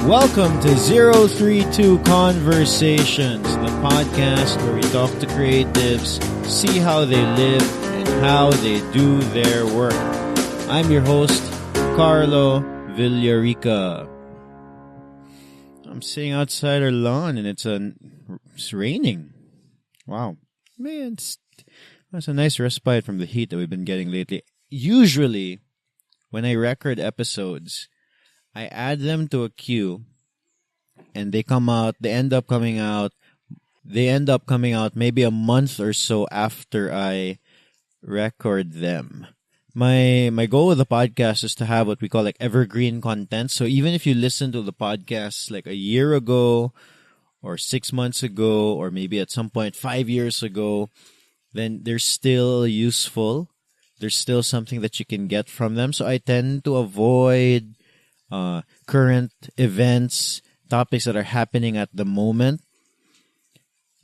Welcome to 032 Conversations, the podcast where we talk to creatives, see how they live, and how they do their work. I'm your host, Carlo Villarica. I'm sitting outside our lawn and it's raining. Wow. Man, that's a nice respite from the heat that we've been getting lately. Usually, when I record episodes, I add them to a queue and they end up coming out maybe a month or so after I record them. My goal with the podcast is to have what we call like evergreen content. So even if you listen to the podcast like a year ago or 6 months ago or maybe at some point 5 years ago, then they're still useful. There's still something that you can get from them. So I tend to avoid current events, topics that are happening at the moment.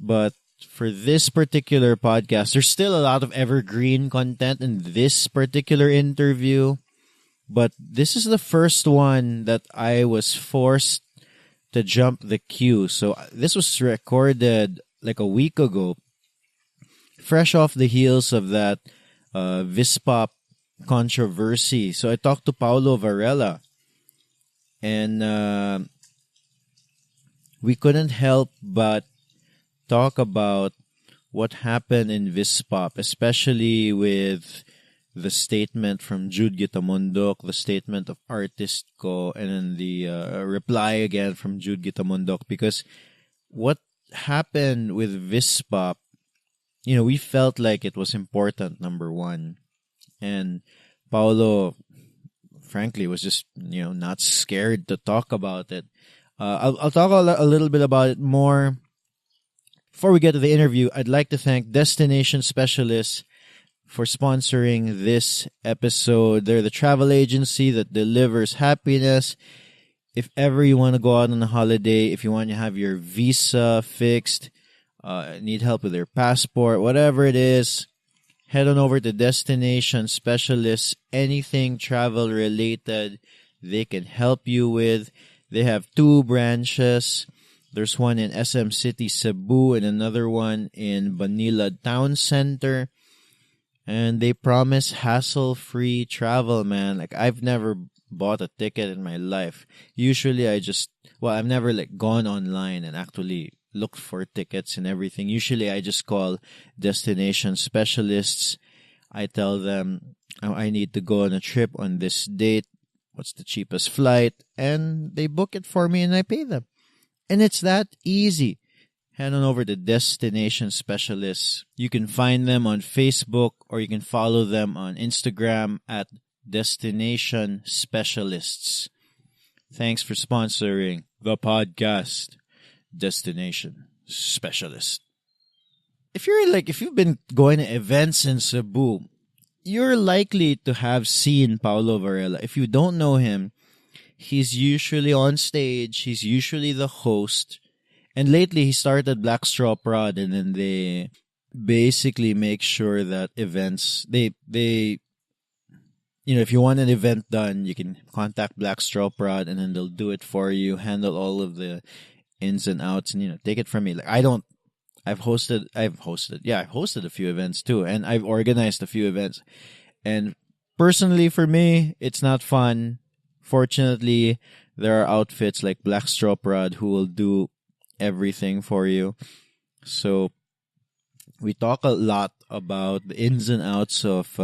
But for this particular podcast, there's still a lot of evergreen content in this particular interview. But this is the first one that I was forced to jump the queue. So this was recorded like a week ago, fresh off the heels of that VISPOP controversy. So I talked to Paulo Varela. And we couldn't help but talk about what happened in VISPOP, especially with the statement from Jude Gitamondok, the statement of Artist Ko, and then the reply again from Jude Gitamondok. Because what happened with VISPOP, we felt like it was important, number one. And Paulo, frankly, was just, not scared to talk about it. I'll talk a little bit about it more. Before we get to the interview, I'd like to thank Destination Specialists for sponsoring this episode. They're the travel agency that delivers happiness. If ever you want to go out on a holiday, if you want to have your visa fixed, need help with your passport, whatever it is, head on over to Destination Specialists. Anything travel related, they can help you with. They have 2 branches. There's one in SM City, Cebu, and another one in Manila Town Center. And they promise hassle-free travel, man. Like, I've never bought a ticket in my life. Usually I've never gone online and actually looked for tickets and everything. Usually I just call Destination Specialists. I tell them I need to go on a trip on this date. What's the cheapest flight? And they book it for me and I pay them. And it's that easy. Head on over to Destination Specialists. You can find them on Facebook or you can follow them on Instagram at Destination Specialists. Thanks for sponsoring the podcast, Destination Specialist. If you've been going to events in Cebu, you're likely to have seen Paulo Varela. If you don't know him, he's usually on stage. He's usually the host. And lately, he started Black Straw Prod, and then they basically make sure that events, if you want an event done, you can contact Black Straw Prod, and then they'll do it for you, handle all of the ins and outs, and, take it from me. I've hosted a few events too, and I've organized a few events. And personally, for me, it's not fun. Fortunately, there are outfits like Black Straw Prod who will do everything for you. So we talk a lot about the ins and outs of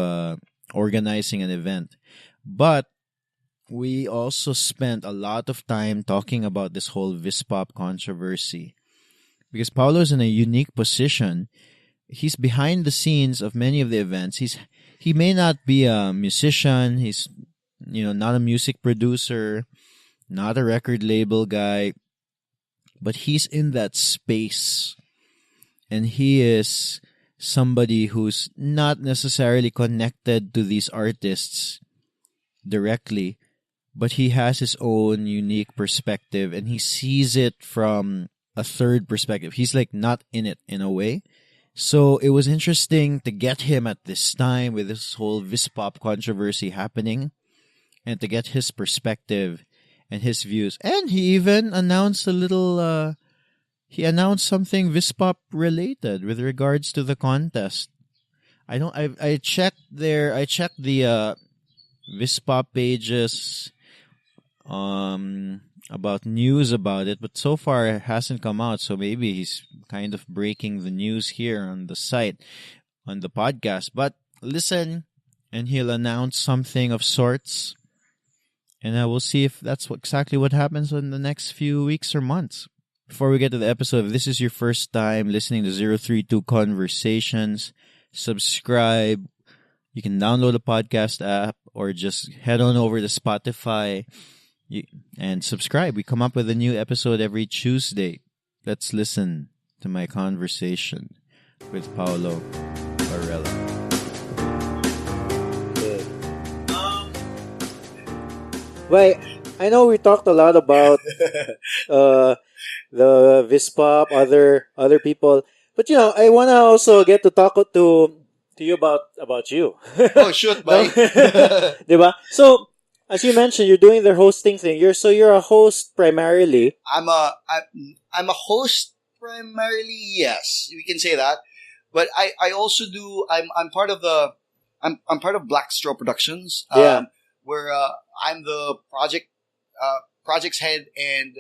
organizing an event, but we also spent a lot of time talking about this whole VISPOP controversy because Paulo's in a unique position. He's behind the scenes of many of the events. He may not be a musician. He's not a music producer, not a record label guy, but he's in that space. And he is somebody who's not necessarily connected to these artists directly, but he has his own unique perspective and he sees it from a third perspective. He's not in it in a way. So it was interesting to get him at this time with this whole VISPOP controversy happening and to get his perspective and his views. And he even announced he announced something VISPOP related with regards to the contest. I checked the VISPOP pages about news about it, but so far it hasn't come out. So maybe he's kind of breaking the news here on the site, on the podcast. But listen, and he'll announce something of sorts, and I will see if that's exactly what happens in the next few weeks or months. Before we get to the episode, if this is your first time listening to 032 Conversations, subscribe. You can download the podcast app or just head on over to Spotify and subscribe. We come up with a new episode every Tuesday. Let's listen to my conversation with Paulo Varela. Well, I know we talked a lot about the VISPOP, other people, but I want to also get to talk to you about you. Oh, shoot, bye. Diba? So, as you mentioned, you're doing the hosting thing. You're a host primarily. I'm a host primarily, yes, we can say that. But I also do. I'm part of I'm part of Black Straw Productions. Where I'm the projects head and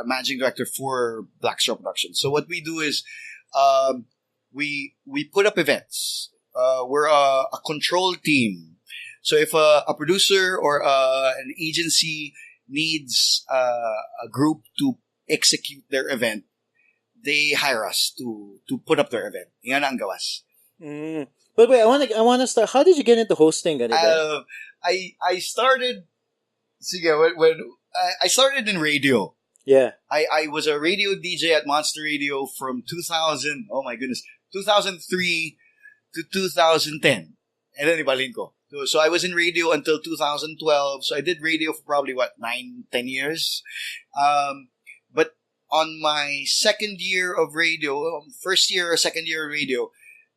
managing director for Black Straw Productions. So what we do is we put up events. We're a control team. So if a producer or an agency needs a group to execute their event, they hire us to put up their event. Yan ang gawas. But wait, I want to start. How did you get into hosting? I started. When I started in radio. Yeah. I was a radio DJ at Monster Radio from 2000. Oh my goodness, 2003 to 2010, and then ibalin ko. So I was in radio until 2012. So I did radio for probably 9-10 years. But on my second year of radio, first year or second year of radio,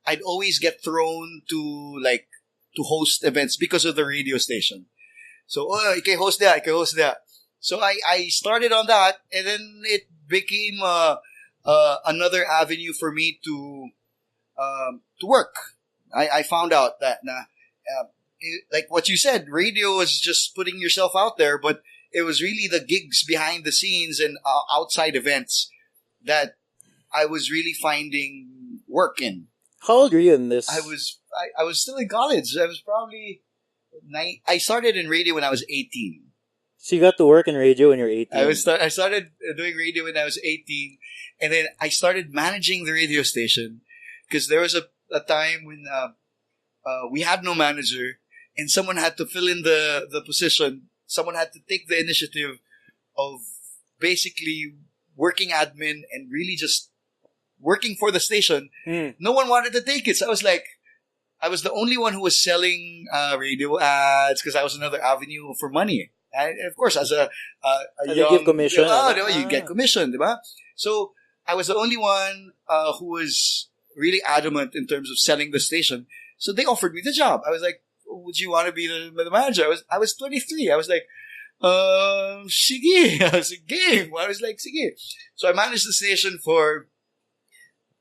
I'd always get thrown to host events because of the radio station. So, I can host that. So I started on that, and then it became another avenue for me to work. I found out that like what you said, radio is just putting yourself out there, but it was really the gigs behind the scenes and outside events that I was really finding work in. How old were you in this? I was still in college. I was probably I started in radio when I was 18. So you got to work in radio when you were 18. I started doing radio when I was 18, and then I started managing the radio station because there was a time when we had no manager, and someone had to fill in the position. Someone had to take the initiative of basically working admin and really just working for the station. No one wanted to take it. So I was the only one who was selling radio ads because that was another avenue for money. And of course, as a young... You give commission. You get commission, diba? So I was the only one who was really adamant in terms of selling the station. So they offered me the job. I was like, would you want to be the manager? I was 23. I was like, sige. I was like, game. I was like, sige. So I managed the station for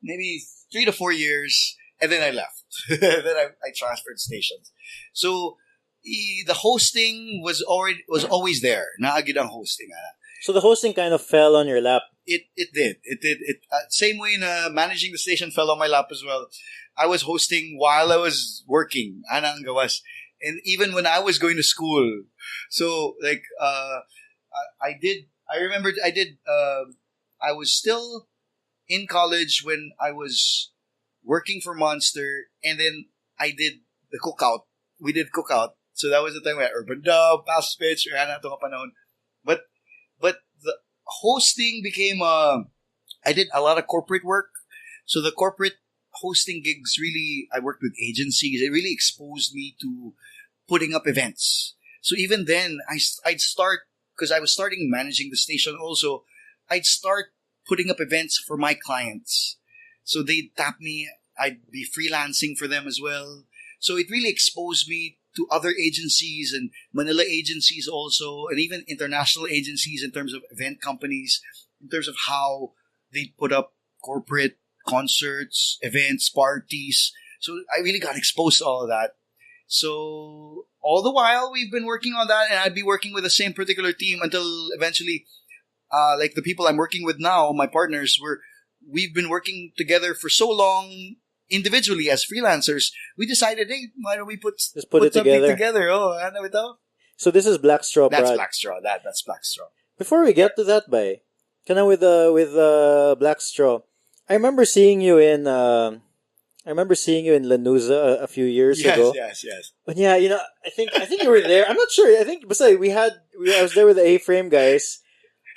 maybe 3 to 4 years, and then I left. Then I transferred stations. So the hosting was always there. Naagid ang hosting. So the hosting kind of fell on your lap. It did. Same way na managing the station fell on my lap as well. I was hosting while I was working. Ana ang gawas. And even when I was going to school. So I was still in college when I was working for Monster, and then I did the cookout. We did cookout. So that was the time we had Urban Dub, Pass Pitch, But the hosting became I did a lot of corporate work. So the corporate hosting gigs really, I worked with agencies. It really exposed me to putting up events. So even then, I'd start, because I was starting managing the station also, I'd start putting up events for my clients. So they'd tap me. I'd be freelancing for them as well. So it really exposed me to other agencies and Manila agencies also, and even international agencies in terms of event companies, in terms of how they put up corporate concerts, events, parties. So I really got exposed to all of that. So all the while we've been working on that, and I'd be working with the same particular team until eventually, like the people I'm working with now, my partners, we've been working together for so long individually as freelancers. We decided, hey, why don't we put Just put it something together. together? Oh, ano ito? So this is Black Straw, That's Brad. Black Straw. That's Black Straw. Before we get to that, bay, kinda with Black Straw, I remember seeing you in Lanuza a few years ago. Yes. But yeah, I think you were there. I'm not sure. I think besides I was there with the A-frame guys.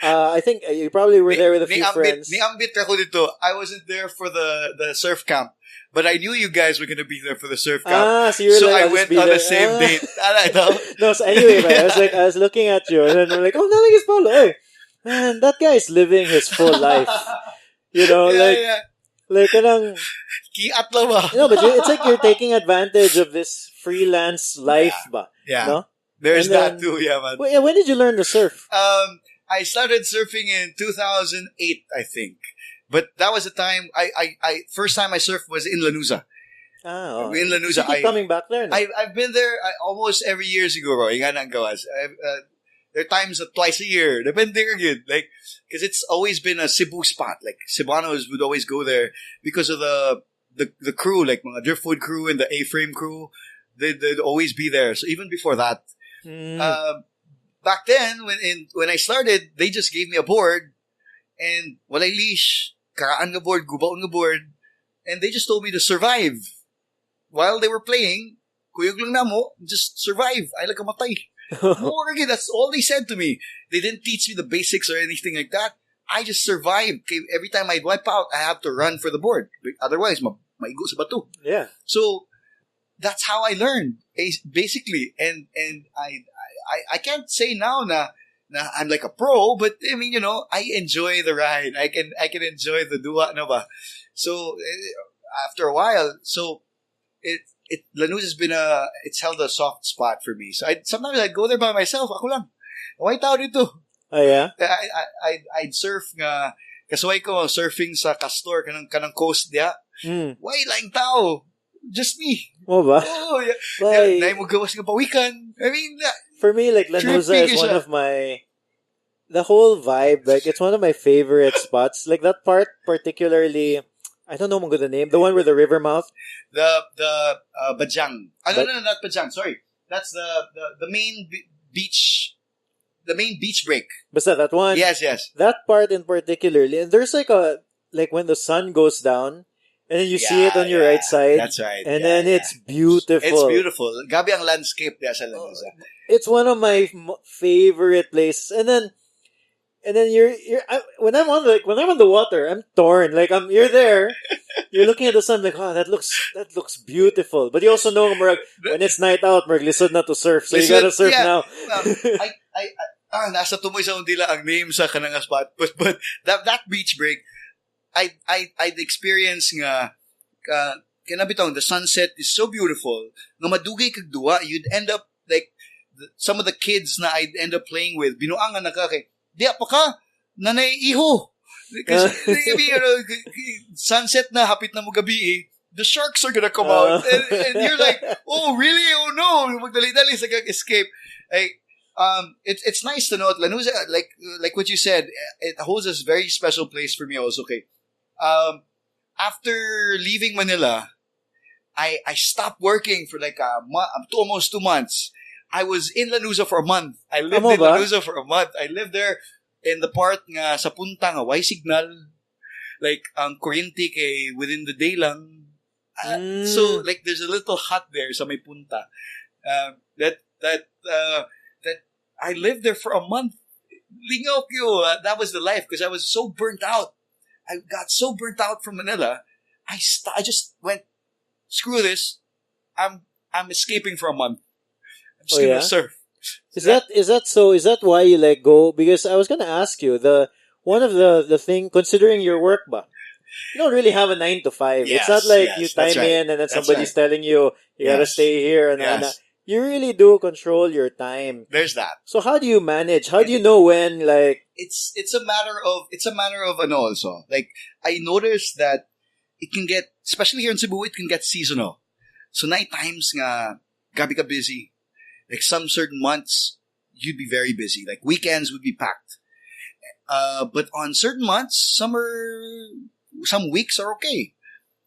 I think you probably were there with a few friends. Niambit ako dito. I wasn't there for the surf camp, but I knew you guys were gonna be there for the surf camp. So you were So like, I I'll just went be on there. the same date. Ano? No, so anyway, man, I was looking at you, and then I'm like, oh, no, it's Paulo. Hey, man, that guy's living his full life. Yeah. Like, kanang, Kiat lang ba? but it's like you're taking advantage of this freelance life, ba? Yeah. No? There's And then- that too, yeah, man. When did you learn to surf? I started surfing in 2008, I think. But that was the time I first time I surfed was in Lanuza. In Lanuza, You keep coming back there. No? I've been there almost every year siguro. Yung nga nang gawas. There are times that twice a year. Depende again. Like, because it's always been a Cebu spot. Like, Cebuanos would always go there because of the crew, like mga Driftwood crew and the A-frame crew. They'd always be there. So even before that, back then, when I started, they just gave me a board and walay leash, karaan nga board, gubaon nga board, and they just told me to survive. While they were playing, kuyog lang namo, just survive. Ay lang kamatay. More again, that's all they said to me. They didn't teach me the basics or anything like that. I just survived. Every time I'd wipe out, I have to run for the board. Otherwise, maigo sa bato. Yeah. So, that's how I learned, basically. And I can't say now na I'm like a pro, but I mean, I enjoy the ride. I can enjoy the dua na ba. So, after a while, Lanuz has been it's held a soft spot for me. So sometimes I'd go there by myself. Ako lang. White out dito. Oh, yeah? I'd surf nga. Kasuway ko, surfing sa Castor, kanang coast diya. Why lang tao? Just me. Mo ba? Oh, yeah. Bye. Dahil mo gawas nga pawikan. I mean, For me, like, Lanuza tripping is one siya. of my... The whole vibe, like, it's one of my favorite spots. Like, that part particularly... I don't know the name. The one where the river mouth. the Bajang. No, not Bajang. Sorry. That's the main beach. The main beach break. Basta that one. Yes. That part in particularly. And there's like when the sun goes down, and then you see it on your right side. That's right. And then it's beautiful. It's beautiful. Gabi ang landscape there sa Lanuza. It's one of my favorite places. And then when I'm on the water, I'm torn. Like you're there, you're looking at the sun, like, oh, that looks beautiful. But you also know, Murag, when it's night out, Murag, lisod na to surf, so you gotta surf now. Nasa tumoy sa undila ang name sa kanang spot, but that beach break, I'd experience nga, kinabitong the sunset is so beautiful. Nga madugay kag duwa, you'd end up like some of the kids na I'd end up playing with, binuangan na ka kay. Di pa ka, nanay iho. Because, sunset na, hapit na mo gabi the sharks are gonna come out. And you're like, oh, really? Oh, no. Magdali-dali sa escape. It's nice to know at Lanuza, like what you said, it holds a very special place for me also, okay? After leaving Manila, I stopped working for like almost 2 months. I was in Lanuza for a month. I lived in Lanuza for a month. I lived there in the part nga sa punta nga way signal. Like ang kuryente kay within the day lang. So like there's a little hut there sa may punta. That I lived there for a month. Lingaw ko. That was the life because I was so burnt out. I got so burnt out from Manila. I just went, screw this. I'm escaping for a month. I'm just gonna surf. Is that why you let go? Because I was gonna ask you one of the thing, considering your work, ba, you don't really have a 9 to 5. Yes, it's not like yes, you time that's right. in and then That's somebody's right. telling you gotta stay here and you really do control your time. There's that. So how do you manage? How do you know when, like, It's a matter of ano also. Like, I noticed that it can get, especially here in Cebu, it can get seasonal. So night times nga gabi ka busy. Like some certain months you'd be very busy. Like weekends would be packed. But on certain months, some weeks are okay.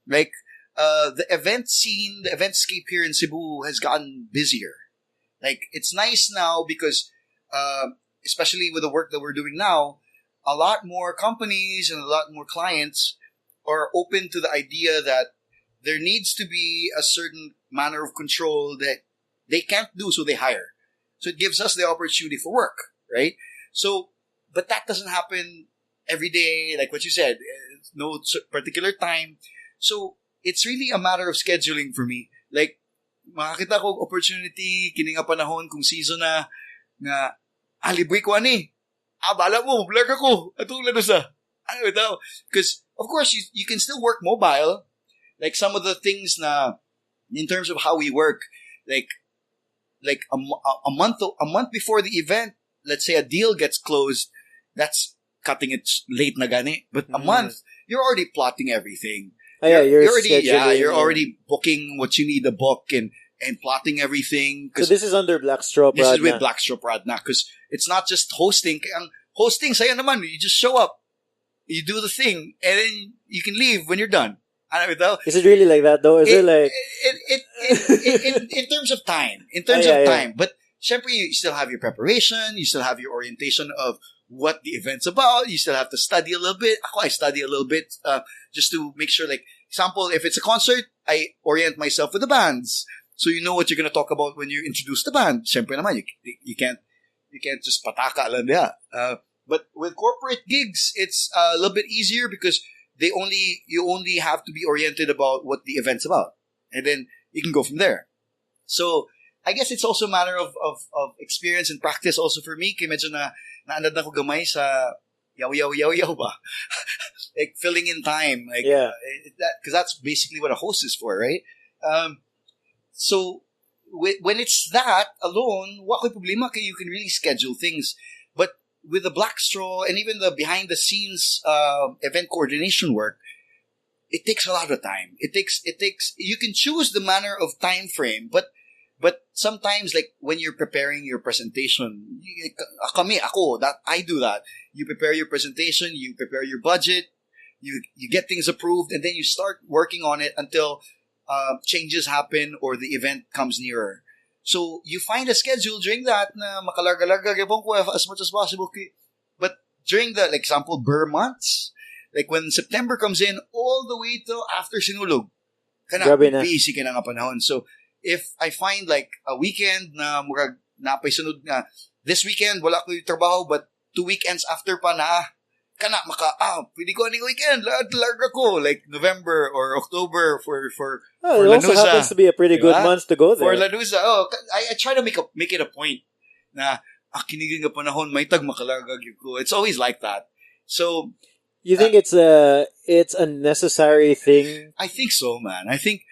Like the event scene, the eventscape here in Cebu has gotten busier. Like it's nice now because especially with the work that we're doing now, a lot more companies and a lot more clients are open to the idea that there needs to be a certain manner of control that they can't do, so they hire. So it gives us the opportunity for work, right? So, but that doesn't happen every day, like what you said, no particular time. So it's really a matter of scheduling for me. Like, makakita ko opportunity, kining nga panahon kung season na, nga, libre ko ani. Bala mo, vlog ako. Atong lalo sa. Ano ito? Because, of course, you can still work mobile. Like some of the things na, in terms of how we work, like a month before the event, let's say a deal gets closed, that's cutting it late na gani. But a month, you're already plotting everything. you're already scheduling. you're already booking what you need to book and plotting everything. So this is under Blackstraw This is with Pradna. Blackstraw Pradna because it's not just hosting. Ang hosting, saya naman, you just show up, you do the thing, and then you can leave when you're done. Ano ito? Is it really like that though? Is it like in terms of time, time, but syempre you still have your preparation, you still have your orientation of what the event's about. You still have to study a little bit. I study a little bit just to make sure. Like example, if it's a concert, I orient myself with the bands, so you know what you're gonna talk about when you introduce the band. Syempre naman, you can't just pataka lang niya. But with corporate gigs, it's a little bit easier because you only have to be oriented about what the event's about, and then you can go from there. So I guess it's also a matter of experience and practice also for me. Kaya medyo naanad na ko gamay sa yaw ba? Like filling in time, like because that's basically what a host is for, right? So when it's that alone, wa ko'y problema kaya you can really schedule things. But with the Blackstraw and even the behind the scenes event coordination work, it takes a lot of time. It takes you can choose the manner of time frame, but sometimes like when you're preparing your presentation, I do that. You prepare your presentation, you prepare your budget, you get things approved, and then you start working on it until changes happen or the event comes nearer. So you find a schedule during that na makalarga-larga gabong ko as much as possible. But during the, like example, Burr months, like when September comes in all the way till after Sinulog, busy ka na nga panahon. So if I find like a weekend na murag napay sunod nga, this weekend wala ko yung trabaho, but 2 weekends after pa na, pwede ko aning weekend, larga ko, like November or October for it also Lanuza. happens to be a pretty good month to go there. For Lanuza, I try to make it a point na kiniging nga panahon, may tag makalarga ko. It's always like that. So you think it's a necessary thing? I think so, man. I think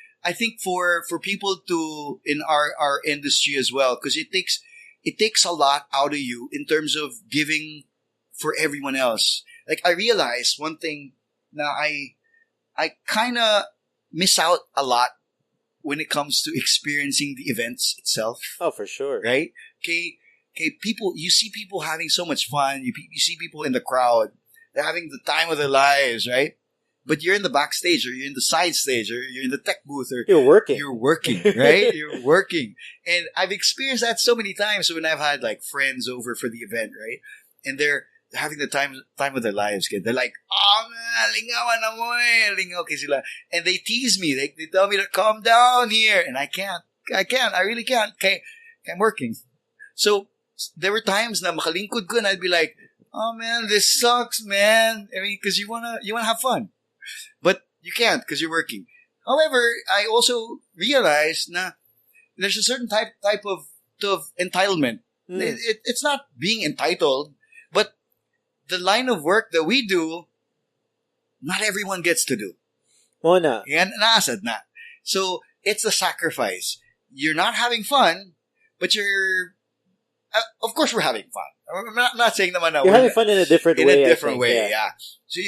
for people to in our industry as well, because it takes a lot out of you in terms of giving for everyone else. Like I realized one thing now, I kind of miss out a lot when it comes to experiencing the events itself. Oh, for sure. Right? Okay, people, you see people having so much fun. You see people in the crowd. They're having the time of their lives, right? But you're in the backstage, or you're in the side stage, or you're in the tech booth, or you're working. You're working, right? You're working. And I've experienced that so many times when I've had like friends over for the event, right? And they're having the time of their lives, kid. They're like, lingawan na mo lingaw kay sila. And they tease me. They tell me to calm down here. And I can't. I really can't. Okay, I'm working. So there were times na makalingkod ko and I'd be like, oh man, this sucks, man. I mean, because you wanna have fun, but you can't because you're working. However, I also realized na there's a certain type of entitlement. It's not being entitled, but the line of work that we do, not everyone gets to do. Yan naasad na. So it's a sacrifice. You're not having fun, but you're of course we're having fun. I'm not saying naman na You're we're having fun in a different way. I think, yeah. So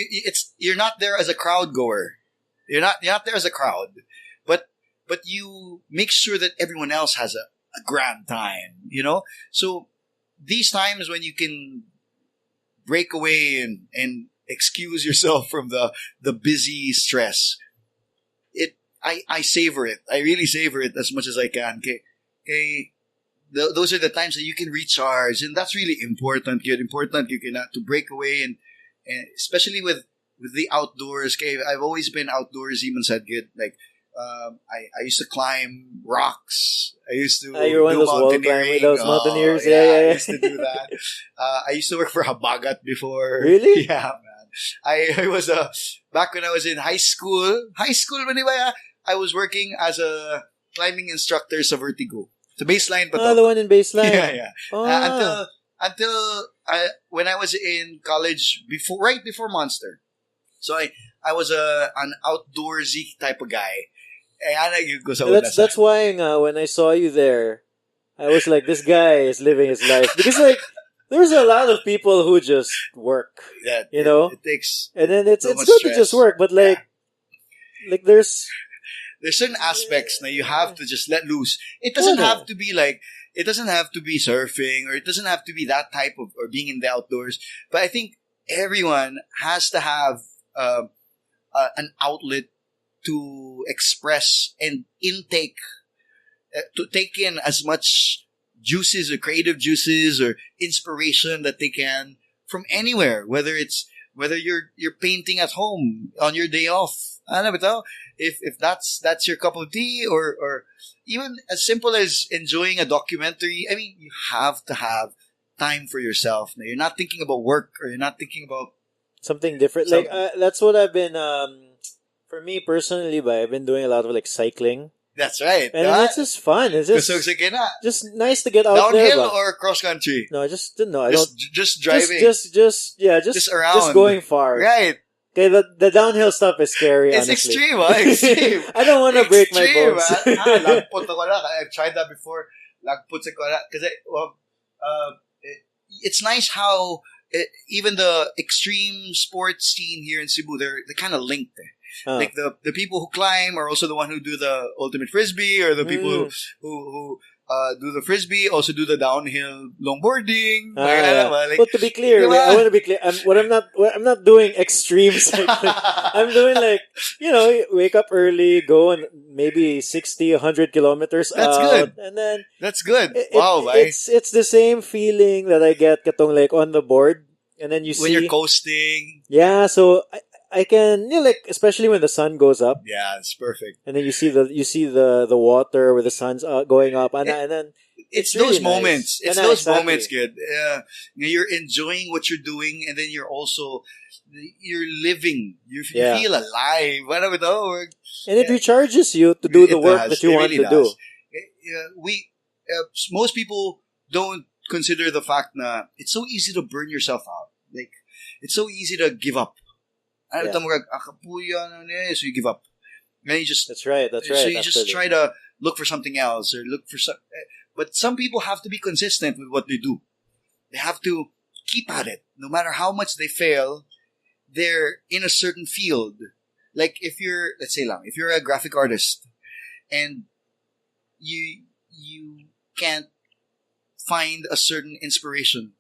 you're not there as a crowd goer. You're not there as a crowd, but you make sure that everyone else has a grand time. So these times when you can break away and excuse yourself from the busy stress, I savor it. I really savor it as much as I can. Okay, those are the times that you can recharge, and that's really important. Important you can to break away and especially with the outdoors. Okay, I've always been outdoorsy. Man said good. Like I used to climb rocks. I used to you're one do of those wall climbers, those mountaineers. Yeah. I used to do that. I used to work for Habagat before. Really? Yeah, man. I was back when I was in high school. I was working as a climbing instructor sa Vertigo. The baseline pa to. The one in baseline. Yeah. Oh. Until when I was in college right before Monster. So I was an outdoorsy type of guy. That's why when I saw you there, I was like, this guy is living his life. Because like there's a lot of people who just work. Yeah, it takes and then it's so good much to just work, but like there's certain aspects that you have to just let loose. It doesn't have to be like, it doesn't have to be surfing, or it doesn't have to be that type of, or being in the outdoors. But I think everyone has to have an outlet to express and intake, to take in as much juices or creative juices or inspiration that they can from anywhere, whether you're painting at home on your day off. Ano ba ito? If that's your cup of tea, or even as simple as enjoying a documentary. I mean, you have to have time for yourself. Now, you're not thinking about work, or you're not thinking about something different. Like that's what I've been. For me personally, I've been doing a lot of like cycling. That's right. And it's just fun. It's just nice to get out downhill there. Downhill or cross country? No, I don't. Just driving. Just around. Just going far. Right. Okay, the downhill stuff is scary, It's honestly. extreme. I don't want to break my bones. Lagput ako lang. I've tried that before. Lagput sa ko lang. Kasi, it's nice how even the extreme sports scene here in Cebu, they're kind of linked. Like the people who climb are also the one who do the ultimate frisbee, or the people who do the frisbee also do the downhill longboarding. But to be clear, I want to be clear. I'm not doing extreme cycling. I'm doing like, wake up early, go on maybe 60, 100 kilometers That's out, good. and then that's good. It's the same feeling that I get katong like on the board, and then when you're coasting. Yeah, so I can, like, especially when the sun goes up. Yeah, it's perfect. And then you see the water where the sun's going up, and then it's really those moments. Nice. It's those moments, kid. You're enjoying what you're doing, and then you're living. You feel alive. And it recharges you to do the work that you want to do. Most people don't consider the fact that it's so easy to burn yourself out. Like, it's so easy to give up. So you give up. And you just, that's right. So you just try to look for something else, or look for some. But some people have to be consistent with what they do. They have to keep at it, no matter how much they fail. They're in a certain field. Like if you're a graphic artist, and you can't find a certain inspiration.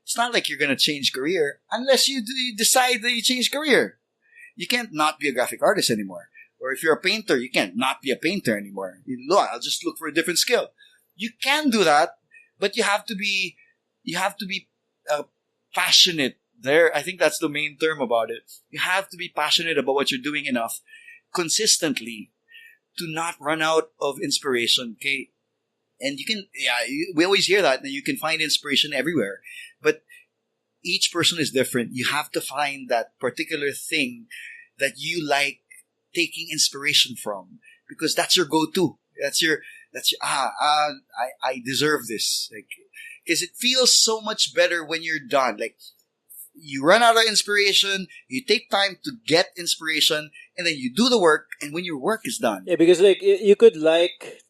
It's not like you're going to change career unless you decide that you change career. You can't not be a graphic artist anymore. Or if you're a painter, you can't not be a painter anymore. I'll just look for a different skill. You can do that, but you have to be passionate. I think that's the main term about it. You have to be passionate about what you're doing enough consistently to not run out of inspiration. Okay. And we always hear that you can find inspiration everywhere. But each person is different. You have to find that particular thing that you like taking inspiration from, because that's your go-to. I deserve this. Like, because it feels so much better when you're done. Like, you run out of inspiration, you take time to get inspiration, and then you do the work, and when your work is done. Yeah, because like you could like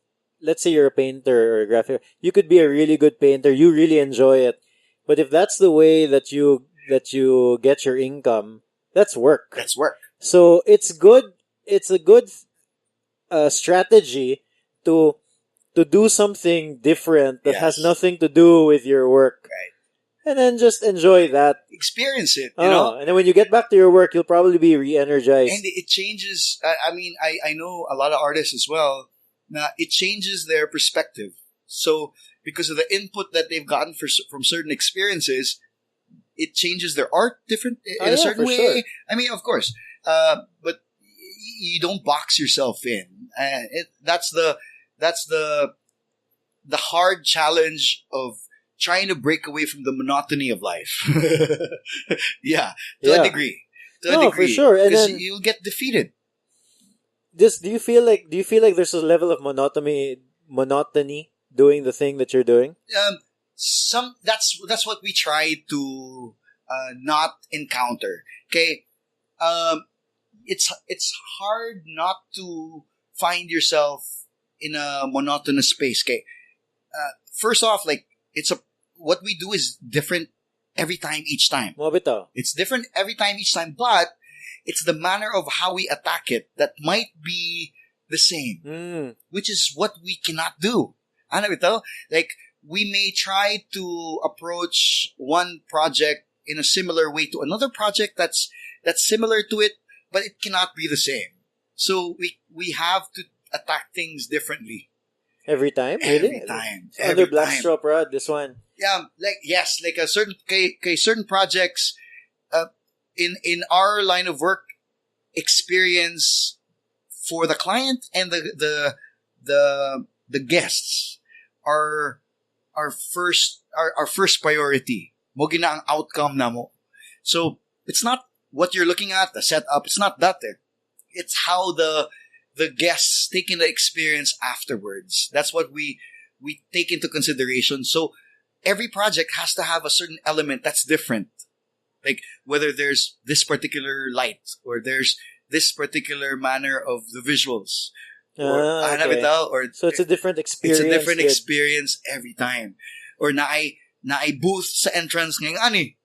let's say you're a painter or a graphic, you could be a really good painter. You really enjoy it, but if that's the way that you get your income, that's work. That's work. So it's good. It's a good strategy to do something different that has Yes. nothing to do with your work, Right. and then just enjoy that. Experience it, you know? And then when you get back to your work, you'll probably be re-energized. And it changes. I mean, I know a lot of artists as well. Now it changes their perspective. So because of the input that they've gotten from certain experiences, it changes their art different in a certain for way. sure. I mean, of course, but you don't box yourself in. That's the hard challenge of trying to break away from the monotony of life. Yeah, to a degree. No, for sure. And Because then you'll get defeated. do you feel like there's a level of monotony doing the thing that you're doing? That's what we try to not encounter. Okay, it's hard not to find yourself in a monotonous space. Okay, first off, like what we do is different every time, each time. Mo bitaw. It's different every time, each time, but it's the manner of how we attack it that might be the same, which is what we cannot do. Ano ito? Like, we may try to approach one project in a similar way to another project that's similar to it, but it cannot be the same. So we have to attack things differently. Every time? Really? Every time. So under Blackstraw Rod, this one. Yeah, like a certain projects in our line of work, experience for the client and the guests are our first priority. Mo gina ang outcome na mo. So it's not what you're looking at, the setup. It's not that there. It's how the guests take in the experience afterwards. That's what we take into consideration. So every project has to have a certain element that's different. Like whether there's this particular light or there's this particular manner of the visuals. Okay. So it's a different experience. It's a different experience every time. Or na ay booth sa entrance ngayong ani.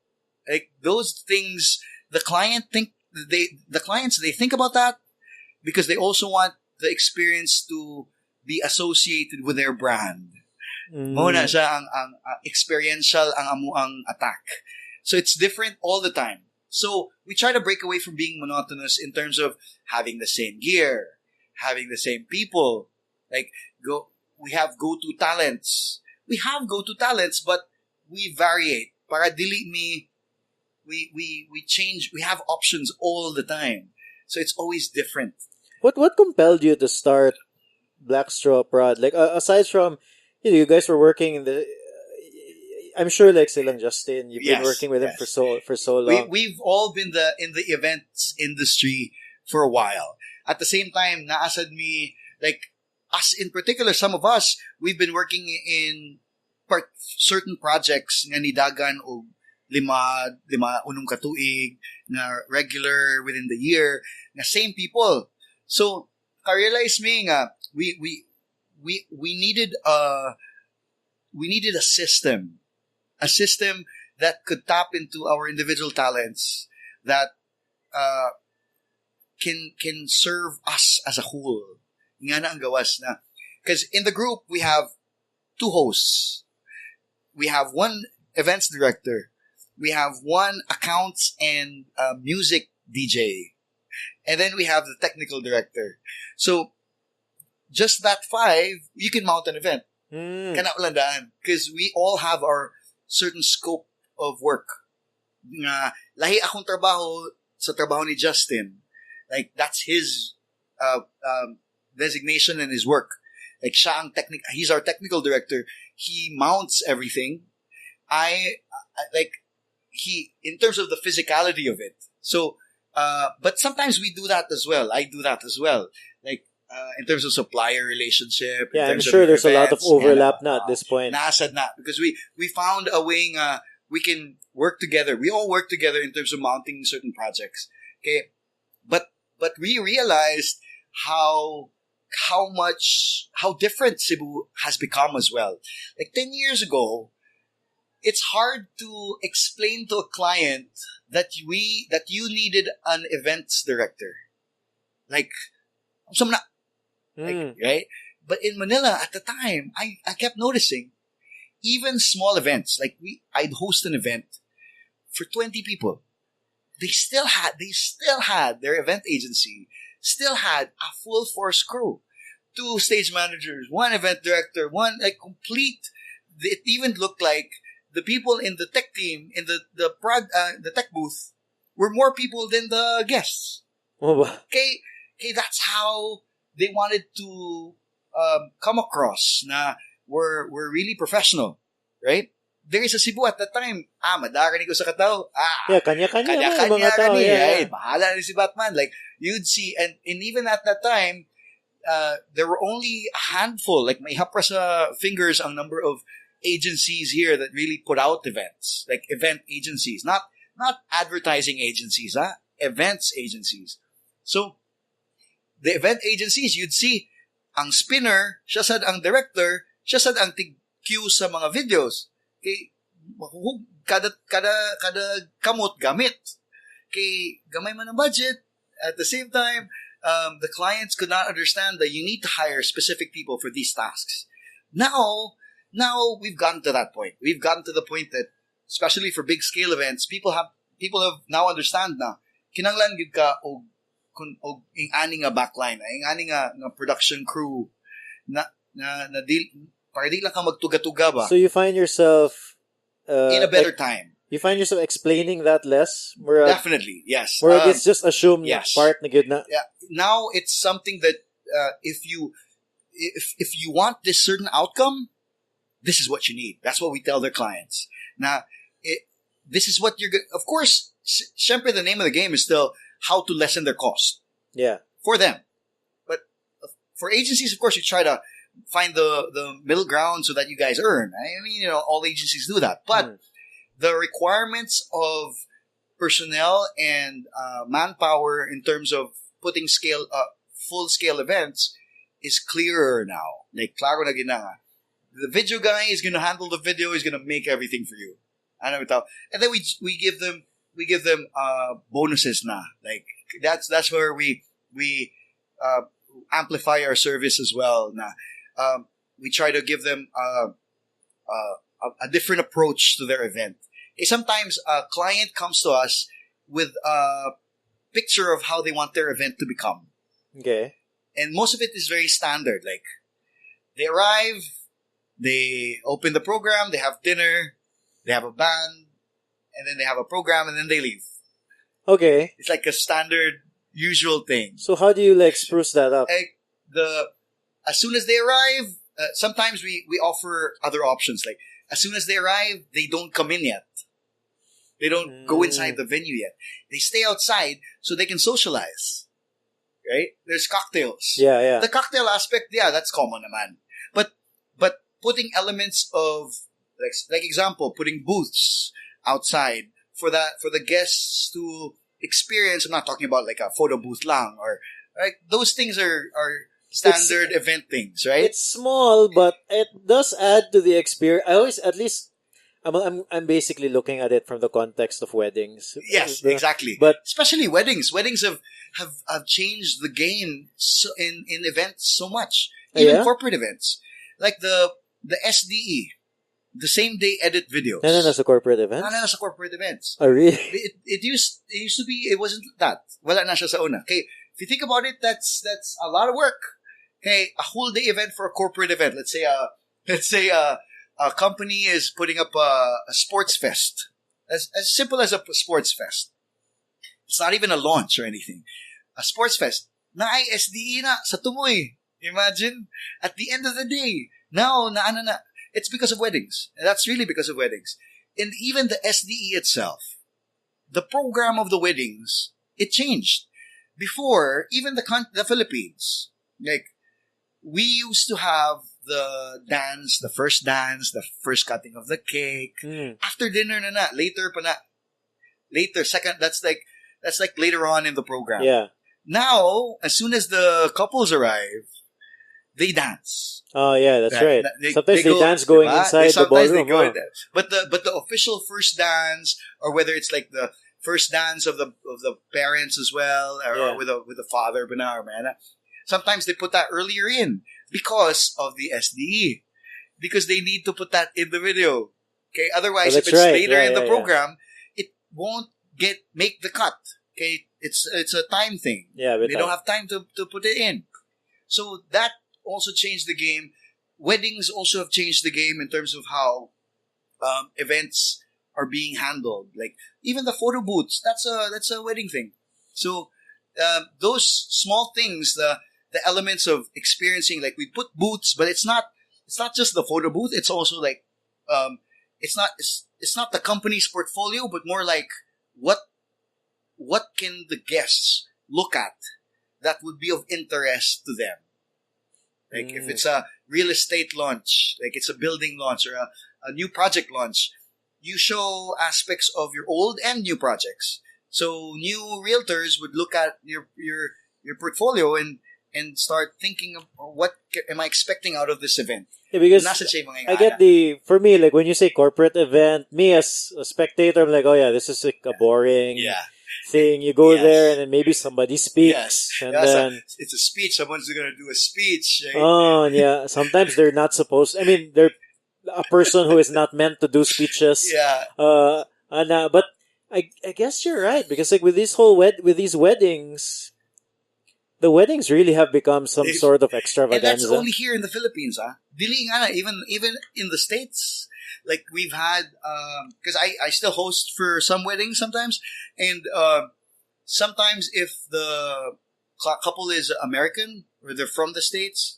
Like those things, the clients they think about that because they also want the experience to be associated with their brand. Muna siya ang experiential ang amuang attack. So it's different all the time. So we try to break away from being monotonous in terms of having the same gear, having the same people. Like we have go-to talents. We have go-to talents, but we variate. Para dili we change. We have options all the time. So it's always different. What compelled you to start Blackstraw Prod? Like aside from you guys were working in the. I'm sure like silang Justin, you've been working with him for so long. We've all been in the events industry for a while. At the same time, naasad me like us in particular, some of us we've been working in certain projects nga nidagan o lima unong katuig na regular within the year na same people. So ka-realize me nga we needed a system that could tap into our individual talents that can serve us as a whole. Nga na ang gawas na. Because in the group, we have two hosts. We have one events director. We have one accounts and music DJ. And then we have the technical director. So, just that 5, you can mount an event. Kana ulandaan. Because we all have our certain scope of work. Nga, lahi akong trabaho sa trabaho ni Justin. Like, that's his designation and his work. Like, he's our technical director. He mounts everything. In terms of the physicality of it. So, but sometimes we do that as well. I do that as well. Like, in terms of supplier relationship. Yeah, I'm sure there's a lot of overlap at this point. Naasad na. Because we found a way we can work together. We all work together in terms of mounting certain projects. Okay? But we realized how how different Cebu has become as well. Like 10 years ago, it's hard to explain to a client that you needed an events director. Like, some na, Mm. right? But in Manila at the time, I kept noticing even small events, like I'd host an event for 20 people. They still had their event agency, still had a full force crew. 2 stage managers, 1 event director, 1 like complete. It even looked like the people in the tech team in the tech booth were more people than the guests. Oh, ba? Okay, that's how they wanted to come across. Na we're really professional, right? There is a Cebu at that time. Madara ko sa kataw. Yeah, kanya-kanya na yung Kanya-kanya mga tao. kani. Yeah, Ay, yeah. bahala na si Batman. Like, you'd see, and even at that time, there were only a handful, like may hapra sa fingers ang number of agencies here that really put out events. Like event agencies. Not advertising agencies, events agencies. So, the event agencies, you'd see, ang spinner, siya sad ang director, siya sad ang tig-cue sa mga videos. Kay kada kamot gamit. Kay gamay man ang budget. At the same time, the clients could not understand that you need to hire specific people for these tasks. Now we've gotten to that point. We've gotten to the point that, especially for big scale events, people have now understand na kinanglan gid ka og ing ani nga backline, ing ani nga production crew na para di lang ka magtuga-tuga ba. So you find yourself In a better time. You find yourself explaining that less? Murag, Definitely, yes. Murag it's just assumed yes. part na good na. Yeah. Now it's something that if you want this certain outcome, this is what you need. That's what we tell their clients. Now, this is what you're. Of course, syempre the name of the game is still how to lessen their cost. Yeah. For them, but for agencies, of course, you try to find the middle ground so that you guys earn. I mean, all agencies do that, but the requirements of personnel and manpower in terms of putting full scale events is clearer now. Like klaro na ginanga. The video guy is going to handle the video. He's going to make everything for you. And then we give them bonuses na. Like that's where we amplify our service as well. Na we try to give them a different approach to their event. Sometimes a client comes to us with a picture of how they want their event to become. Okay. And most of it is very standard. Like, they arrive, they open the program, they have dinner, they have a band, and then they have a program, and then they leave. Okay. It's like a standard, usual thing. So how do you spruce that up? Like, as soon as they arrive, sometimes we offer other options. Like, as soon as they arrive, they don't come in yet. They don't go inside the venue yet. They stay outside so they can socialize. Right? There's cocktails. Yeah. The cocktail aspect, yeah, that's common naman. But putting elements of, like example, putting booths outside for the guests to experience. I'm not talking about like a photo booth lang or right. Those things are standard event things, right? It's small, but it does add to the experience. I always, at least, I'm basically looking at it from the context of weddings. Yes, exactly. But especially weddings. Weddings have changed the game in events so much. Even corporate events. Like the SDE, the same day edit videos. Nasa corporate events? Nasa corporate events. Oh, really? It used to be, it wasn't that. Wala na siya sa una. Okay, if you think about it, that's a lot of work. Okay, a whole day event for a corporate event. Let's say a company is putting up a sports fest. As simple as a sports fest. It's not even a launch or anything. A sports fest. Na ay SDE na sa tumoy. Imagine, at the end of the day, now it's because of weddings. And that's really because of weddings. And even the SDE itself, the program of the weddings, it changed. Before, even the Philippines, like, we used to have the first dance, the first cutting of the cake. After dinner later, second, that's like later on in the program. Yeah. Now, as soon as the couples arrive, they dance. Oh yeah, that's right. Sometimes they go, dance going diba? inside the Sometimes they ballroom. go Huh? in there. But the official first dance, or whether it's like the first dance of the parents as well, or, Yeah. with the father, bana or mana, sometimes they put that earlier in because of the SDE, because they need to put that in the video. Okay, otherwise, Oh, if that's it's right. later Yeah, in the yeah, yeah. program, it won't make the cut. Okay, it's a time thing. Yeah, They don't have time to put it in. So that also changed the game. Weddings also have changed the game in terms of how events are being handled. Like even the photo booths, that's a wedding thing. So those small things, the elements of experiencing, like we put booths, but it's not just the photo booth. It's also like it's not the company's portfolio, but more like what can the guests look at that would be of interest to them. Like if it's a real estate launch, like it's a building launch or a new project launch, you show aspects of your old and new projects. So new realtors would look at your portfolio and start thinking of what am I expecting out of this event. Yeah, because Nasa siya yung mga I get for me, like when you say corporate event, me as a spectator, I'm like, oh yeah, this is like a boring thing. You go Yes. there and then maybe somebody speaks and then it's a speech. Someone's going to do a speech. Right? oh yeah, sometimes they're not supposed. I mean, they're a person who is not meant to do speeches. Yeah. But I guess you're right because like with this whole with these weddings, the weddings really have become some sort of And extravaganza. that's only here in the Philippines, Dili nga na, even in the States. Like we've had, because I still host for some weddings sometimes, and sometimes if the couple is American or they're from the States,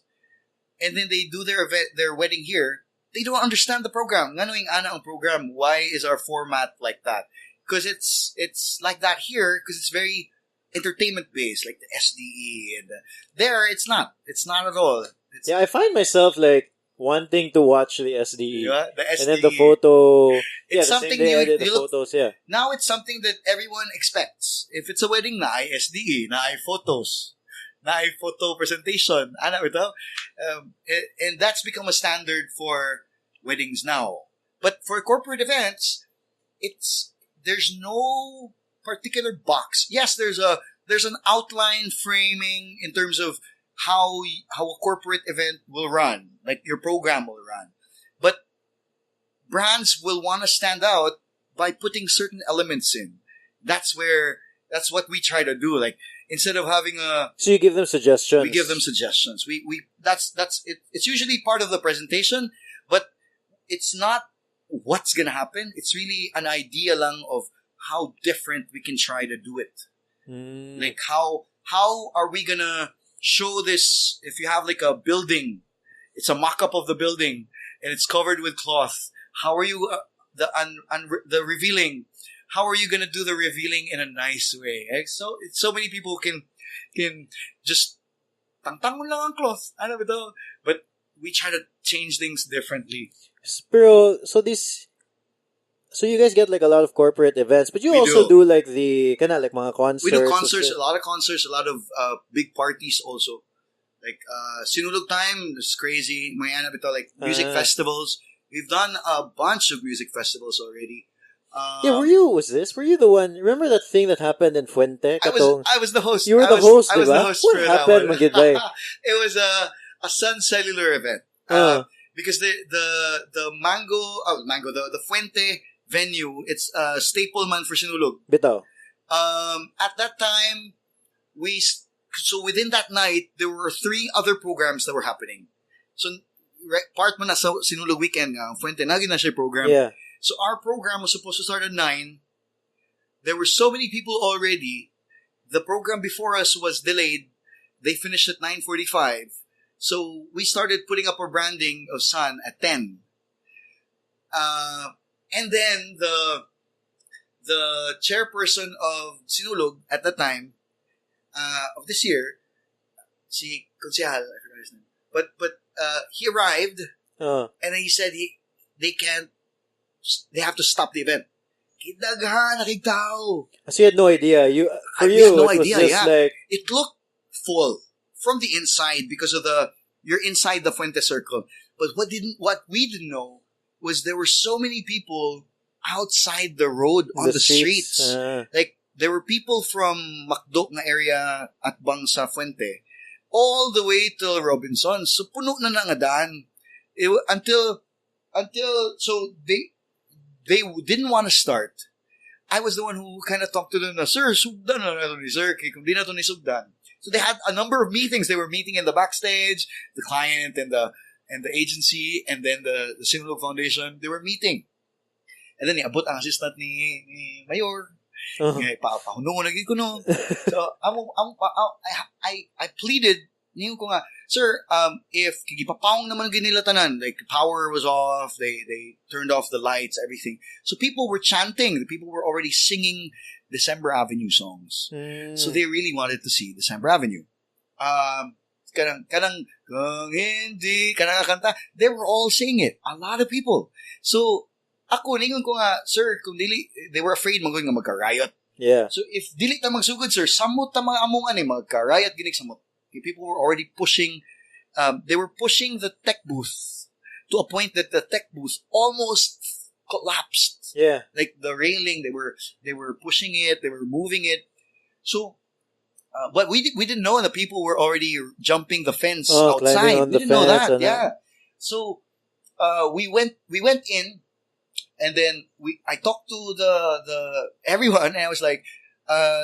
and then they do their wedding here, they don't understand the program. Nga yung ana ang program? Why is our format like that? Because it's like that here because it's very entertainment based, like the SDE, and there it's not. It's not at all. Yeah, I find myself like wanting to watch the SDE. Yeah, the SDE. And then the photo. It's the something same day I you did the look- photos, yeah. Now it's something that everyone expects. If it's a wedding, na ay SDE, na ay photos, na ay photo presentation, ana ito, and that's become a standard for weddings now. But for corporate events, there's no particular box. Yes, there's an outline framing in terms of how a corporate event will run, like your program will run. But brands will want to stand out by putting certain elements in. That's what we try to do. Like instead of having So you give them suggestions. we give them suggestions. That's it. It's usually part of the presentation, but it's not what's gonna happen. It's really an idea lang of how different we can try to do it. Like how are we gonna show this? If you have like a building, it's a mock-up of the building and it's covered with cloth. How are you the revealing? How are you gonna do the revealing in a nice way? Like, so many people can just tang mo lang ang cloth. Ano ba ito? But we try to change things differently. Pero, so you guys get like a lot of corporate events, but you We also do. do like like mga concerts. We do concerts, a lot of concerts, a lot of big parties also. Like Sinulog time is crazy. Mayana bito, like music festivals. We've done a bunch of music festivals already. Yeah, were you the one? Remember that thing that happened in Fuente? I was the host. You were the host, I was the diba? host What for happened, that one. Magidlay? It was a Sun Cellular event. Because the the Fuente venue, it's a staple man for Sinulog. Bitaw. At that time, so within that night, there were 3 other programs that were happening. So, part mo na sa Sinulog weekend nga, Fuente, naging na siya program. Yeah. So our program was supposed to start at 9. There were so many people already. The program before us was delayed. They finished at 9:45. So we started putting up our branding of Sun at 10. And then the chairperson of Sinulog at the time of this year, si Konsehal, I forgot his name. But he arrived and he said they have to stop the event. Kidaghan, nakigtao. So you had no idea. We had no idea, was just like it looked full from the inside because of the you're inside the Fuente Circle. But what we didn't know was there were so many people outside the road on the streets. Like, there were people from Macdo na area at bang sa Fuente all the way till Robinson. So, puno na nga daan. Until, so they didn't want to start. I was the one who kind of talked to them na, sir, sugdan na ito ni sir, kung di na ito ni sugdan. So they had a number of meetings. They were meeting in the backstage, the client and the agency, and then the Sinulog Foundation. They were meeting. And then abot ang assistant ni Mayor. Pahunungon lagi ko no. So I pleaded, niyo ko nga, sir, if kigipapawang naman ginila tanan, like power was off, they turned off the lights, everything. So people were chanting. The people were already singing December Avenue songs. So they really wanted to see December Avenue. Kanang kung hindi kanang kanta, they were all singing it. A lot of people. So ako ningon ko nga, sir, kung dili, they were afraid nga magka-riot. Yeah. So if dili ta magsugod, sir, samot ta mga amungan magka-riot ginig samot. People were already pushing, they were pushing the tech booth to a point that the tech booth almost collapsed. Yeah. Like the railing, they were pushing it, they were moving it. So, but we didn't know that people were already jumping the fence outside. We didn't know that. Yeah. So, we went in, and then I talked to the everyone, and I was like,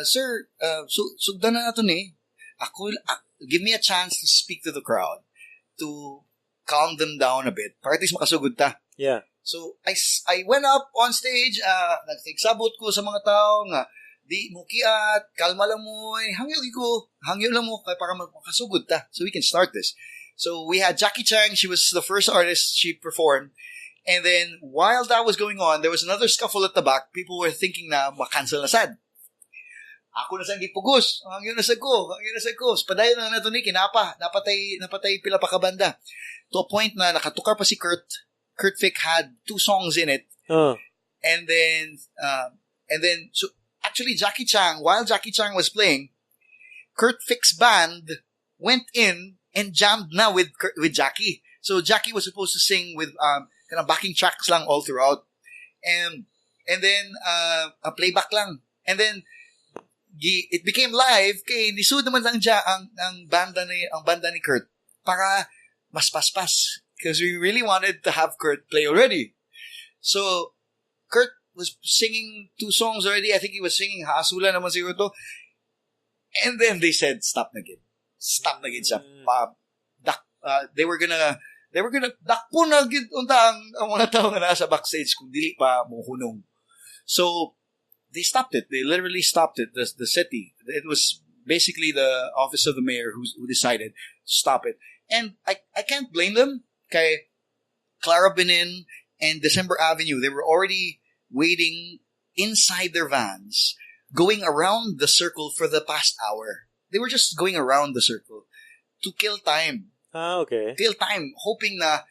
sir, sugdan na nato ni. Give me a chance to speak to the crowd, to calm them down a bit. Para at least makasugod ta. Yeah. So, I went up on stage, nagsigsabot ko sa mga tao nga, di mo kiat, kalma lang mo, hangyo lang mo, para makasugod ta, so we can start this. So, we had Jackie Chang, she was the first artist she performed, and then, while that was going on, there was another scuffle at the back. People were thinking na makancel na sad. Ako na sang gipugos. Hangyo na sa ko. Padayon na nato ni kinapa. Napatay pila pa ka banda. To a point na nakatukar pa si Kurt. Kurt Fick had 2 songs in it. And then so actually Jackie Chang, while Jackie Chang was playing, Kurt Fick's band went in and jammed na with Jackie. So Jackie was supposed to sing with kind of backing tracks lang all throughout. And then a playback lang. And then it became live kay nisud naman lang ang banda ni Kurt para mas paspas, because we really wanted to have Kurt play already. So Kurt was singing 2 songs already. I think he was singing Haasula naman siguro to. And then they said stop na gid siya. They were gonna dakpo na gid unta ang mga tao nga nasa backstage kung dili pa mo hunong. So they stopped it. They literally stopped it. The city. It was basically the office of the mayor who decided to stop it. And I can't blame them. Kay Clara Benin and December Avenue, they were already waiting inside their vans, going around the circle for the past hour. They were just going around the circle to kill time. Okay. Kill time, hoping na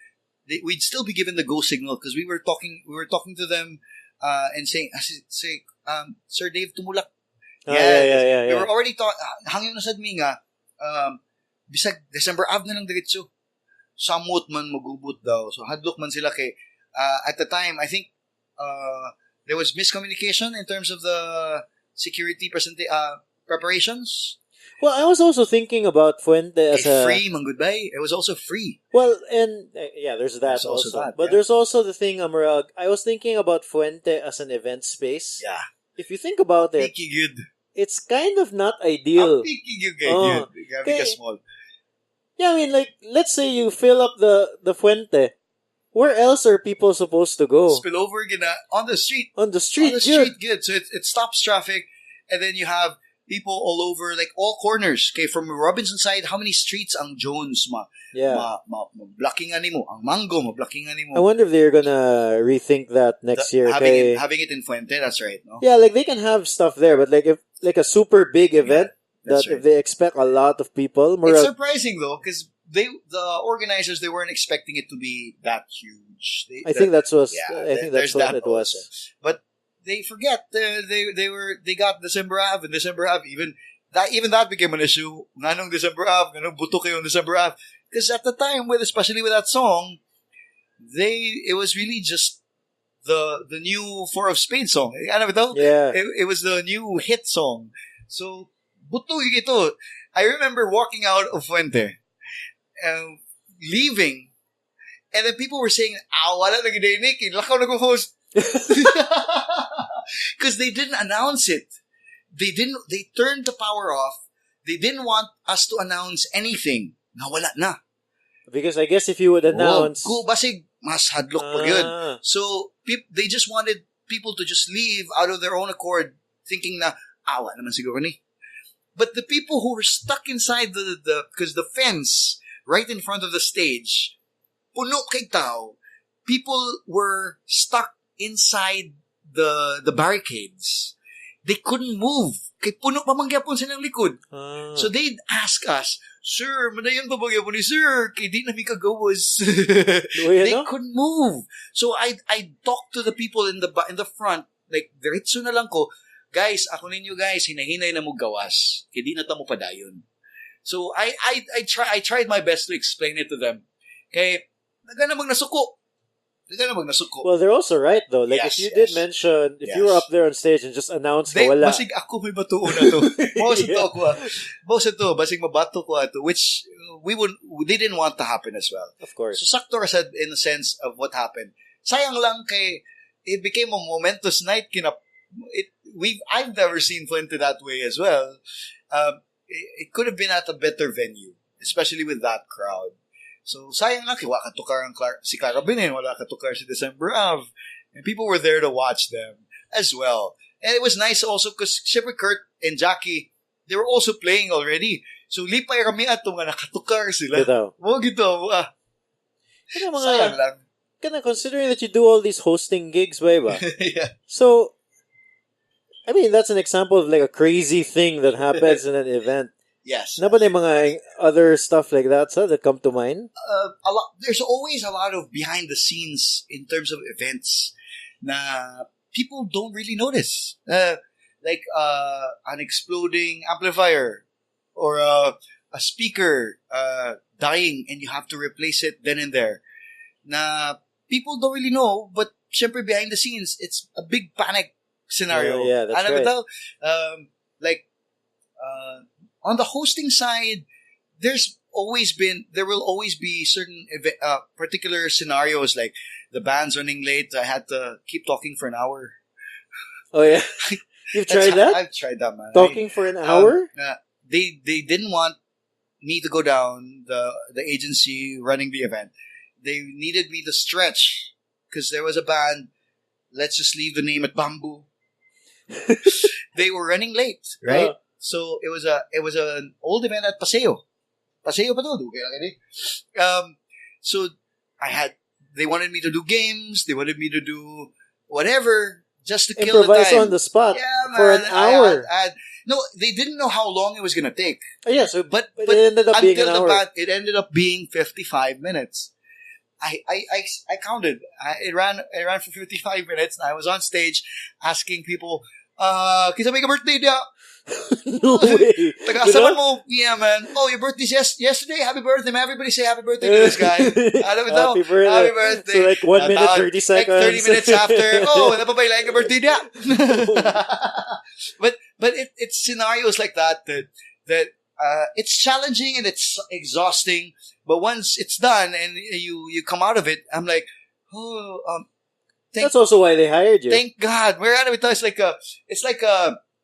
we'd still be given the go signal, because we were talking to them and saying, Sir Dave, tumulak. Yeah. We were already hangyo na sad mi nga, bisag December Ave na lang diretso. Samot man magubot daw. So hadlok man sila kay, at the time, I think, there was miscommunication in terms of the security preparations. Well, I was also thinking about Fuente as free, man, goodbye. It was also free. Well, and there's that There's also. that, but there's also the thing, Amarag, I was thinking about Fuente as an event space. Yeah. If you think about it, it's kind of not ideal. Because small. Yeah, I mean, like, let's say you fill up the Fuente. Where else are people supposed to go? Spill over on the street. On the street, good. So it stops traffic, and then you have people all over, like all corners. Okay, from Robinson side, how many streets ang Jones blocking animo, ang Mango blocking animo. I wonder if they're gonna rethink that next year. Having it in Fuente, that's right, no? Yeah, like they can have stuff there, but like if like a super big event right. if they expect a lot of people, it's surprising though, because the organizers, they weren't expecting it to be that huge. I think that's what it was. Also. But they forget they got December Ave, and December Ave, even that became an issue. Nganong December Ave, nganong buto kayo on December Ave. Because at the time, especially with that song, it was really just the new Four of Spades song. Ano ba ito? Yeah. It was the new hit song. So, buto yung ito. I remember walking out of Fuente, leaving, and then people were saying, wala na gidinik, lakaw nag-host. Because they didn't announce it. They turned the power off. They didn't want us to announce anything. Nawala na. Because I guess if you would announce... Basig, mas hadlok pa yun. So, they just wanted people to just leave out of their own accord, thinking na, awa naman siguro ni. But the people who were stuck inside because the fence right in front of the stage, puno kay tao, people were stuck inside the barricades. They couldn't move. Kay puno pa mangyapon silang likod. So they'd ask us, Sir, madayon pa magyapon ni Sir, kay di na mi kagawas. They couldn't move. So I talked to the people in the front, like diretso na lang ko, guys, ako ninyo guys, hinahinay na mo gawas. Kay di na ta mo padayon. So I tried my best to explain it to them. Kay naga namang nasuko. Well, they're also right though. Like if you did mention, if you were up there on stage and just announced ka wala. Basig ako may batuon na to. Bosa to, basig mabato ko ato, which they didn't want to happen as well. Of course. So sakto ka said in the sense of what happened. Sayang lang kay it became a momentous night. I've never seen Fuente that way as well. It could have been at a better venue, especially with that crowd. So, sayang lang, wala katukar si Clara Binin, wala katukar si December Ave. And people were there to watch them as well. And it was nice also because syempre Kurt and Jackie, they were also playing already. So, lipay kami ato nga nakatukar sila. Gito. Sayang lang. Considering that you do all these hosting gigs, ba? Yeah. So, I mean, that's an example of like a crazy thing that happens in an event. Yes. Na ba na mga other stuff like that, that come to mind? There's always a lot of behind the scenes in terms of events na people don't really notice. Like an exploding amplifier or a speaker dying and you have to replace it then and there. Na people don't really know, but syempre behind the scenes, it's a big panic scenario. Yeah, that's right. On the hosting side, there will always be certain particular scenarios like the band's running late. I had to keep talking for an hour. Oh yeah, you've tried that? I've tried that, man. Talking for an hour? They didn't want me to go down the agency running the event. They needed me to stretch because there was a band. Let's just leave the name at Bamboo. They were running late, right? So it was an old event at Paseo. Paseo pa to, so they wanted me to do games, they wanted me to do whatever just to kill the time. Improvise on the spot for an hour. No, they didn't know how long it was gonna take. Oh, yeah, so but it ended up being an hour. It ended up being 55 minutes. I counted. It ran for 55 minutes and I was on stage asking people, kisa may ka birthday dia? No way. Taga-asaman mo, yeah, man. Oh, your birthday's yesterday? Happy birthday, man. Everybody say happy birthday to this guy. Happy birthday. Happy birthday. So like 1 minute, 30 seconds. Like 30 minutes after, napapailayan ka birthday niya. But it's scenarios like that it's challenging and it's exhausting. But once it's done and you come out of it, I'm like, that's also why they hired you. Thank God. It's like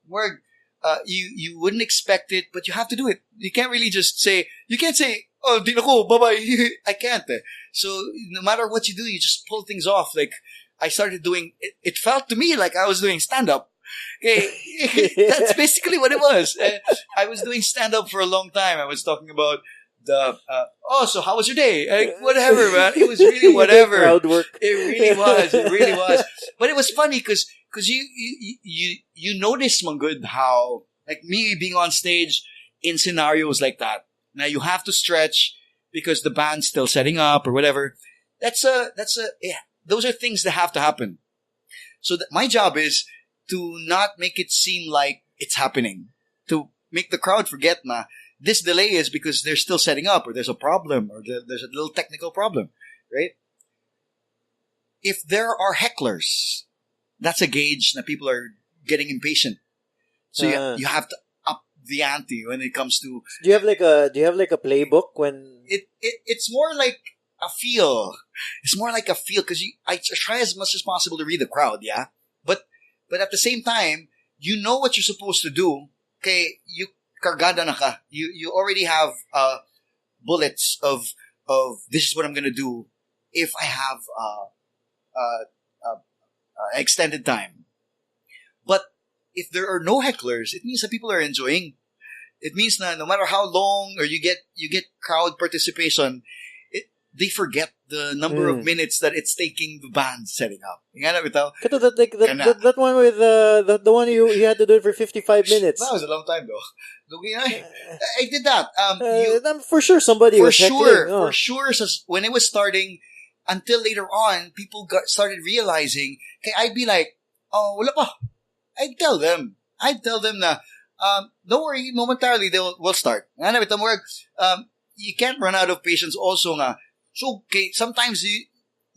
where you wouldn't expect it, but you have to do it. You can't really just say, oh, di na ko, bye-bye. I can't. So no matter what you do, you just pull things off. Like I started doing, it felt to me like I was doing stand-up. Okay, that's basically what it was. I was doing stand-up for a long time. I was talking about so how was your day? Whatever, man. It was really whatever. Crowd work. It really was. But it was funny because you notice, Manggood, how like me being on stage in scenarios like that. Now you have to stretch because the band's still setting up or whatever. Those are things that have to happen. So my job is to not make it seem like it's happening. To make the crowd forget na this delay is because they're still setting up, or there's a problem, or there's a little technical problem, right? If there are hecklers, that's a gauge that people are getting impatient. So you have to up the ante when it comes to. Do you have like a playbook when it's more like a feel. It's more like a feel because I try as much as possible to read the crowd, yeah. But at the same time, you know what you're supposed to do. Okay, you kargada na ka. You already have bullets of this is what I'm gonna do if I have extended time. But if there are no hecklers, it means that people are enjoying. It means that no matter how long or you get crowd participation, they forget the number of minutes that it's taking the band setting up. Nga na bitaw? Kato, that one with the one you had to do it for 55 minutes. That was a long time though. I did that. For sure somebody was heckling. For sure. So when it was starting, until later on, people started realizing. Okay, I'd be like, oh, wala pa. I'd tell them na, don't worry, momentarily we'll start. Nga na bitaw, you can't run out of patience also nga. So, okay, sometimes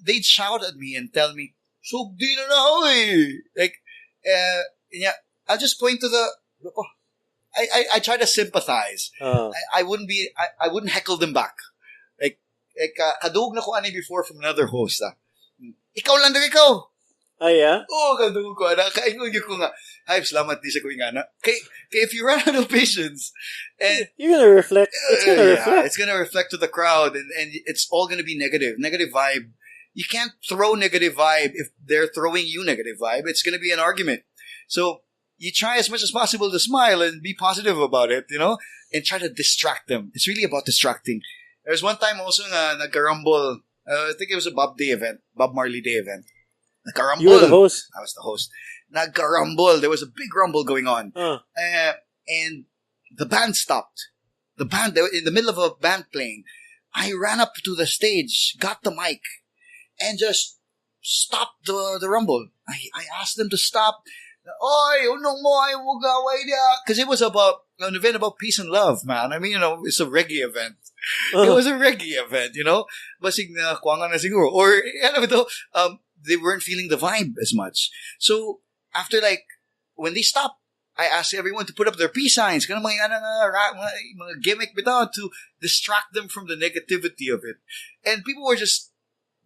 they'd shout at me and tell me, so, di na ako eh. Like, yeah, I'll just point to the, I try to sympathize. I wouldn't heckle them back. Like, kadug na ko ani before from another host, Ikaw lang daw ikaw. Ah, yeah? Oo, kadug ko, kaingon ko nga, ay, salamat di sa ko nga na. Okay, if you run out of patience, and you're gonna reflect. It's gonna reflect. It's gonna reflect to the crowd, and it's all gonna be negative vibe. You can't throw negative vibe if they're throwing you negative vibe. It's gonna be an argument. So you try as much as possible to smile and be positive about it, and try to distract them. It's really about distracting. There's one time also nagka-rumble. I think it was a Bob Marley Day event. Nagka-rumble. You were the host. I was the host. Nagka-rumble. There was a big rumble going on. And the band stopped. The band, they were in the middle of a band playing. I ran up to the stage, got the mic, and just stopped the rumble. I asked them to stop. Because it was about an event about peace and love, man. I mean, it's a reggae event. It was a reggae event, Basig na kuwangan na siguro. Or, they weren't feeling the vibe as much. So, after when they stopped, I asked everyone to put up their peace signs. Mga gimmick bitaw to distract them from the negativity of it. And people were just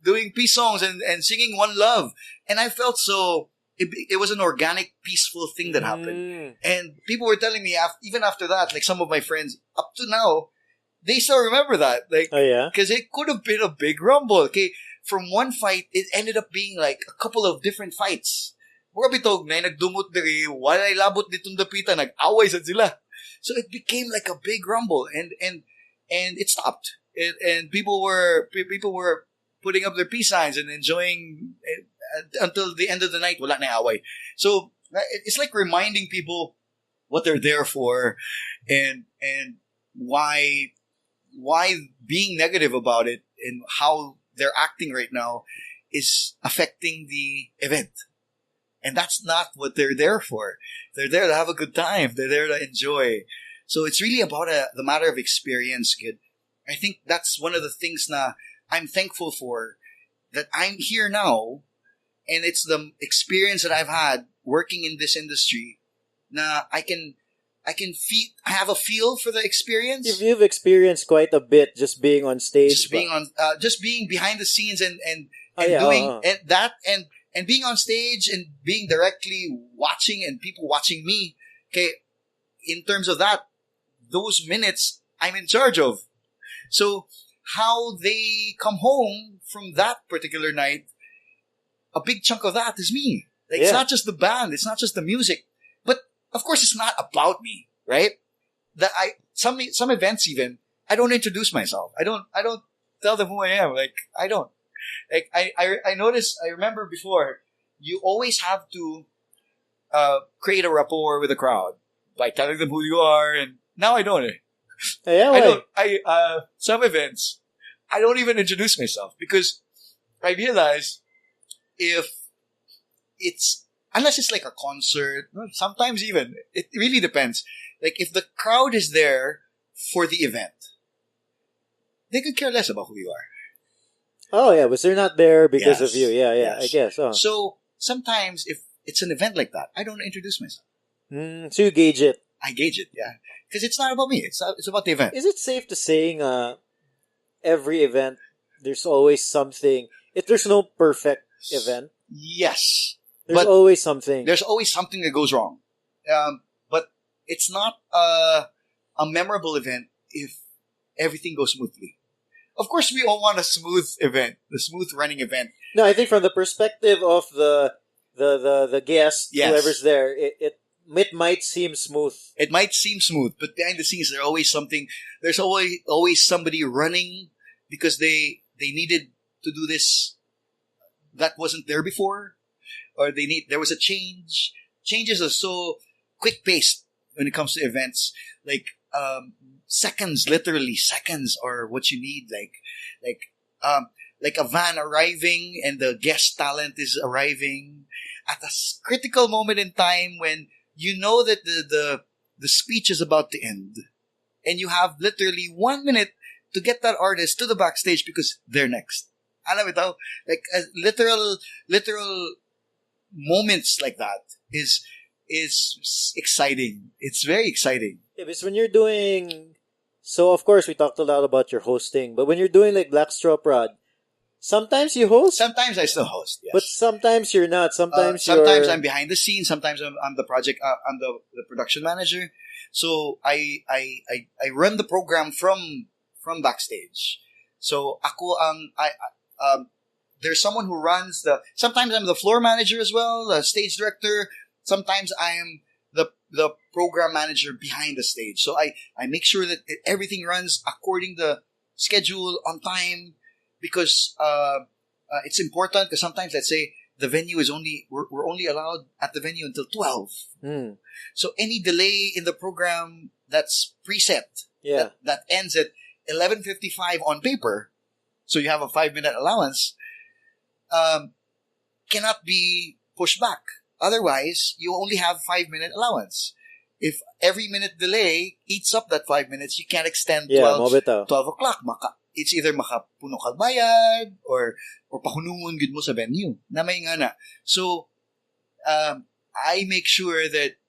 doing peace songs and singing One Love. And I felt so... It was an organic, peaceful thing that happened. And people were telling me, even after that, some of my friends, up to now, they still remember that. Oh, yeah? Because it could have been a big rumble. Okay, from one fight, it ended up being a couple of different fights. Mga bitog na nagdumot diri, walay labot ditong dapita, nag-away sa sila. So it became like a big rumble, and it stopped. And people were putting up their peace signs and enjoying it until the end of the night. Wala na away. So it's like reminding people what they're there for, and why being negative about it and how they're acting right now is affecting the event. And that's not what they're there for. They're there to have a good time. They're there to enjoy. So it's really about the matter of experience, kid. I think that's one of the things na I'm thankful for, that I'm here now, and it's the experience that I've had working in this industry na I can feel, I have a feel for the experience. You've experienced quite a bit just being on stage. Just being behind the scenes and being on stage and being directly watching and people watching me. Okay, in terms of that, those minutes I'm in charge of. So how they come home from that particular night, a big chunk of that is me. It's not just the band, it's not just the music, but of course it's not about me, right? Some events even, I don't introduce myself. I don't tell them who I am. I don't. I noticed, I remember before, you always have to create a rapport with the crowd by telling them who you are, and now I don't. Some events, I don't even introduce myself because I realize if it's unless it's like a concert, sometimes even, it really depends. Like if the crowd is there for the event, they could care less about who you are. Oh yeah, but they're not there because Yes. of you. Yeah, I Yes. guess. Oh. So sometimes if it's an event like that, I don't introduce myself. So you gauge it. I gauge it, yeah. Because it's not about me. It's about the event. Is it safe to saying every event there's always something? If there's no perfect event, Yes. there's But always something. there's always something that goes wrong. But it's not a memorable event if everything goes smoothly. Of course, we all want a smooth event, the smooth running event. No, I think from the perspective of the guest, Yes. whoever's there, it might seem smooth. It might seem smooth, but behind the scenes, there's always something. There's always somebody running because they needed to do this that wasn't there before, or there was a change. Changes are so quick paced when it comes to events. Like seconds, literally seconds, are what you need. Like a van arriving and the guest talent is arriving at a critical moment in time when you know that the speech is about to end, and you have literally 1 minute to get that artist to the backstage because they're next. Alam mo ito? Like literal moments like that is exciting. It's very exciting. Yeah, because when you're doing, so of course we talked a lot about your hosting, but when you're doing like Blackstraw Prod, sometimes you host, Sometimes I still host, yes. but sometimes you're not. Sometimes I'm behind the scenes. Sometimes I'm the project. I'm the production manager. So I run the program from backstage. So ako there's someone who runs the. Sometimes I'm the floor manager as well, the stage director. Sometimes I am the program manager behind the stage. So I make sure that everything runs according to the schedule on time. Because it's important. Because sometimes, let's say the venue is we're only allowed at the venue until 12. So any delay in the program that's preset, that ends at 11:55 on paper, so you have a 5-minute allowance, cannot be pushed back. Otherwise, you only have 5-minute allowance. If every minute delay eats up that 5 minutes, you can't extend 12 o'clock. It's either makapuno kag bayad or pahunungon gud mo sa venue. Na may nga na. So, I make sure that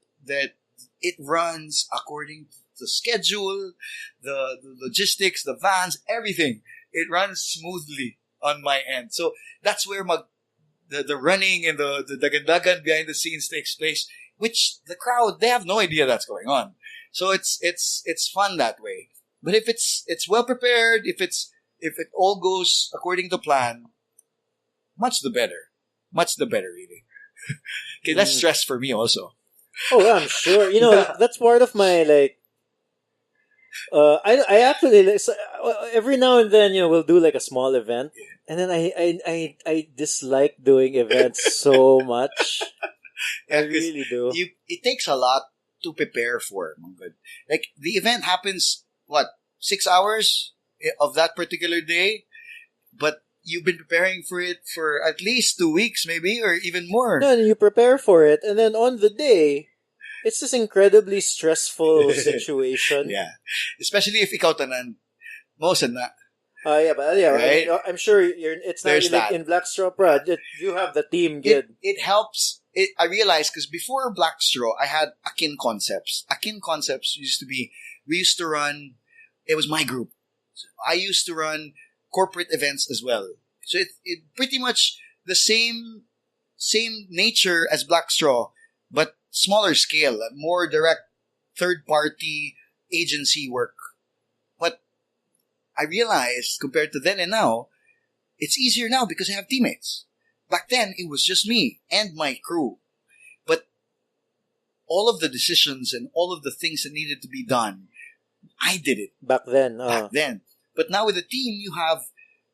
it runs according to the schedule, the logistics, the vans, everything. It runs smoothly on my end. So, that's where the running and the dagandagan behind the scenes takes place, which the crowd, they have no idea that's going on. So, it's fun that way. But if it's well prepared, if it all goes according to plan, much the better. Much the better, really. Okay, that's stress for me also. Oh, I'm sure. You know, that's part of my like. I actually every now and then, you know, we'll do like a small event, and then I dislike doing events so much. Yeah, I really do. It takes a lot to prepare for. Like the event happens. 6 hours of that particular day, but you've been preparing for it for at least 2 weeks, maybe, or even more. No, you prepare for it, and then on the day, it's this incredibly stressful situation. Yeah, especially if ikaw tanan, most na. Yeah, but yeah, right? I'm sure it's not like in Blackstraw Prod. You have the team good. It helps. I realized because before Blackstraw, I had Akin Concepts. Akin Concepts used to be. We used to run. It was my group. So I used to run corporate events as well. So it pretty much the same nature as Blackstraw, but smaller scale, more direct third party agency work. But I realized compared to then and now, it's easier now because I have teammates. Back then, it was just me and my crew. But all of the decisions and all of the things that needed to be done, I did it. Back then. But now with the team, you have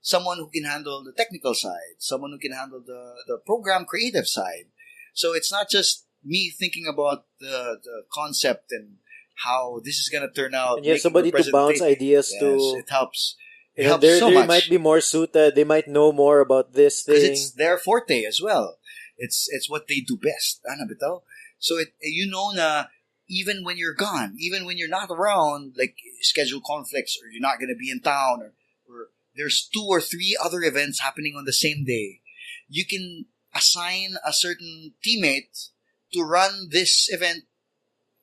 someone who can handle the technical side, someone who can handle the program creative side. So it's not just me thinking about the concept and how this is going to turn out. And you have somebody to bounce ideas to. It helps. It helps so much. They might be more suited. They might know more about this thing. Because it's their forte as well. It's what they do best. Ano bitaw? So na even when you're gone, even when you're not around, like schedule conflicts or you're not going to be in town or there's 2 or 3 other events happening on the same day, you can assign a certain teammate to run this event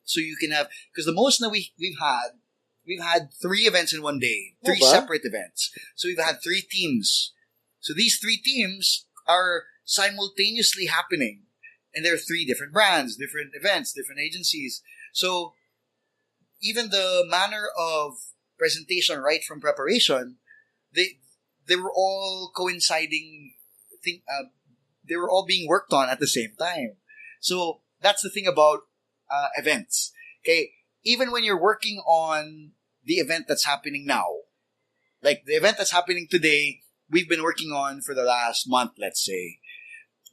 so you can have, because the most that we've had 3 events in one day, 3 separate events. So we've had 3 teams. So these 3 teams are simultaneously happening. And there are 3 different brands, different events, different agencies. So even the manner of presentation right from preparation, they were all coinciding. They were all being worked on at the same time. So that's the thing about events. Okay, even when you're working on the event that's happening now, like the event that's happening today, we've been working on for the last month, let's say.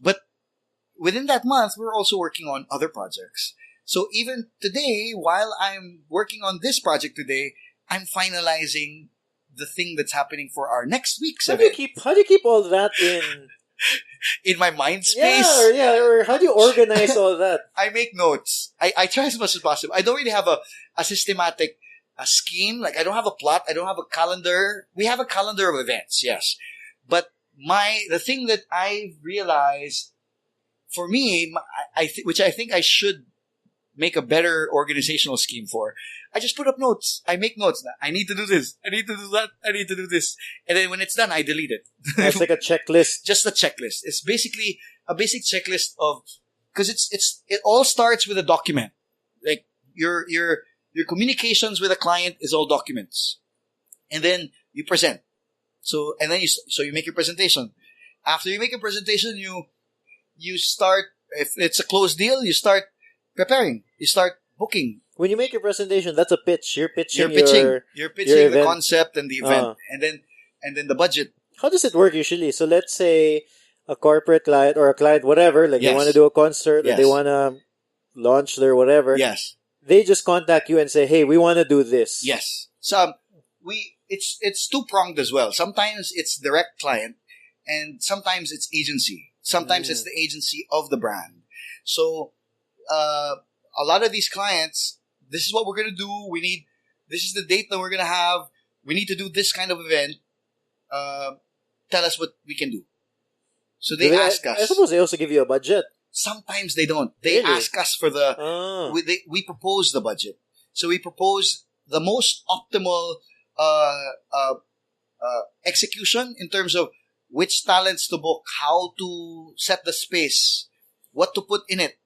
But within that month, we're also working on other projects. So even today, while I'm working on this project today, I'm finalizing the thing that's happening for our next week's event. How do you keep all that in my mind space? Or how do you organize all that? I make notes. I try as much as possible. I don't really have a systematic scheme. Like, I don't have a plot. I don't have a calendar. We have a calendar of events, yes. But the thing that I realized for me, which I think I should make a better organizational scheme for, I just put up notes. I make notes. I need to do this. I need to do that. I need to do this. And then when it's done, I delete it. It's like a checklist. Just a checklist. It's basically a basic checklist of, because it all starts with a document. Like your communications with a client is all documents. And then you present. So you make your presentation. After you make your presentation, you start, if it's a closed deal, you start preparing. You start booking. When you make your presentation, that's a pitch. You're pitching You're pitching the event. concept and the event. And then the budget. How does it work usually? So let's say a corporate client or a client, whatever, like they want to do a concert, or they want to launch their whatever. Yes. They just contact you and say, "Hey, we want to do this." Yes. So it's 2-pronged as well. Sometimes it's direct client, and sometimes it's agency. Sometimes it's the agency of the brand. So a lot of these clients, this is what we're going to do. This is the date that we're going to have. We need to do this kind of event. Tell us what we can do. So they ask us. I suppose they also give you a budget. Sometimes they don't. They ask us for we propose the budget. So we propose the most optimal execution in terms of which talents to book, how to set the space, what to put in it.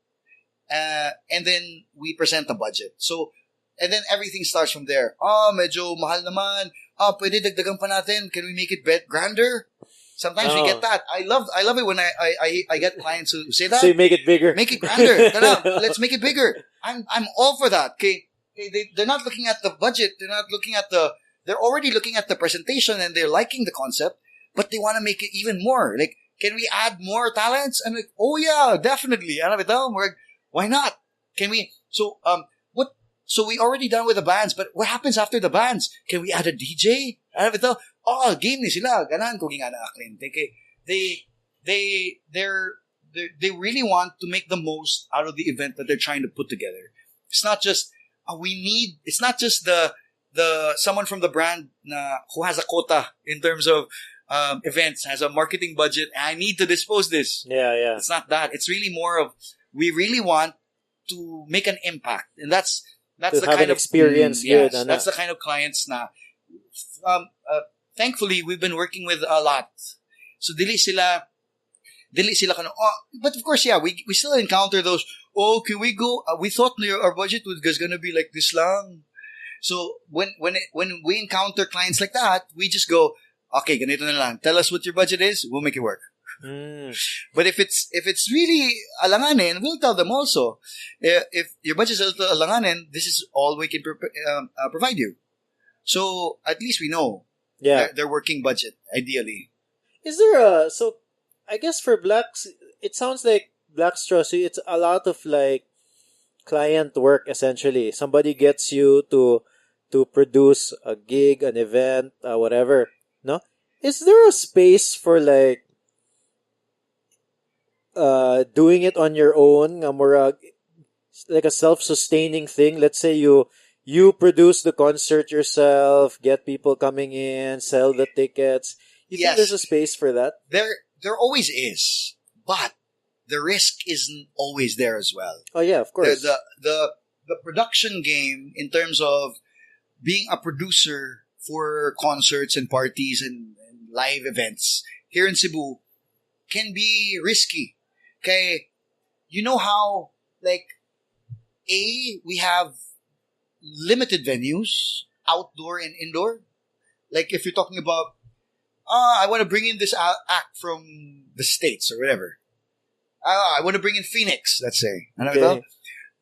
And then we present a budget. So, and then everything starts from there. Medyo mahal naman. Pwede dagdagan pa natin. Can we make it grander? Sometimes we get that. I love it when I get clients who say that. So you make it bigger. Make it grander. Let's make it bigger. I'm all for that. Okay. They're not looking at the budget. They're already looking at the presentation and they're liking the concept, but they want to make it even more. Like, can we add more talents? I'm like, oh yeah, definitely. Why not? Can we? So, So we already done with the bands, but what happens after the bands? Can we add a DJ? Game ni sila. Ganahan ko ginga na kliyente. They really want to make the most out of the event that they're trying to put together. It's not just it's not just the someone from the brand who has a quota in terms of events, has a marketing budget, and I need to dispose this. Yeah. It's not that. It's really more of, we really want to make an impact. And that's to the have kind an of experience. yes, that's the kind of clients na thankfully we've been working with a lot. So dili sila but of course, yeah, we still encounter those, can we go, we thought our budget was gonna be like this lang. So when we encounter clients like that, we just go, okay, ganito na lang, tell us what your budget is, we'll make it work. But if it's really alanganin, we'll tell them also, if your budget is a little alanganin, this is all we can provide you. So at least we know their working budget, ideally. Is there so I guess for Blacks, it sounds like Blackstraw, it's a lot of like client work essentially. Somebody gets you to produce a gig, an event, whatever. No? Is there a space for like doing it on your own, nga murag like a self-sustaining thing. Let's say you produce the concert yourself, get people coming in, sell the tickets. You think there's Yes, a space for that? there always is, but the risk isn't always there as well. Oh yeah, of The course. the production game in terms of being a producer for concerts and parties and live events here in Cebu can be risky. Okay, you know how like we have limited venues, outdoor and indoor. Like if you're talking about, I want to bring in this act from the States or whatever. I want to bring in Phoenix, let's say. Ano ito? Okay.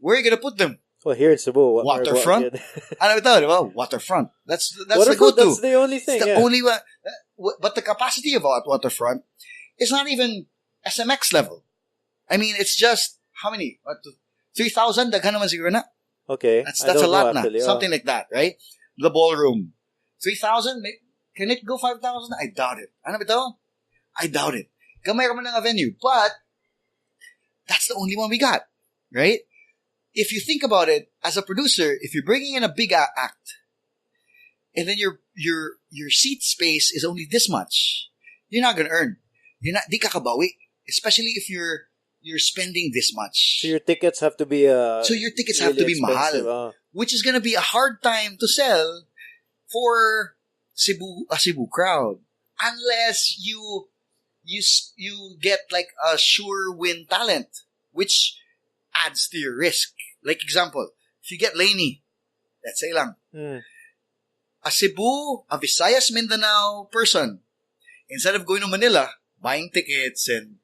Where are you gonna put them? Well, here in Cebu, Waterfront? Ano ito? Diba? Waterfront. That's the Waterfront, go-to. that's the only thing. It's the Yeah. only one. But the capacity of Waterfront is not even SMX level. I mean, it's just, how many? 3,000? Daghan naman siguro na. Okay. That's I a don't lot know, na. actually. Something like that, right? The ballroom. 3,000? Can it go 5,000? I doubt it. Ano ba ito? I doubt it. Gamay ka man ng venue. But, that's the only one we got. Right? If you think about it, as a producer, if you're bringing in a big act, and then your seat space is only this much, you're not gonna earn. Di ka kabawi. Especially if you're spending this much. So your tickets have to be have to be expensive, mahal. Which is gonna be a hard time to sell for a Cebu crowd. Unless you get like a sure win talent, which adds to your risk. Like example, if you get Lainey, let's say lang, a Visayas Mindanao person, instead of going to Manila, buying tickets and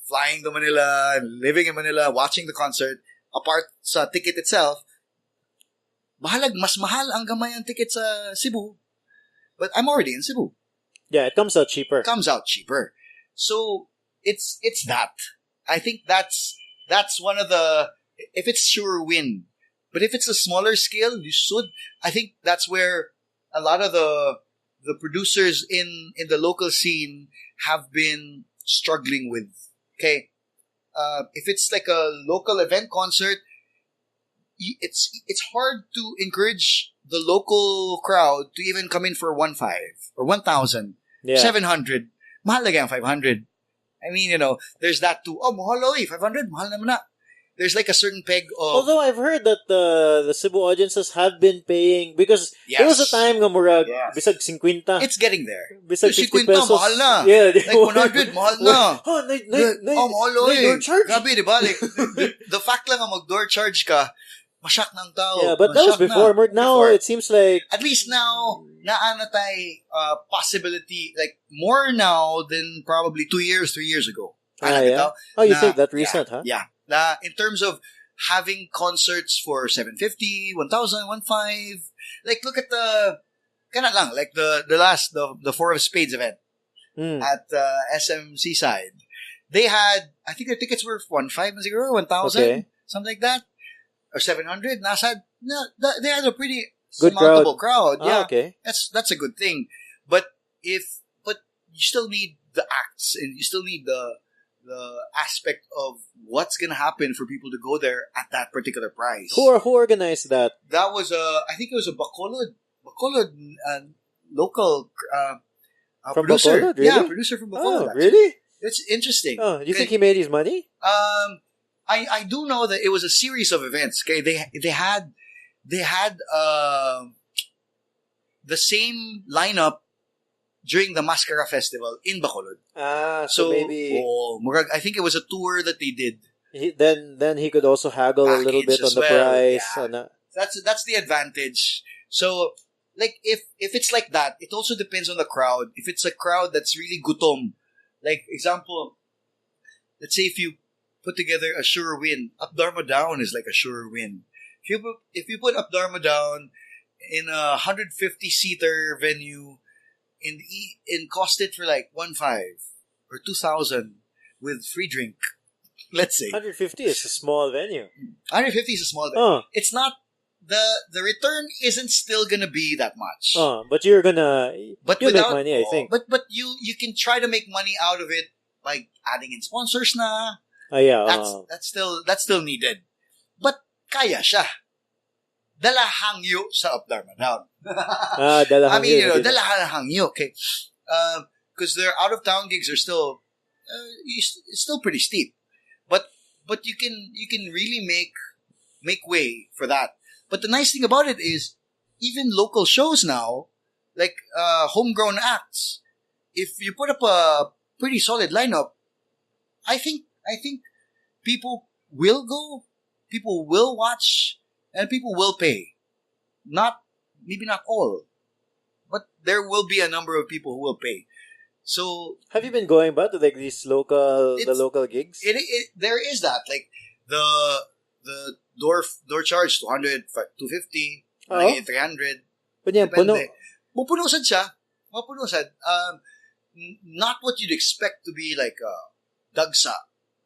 flying to Manila and living in Manila, watching the concert, apart sa ticket itself, mas mahal ang gamay ang ticket sa Cebu. But I'm already in Cebu. Yeah, it comes out cheaper. So it's that. I think that's one of the, if it's sure win. But if it's a smaller scale, I think that's where a lot of the producers in the local scene have been struggling with. Okay. If it's like a local event concert, it's hard to encourage the local crowd to even come in for 1,500 or 1,000, 700. Mahal na ang 500. I mean, there's that too. Oh, mahal 500, mahal naman na. There's like a certain peg of... Although I've heard that the Cebu audiences have been paying, because there was a time nga murag, bisag 50. It's getting there. Bisag 50 50, pesos. mahal na. Yeah. Like 100, mahal na. Mahal door charge. Grabe, diba? Like, the fact lang mag-door charge ka, masyak ng tao. Yeah, but that was before. Now, it seems like... At least now, naanatay possibility, like, more now than probably 2 years, 3 years ago. Yeah. Oh, you think that recent, huh? Yeah. In terms of having concerts for 750, 1,000, 1,500, like, look at the Four of Spades event at SM Seaside. They had, I think their tickets were 1,500, 1,000, something like that. Or 700, they had a pretty good surmountable crowd. Ah, yeah, okay. That's a good thing. But you still need the acts, and you still need the aspect of what's gonna happen for people to go there at that particular price. Who organized that? That was I think it was a Bacolod local from producer. Bacolod, really? Yeah, producer from Bacolod. Oh, really? It's interesting. Oh, you think he made his money? I do know that it was a series of events. Okay, they had the same lineup during the Mascara Festival in Bacolod. So maybe I think it was a tour that they did. Then he could also haggle a little bit on the price. Yeah. That's the advantage. So like if it's like that, it also depends on the crowd. If it's a crowd that's really gutom, like example, let's say if you put together a sure win, Up Dharma Down is like a sure win. If you put Up Dharma Down in a 150-seater venue and cost it for like 1,500 or 2,000 with free drink, let's say 150 is a small venue. 150 is a small venue. It's not the return isn't still gonna be that much. But you'll make money, I think. But you can try to make money out of it by adding in sponsors na. Oh, yeah. That's still needed. But kaya siya. Dala hangyo sa Up Dharma Down. Dala I mean, hangyo. dala hangyo. Okay. Because their out of town gigs are still it's still pretty steep. But you can really make way for that. But the nice thing about it is even local shows now, like homegrown acts, if you put up a pretty solid lineup, I think people will go, people will watch, and people will pay. Maybe not all, but there will be a number of people who will pay. So Have you been going back to like these the local gigs? there is that, like the door charge 200, 250, Oo. 300. But yeah, puno. Depende. Mapuno sad siya. Mapuno sad. Not what you'd expect to be like dagsa.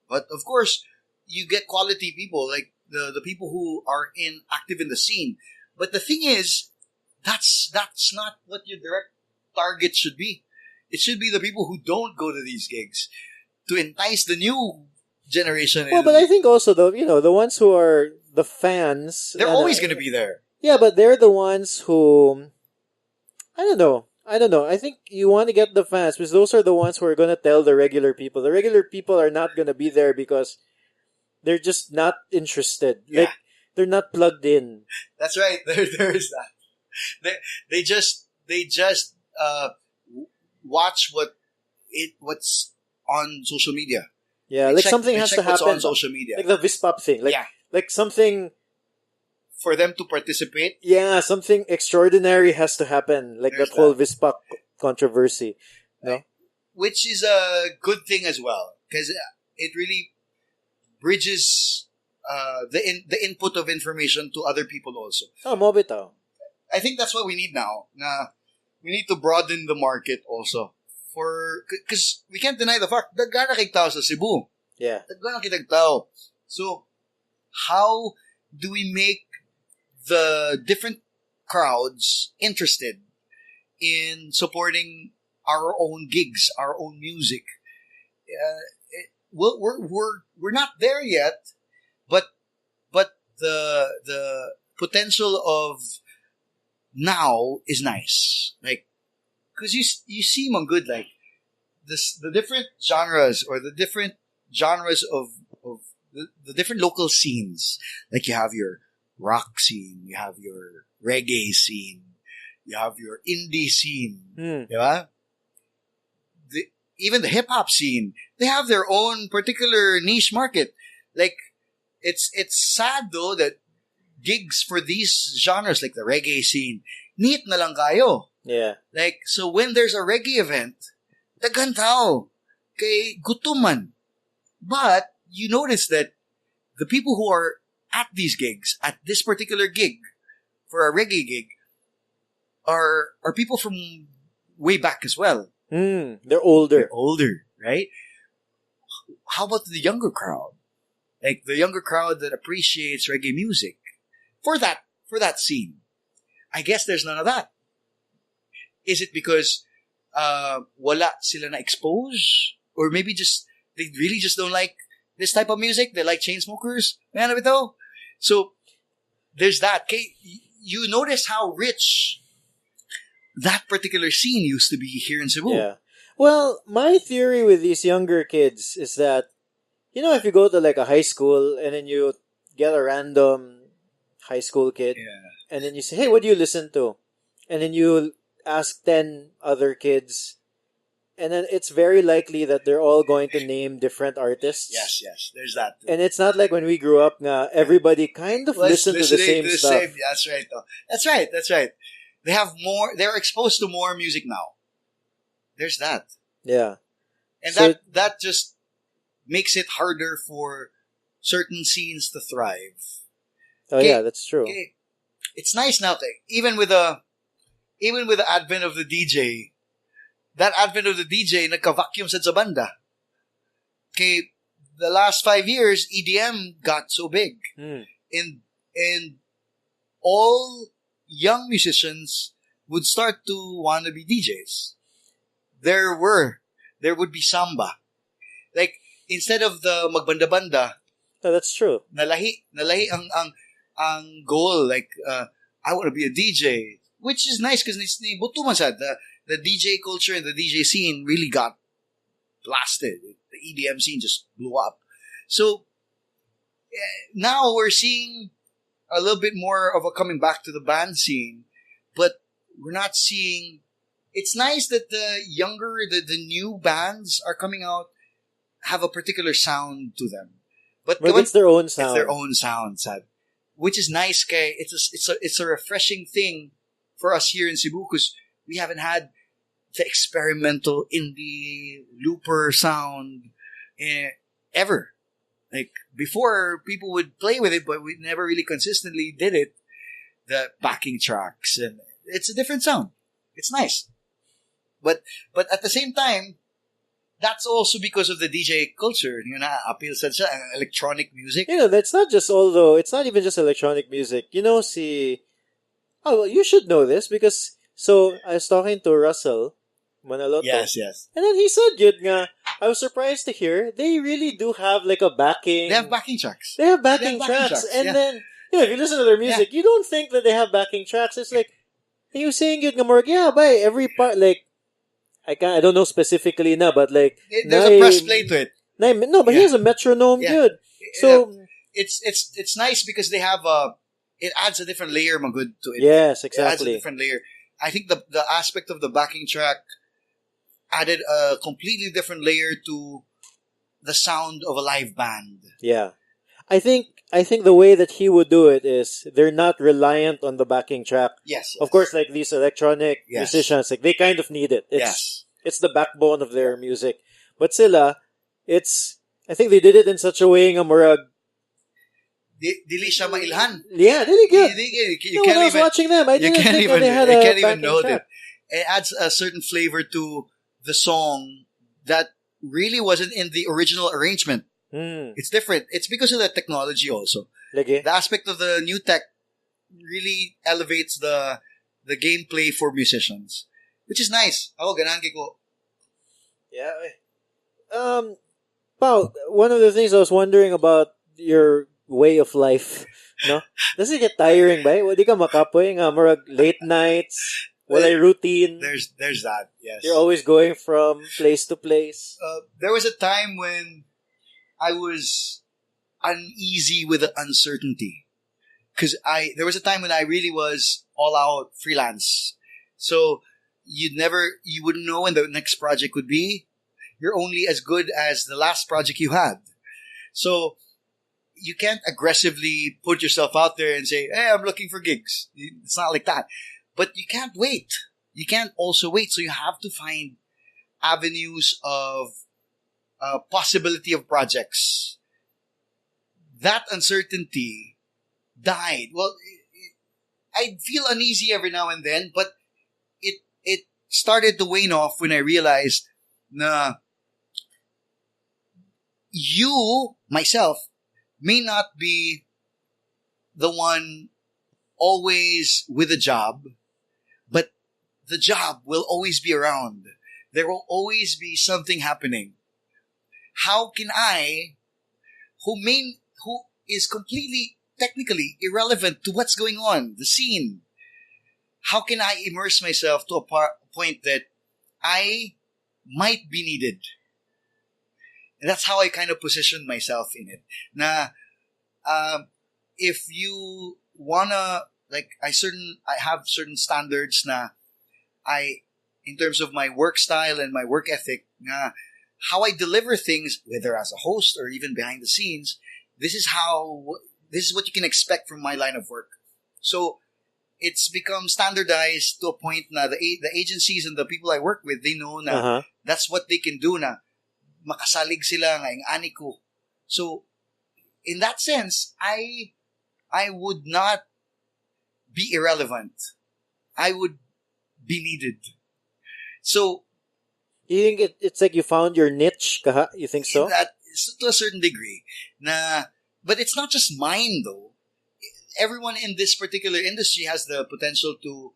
But of course, you get quality people, like the people who are active in the scene. But the thing is, that's not what your direct target should be. It should be the people who don't go to these gigs to entice the new generation. Well, but I think also the ones who are the fans, they're always going to be there. Yeah, but they're the ones who I don't know. I think you want to get the fans because those are the ones who are going to tell the regular people. The regular people are not going to be there because they're just not interested. Yeah. Like they're not plugged in. That's right. There is that. They just watch what's on social media. Yeah, They like check- something they has check to what's happen. on social media. Like the VISPOP thing. Yeah. Like something. For them to participate. Yeah, something extraordinary has to happen. Like There's that whole that. VISPOP controversy. No? Which is a good thing as well, because it really bridges the input of information to other people also. Oh, mobitaw. I think that's what we need now. We need to broaden the market also. Because we can't deny the fact that gana kay tao sa Cebu. Yeah. Gana kay tao. So, how do we make the different crowds interested in supporting our own gigs, our own music? We're not there yet, but the potential of now is nice. Like, because you see them good, like the different genres or the different genres of the different local scenes. Like you have your rock scene, you have your reggae scene, you have your indie scene, diba? Even the hip hop scene, they have their own particular niche market. Like it's sad though that gigs for these genres like the reggae scene, neat na lang kayo. Yeah. Like, so when there's a reggae event, daghan tao, kay gutuman. But you notice that the people who are at these gigs, at this particular gig, for a reggae gig, are people from way back as well. They're older. They're older, right? How about the younger crowd? Like the younger crowd that appreciates reggae music for that scene. I guess there's none of that. Is it because wala sila na expose, or maybe just they really just don't like this type of music? They like Chainsmokers, man, ito. So there's that. Okay, you notice how rich that particular scene used to be here in Cebu. Yeah. Well, my theory with these younger kids is that, if you go to like a high school and then you get a random high school kid and then you say, hey, what do you listen to? And then you ask 10 other kids and then it's very likely that they're all going to name different artists. Yes, there's that too. And it's not like when we grew up everybody kind of listened to the same stuff. That's right, though. That's right. They have more. They're exposed to more music now. There's that. Yeah. And So- that just makes it harder for certain scenes to thrive. Oh Okay. yeah, that's true. Okay. It's nice now, even with the advent of the DJ, that advent of the DJ, nagka-vacuum sa banda. Okay, the last 5 years, EDM got so big. And all young musicians would start to want to be DJs. There would be samba. instead of the magbanda-banda, No, that's true. nalahi ang goal, like, I want to be a DJ, which is nice because the DJ culture and the DJ scene really got blasted. The EDM scene just blew up. So now we're seeing a little bit more of a coming back to the band scene, but we're not seeing. It's nice that the new bands are coming out, have a particular sound to them. But it's their own sound. It's their own sound, sad. Which is nice, kay. It's a refreshing thing for us here in Cebu because we haven't had the experimental indie looper sound ever. Like before, people would play with it, but we never really consistently did it. The backing tracks, and it's a different sound. It's nice, but at the same time, that's also because of the DJ culture. Appeal sa electronic music. That's not just it's not even just electronic music. You should know this because I was talking to Russell Manaloto. Yes. And then he said, "Yun nga, I was surprised to hear they really do have like a backing. They have backing tracks. They have backing tracks, and then if you listen to their music, you don't think that they have backing tracks. It's like he was saying, "Yun nga, Morg, by every part like." I don't know specifically na, but like there's a press play to it. No, but he has a metronome, good. So it's nice because they have it adds a different layer, good to it. Yes, exactly. It adds a different layer. I think the aspect of the backing track added a completely different layer to the sound of a live band. Yeah, I think the way that he would do it is they're not reliant on the backing track. Yes. Of course, like these electronic musicians, like they kind of need it. It's the backbone of their music. But sila, I think they did it in such a way nga murag. Dili siya mailhan. Yeah, really good. When I was watching them, I didn't think that they had a can't even backing know track. It adds a certain flavor to the song that really wasn't in the original arrangement. It's different. It's because of the technology also. Lagi. The aspect of the new tech really elevates the gameplay for musicians, which is nice. Ako, ganahan ko. Yeah. Pao, one of the things I was wondering about your way of life, no? Does it get tiring, ba? Di ka makapoy nga, murag late nights, walay routine. There's that, yes. You're always going from place to place. There was a time when I was uneasy with the uncertainty. Because there was a time when I really was all out freelance. So you wouldn't know when the next project would be. You're only as good as the last project you had. So you can't aggressively put yourself out there and say, "Hey, I'm looking for gigs." It's not like that. But you can't wait. You can't also wait. So you have to find avenues of possibility of projects. That uncertainty died. Well, I'd feel uneasy every now and then, but it started to wane off when I realized na myself, may not be the one always with a job, but the job will always be around. There will always be something happening. How can I, who is completely technically irrelevant to what's going on, the scene, how can I immerse myself to a point that I might be needed? And that's how I kind of position myself in it. Na, if you wanna, like, I have certain standards na in terms of my work style and my work ethic, na how I deliver things, whether as a host or even behind the scenes, this is what you can expect from my line of work. So it's become standardized to a point na the agencies and the people I work with, they know na that's what they can do na makasalig sila nga yung ani ko. So in that sense, I would not be irrelevant. I would be needed. So you think it's like you found your niche, kaha? You think so? To a certain degree. But it's not just mine though. Everyone in this particular industry has the potential to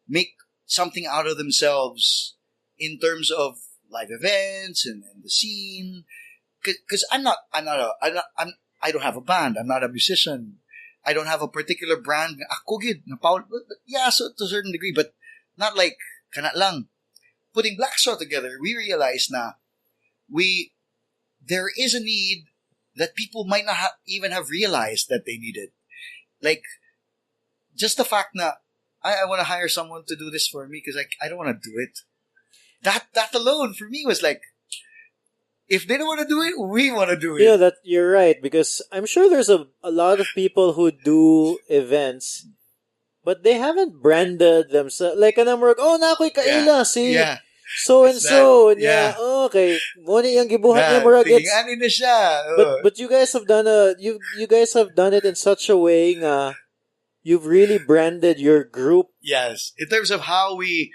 make something out of themselves in terms of live events and the scene. because I don't have a band. I'm not a musician. I don't have a particular brand. Ako gid na Paulo. Yeah, so to a certain degree, but not like kanat lang. Putting Black Straw together, we realized na there is a need that people might not even have realized that they needed. Like, just the fact na I want to hire someone to do this for me because I don't want to do it. That alone for me was like, if they don't want to do it, we want to do it. You know that you're right, because I'm sure there's a lot of people who do events, but they haven't branded themselves. Like kanang murag, oh na ako'y kaila si Yeah. so and It's so. that, Yeah. yeah. Okay. Mo ni ang gibuhat niya murag. It's Tingin na siya. but you guys have done you guys have done it in such a way nga you've really branded your group. Yes. In terms of how we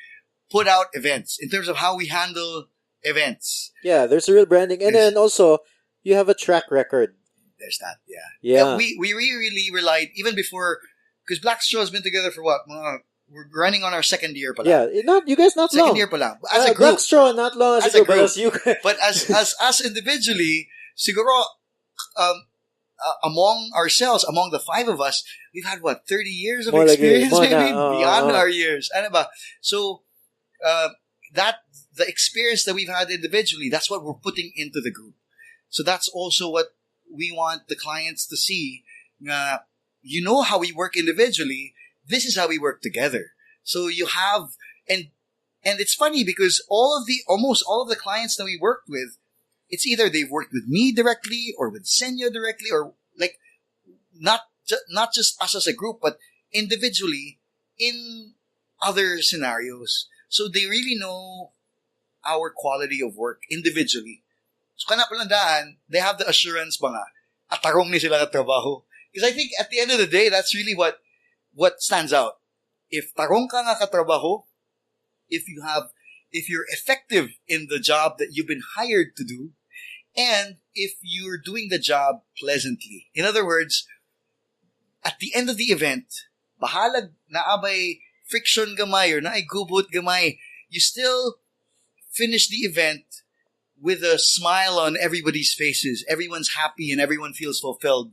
put out events, in terms of how we handle events. Yeah, there's a real branding, and then also you have a track record. There's that, yeah. Yeah. We really relied, even before, because Black Straw has been together for what? We're running on our second year pa lang. Yeah, not you guys not Second long. year pa lang. As a group. Black Straw not long as a group, but as you But as us individually, siguro, among ourselves, among the five of us, we've had what, 30 years of More like experience, more maybe na, beyond our years. Ano ba? So the experience that we've had individually, that's what we're putting into the group. So that's also what we want the clients to see. You know how we work individually. This is how we work together. So you have, and it's funny because almost all of the clients that we worked with, it's either they've worked with me directly or with Senyo directly, or like not just us as a group, but individually in other scenarios. So they really know our quality of work individually. So kana palandaan, they have the assurance ba nga, atarong ni sila na trabaho. Because I think at the end of the day, that's really what stands out. If tarong ka nga katrabaho, if you're effective in the job that you've been hired to do, and if you're doing the job pleasantly. In other words, at the end of the event, bahalag naabay friction gamay or naay gubot gamay, you still finish the event with a smile on everybody's faces. Everyone's happy and everyone feels fulfilled.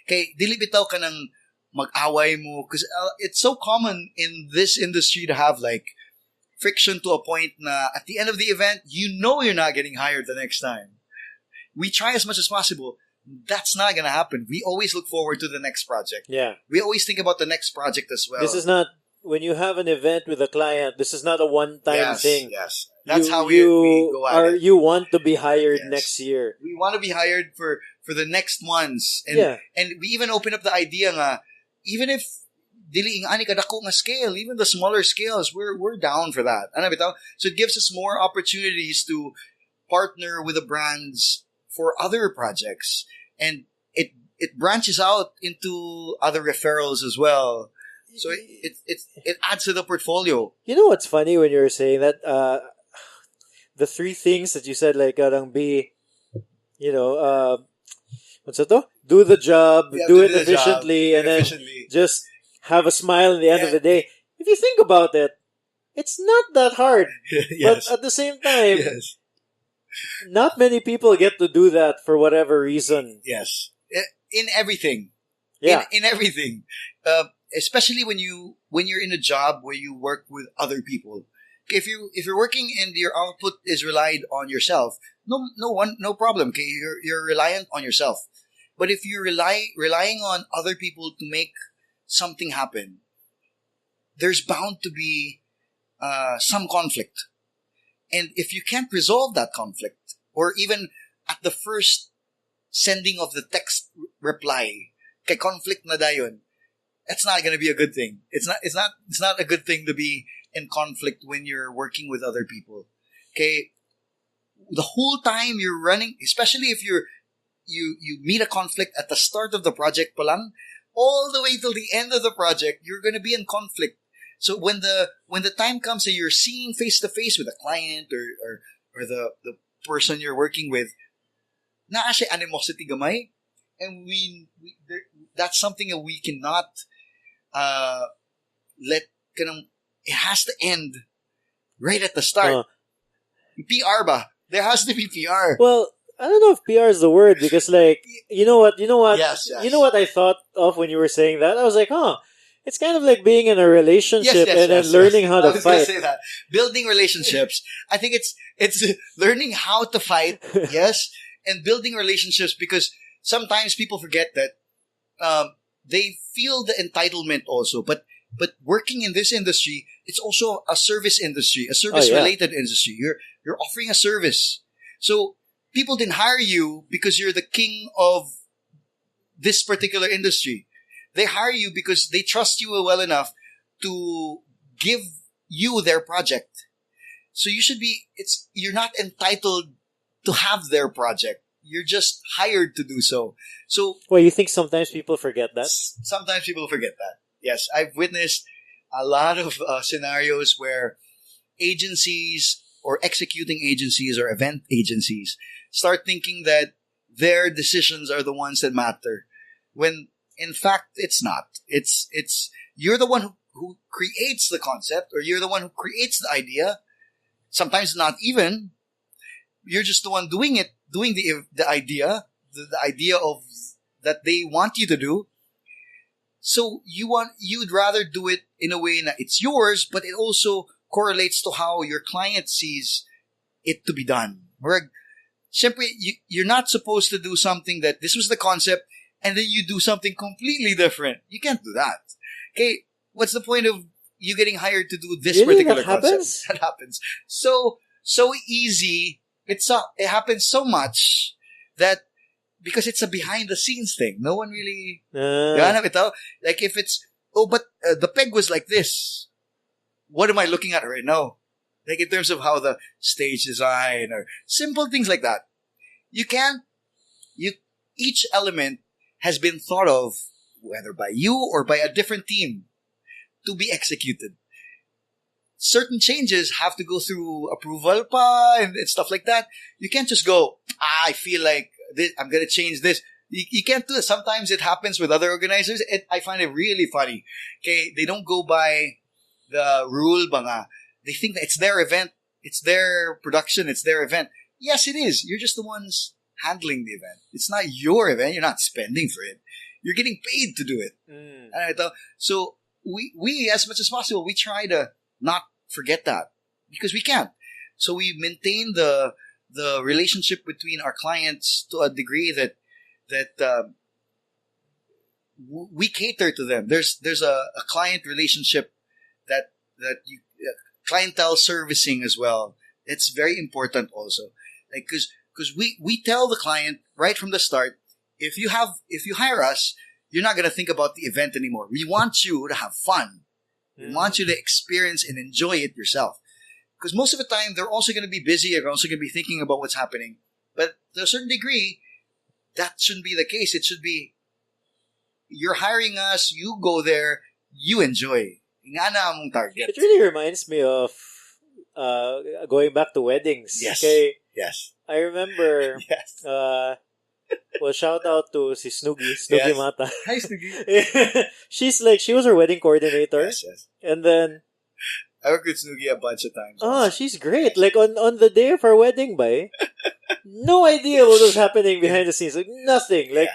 Kay dili bitaw ka ng mag-away mo, because it's so common in this industry to have like friction to a point na at the end of the event, you know you're not getting hired the next time. We try as much as possible. That's not going to happen. We always look forward to the next project. Yeah. We always think about the next project as well. This is not, when you have an event with a client, this is not a one-time thing. Yes. That's how we go at it. You want to be hired Yes. next year. We want to be hired for the next ones. And, Yeah. and we even open up the idea nga, even if dili ani kadako nga scale, even the smaller scales, we're down for that. Ano bitaw? So it gives us more opportunities to partner with the brands for other projects, and it branches out into other referrals as well. So it adds to the portfolio. You know what's funny when you were saying that? The three things that you said, like, karang be, what's it? Do the job, do it efficiently, and then just have a smile at the end of the day. If you think about it, it's not that hard. Yes. But at the same time, Yes. not many people get to do that for whatever reason. Yes. In everything. Yeah. In everything. Especially when you're in a job where you work with other people. If you're working and your output is relied on yourself, no problem. Okay, you're reliant on yourself. But if you're relying on other people to make something happen, there's bound to be some conflict. And if you can't resolve that conflict, or even at the first sending of the text reply, kay conflict na dayon, that's not going to be a good thing. It's not a good thing to be in conflict when you're working with other people. Okay, the whole time you're running, especially if you meet a conflict at the start of the project pa lang, all the way till the end of the project, you're going to be in conflict. So when the time comes that you're seeing face to face with a client or the person you're working with, naa siya animosity gamay, and that's something that we cannot let kanang, it has to end right at the start. PR ba? There has to be PR. Well, I don't know if PR is the word because like you know what Yes, yes. you know what I thought of when you were saying that. I was like, huh, it's kind of like being in a Yes, relationship yes, and then yes, learning yes. how I to was gonna fight. say that. Building relationships. I think it's learning how to fight, yes, and building relationships because sometimes people forget that they feel the entitlement also. But working in this industry, it's also a service industry, a Oh service yeah. related industry. You're offering a service. So people didn't hire you because you're the king of this particular industry. They hire you because they trust you well enough to give you their project. So you should be, you're not entitled to have their project. You're just hired to do so. So Well, you think sometimes people forget that? sometimes people forget that. Yes, I've witnessed a lot of scenarios where agencies or executing agencies or event agencies start thinking that their decisions are the ones that matter when in fact it's not. It's you're the one who creates the concept or you're the one who creates the idea. Sometimes not even. You're just the one doing it, doing the idea, the idea of that they want you to do. So you'd rather do it in a way that it's yours, but it also correlates to how your client sees it to be done. Where simply you're not supposed to do something that this was the concept and then you do something completely different. You can't do that. Okay, what's the point of you getting hired to do this Really? particular That concept? happens? That happens. So easy. It happens so much that because it's a behind the scenes thing. No one really Ah. like if it's but the peg was like this. What am I looking at right now? Like in terms of how the stage design or simple things like that. You can't you each element has been thought of whether by you or by a different team to be executed. Certain changes have to go through approval pa and stuff like that. You can't just go, I feel like this, I'm going to change this. You can't do it. Sometimes it happens with other organizers. I find it really funny. Okay, they don't go by the rule ba nga. They think that it's their event, it's their production, it's their event. Yes, it is. You're just the ones handling the event. It's not your event. You're not spending for it. You're getting paid to do it. Mm. Alright, so we as much as possible, we try to not forget that because we can't. So we maintain the relationship between our clients to a degree that we cater to them. There's a client relationship that you clientele servicing as well. It's very important also. Like because we tell the client right from the start, if you hire us, you're not gonna think about the event anymore. We want you to have fun. We want you to experience and enjoy it yourself. Because most of the time, they're also going to be busy. They're also going to be thinking about what's happening. But to a certain degree, that shouldn't be the case. It should be, you're hiring us, you go there, you enjoy. Nga na among target. It really reminds me of going back to weddings. Yes. Okay, Yes. I remember. Yes. Well, shout out to si Snoogie Yes. Mata. Hi, Snoogie. She was our wedding coordinator, Yes, yes. and then I worked with Snoogie a bunch of times. she's great. Like on the day of our wedding, no idea what was happening behind the scenes. Like nothing. Like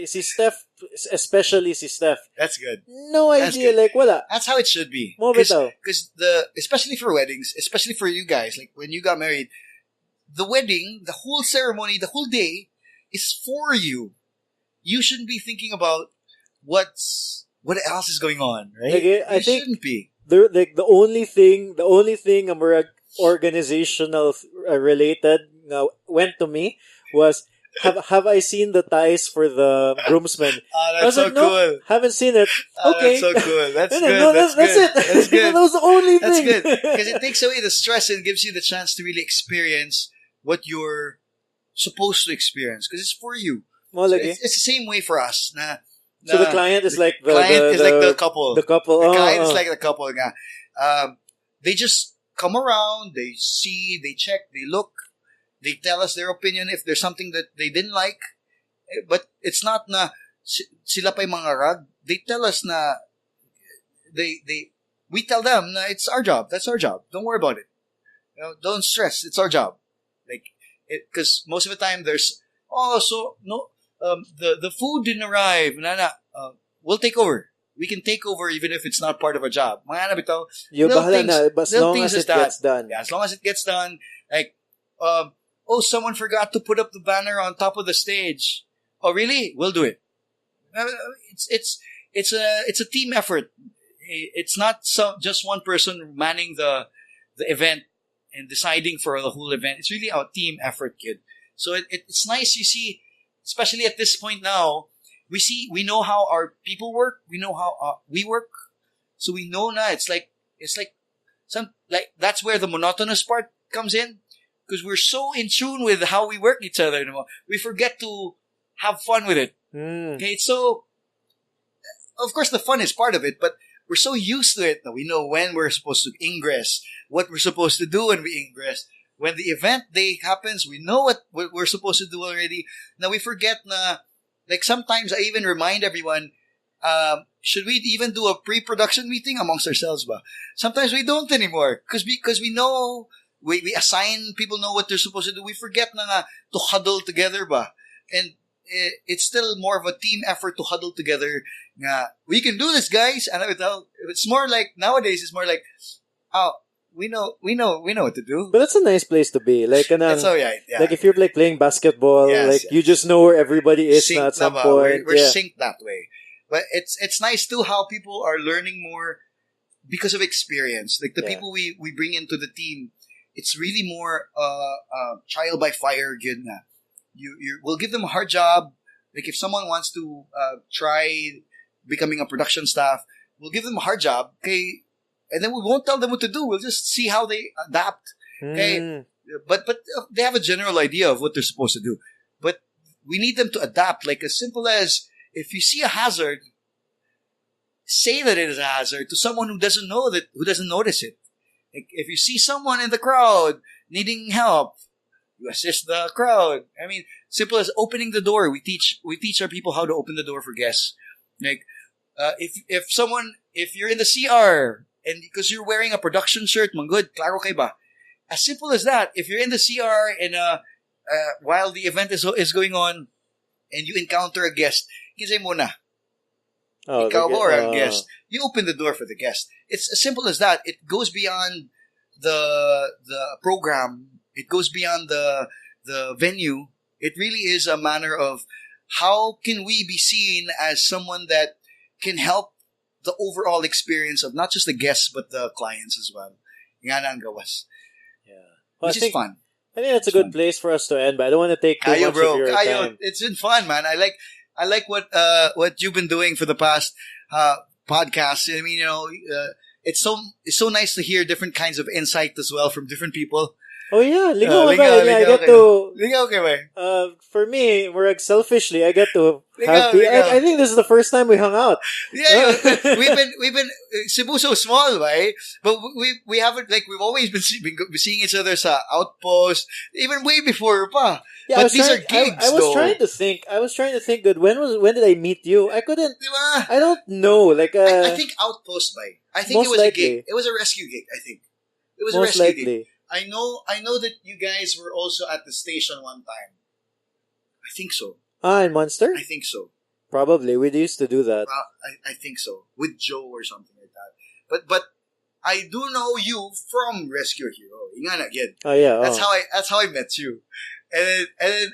si Steph, especially si Steph. That's good. No That's idea. good. Like wala. That's how it should be. Mo bitaw. Because especially for weddings, especially for you guys, like when you got married, the wedding, the whole ceremony, the whole day is for you. You shouldn't be thinking about what else is going on, right? Like, I you think shouldn't be. the only thing organizational related went to me was have I seen the ties for the groomsmen? Oh, I that's was so like, no, cool. haven't seen it. Oh, Okay, that's so cool. That's And good. then, no, that's good. it. That's good. That was the only That's thing. good because it takes away the stress and gives you the chance to really experience what you're supposed to experience because it's for you. So Malagi. it's the same way for us. So the client is like the couple. The couple. The Oh, client is oh. like the couple. Nga. They just come around, they see, they check, they look, they tell us their opinion if there's something that they didn't like. But it's not na sila pa'y mga rag. They tell us na we tell them na it's our job. That's our job. Don't worry about it. Don't stress. It's our job. Like because most of the time there's, oh, so no, the food didn't arrive. We'll take over. We can take over even if it's not part of our job. Mga bitaw, You bahala na, as little long things as is it that. gets done. Yeah, as long as it gets done. Like, oh, someone forgot to put up the banner on top of the stage. Oh, really? We'll do it. It's a team effort. It's not just one person manning the event and deciding for the whole event. It's really a team effort, kid. So it's nice. You see, especially at this point now, we know how our people work. We know how we work. So we know now it's like that's where the monotonous part comes in, because we're so in tune with how we work each other. We forget to have fun with it. Okay, so of course the fun is part of it, but we're so used to it that we know when we're supposed to ingress, what we're supposed to do when we ingress. When the event day happens, we know what we're supposed to do already. Now we forget na, like sometimes I even remind everyone, should we even do a pre-production meeting amongst ourselves ba? Sometimes we don't anymore because we know, we assign, people know what they're supposed to do. We forget na nga to huddle together ba? And it's still more of a team effort to huddle together. Nga, we can do this, guys. And it's more like, nowadays, it's more like, oh, we know what to do. But that's a nice place to be. Like, That's all right. Yeah. like if you're like playing basketball, Yes, like you just know where everybody is synced na at some na ba? point. We're Yeah. synced that way. But it's nice too how people are learning more because of experience. Like the Yeah. people we bring into the team, it's really more trial by fire. Good na. We'll give them a hard job. Like if someone wants to try becoming a production staff, we'll give them a hard job. Okay. And then we won't tell them what to do. We'll just see how they adapt. Okay. But they have a general idea of what they're supposed to do. But we need them to adapt. Like as simple as, if you see a hazard, say that it is a hazard to someone who doesn't notice it. Like if you see someone in the crowd needing help, you assist the crowd. I mean, simple as opening the door. We teach our people how to open the door for guests. Like if you're in the CR and because you're wearing a production shirt, manggod, klaro kay ba? As simple as that. If you're in the CR and while the event is going on and you encounter a guest, kinsay muna. Oh, Ikaw or a guest. You open the door for the guest. It's as simple as that. It goes beyond the program. It goes beyond the venue. It really is a manner of how can we be seen as someone that can help the overall experience of not just the guests but the clients as well. Nga na ang gawas. Yeah. Well, Which is fun. I think that's a good place for us to end, but I don't want to take too much of your time. It's been fun, man. I like what you've been doing for the past podcasts. I mean, it's so nice to hear different kinds of insight as well from different people. Oh yeah, ligaw ba? I get to. Ligaw ka ba? For me, selfishly, I get to Ligaw, have. ligaw. I think this is the first time we hung out. Yeah, we've been Cebu so small, right? But we haven't, like, we've always been seeing each other sa outpost, even way before pa. Yeah, but these are gigs. I was trying to think. Good. When did I meet you? I couldn't. Diba? I don't know. Like I think outpost by. I think it was likely. a gig. It was a rescue gig. I think it was most a rescue likely. gig. I know that you guys were also at the station one time. I think so. In Munster? I think so. Probably. We used to do that. I think so. With Joe or something like that. But I do know you from Rescue Hero. Ingana again. Oh yeah. That's how I met you. And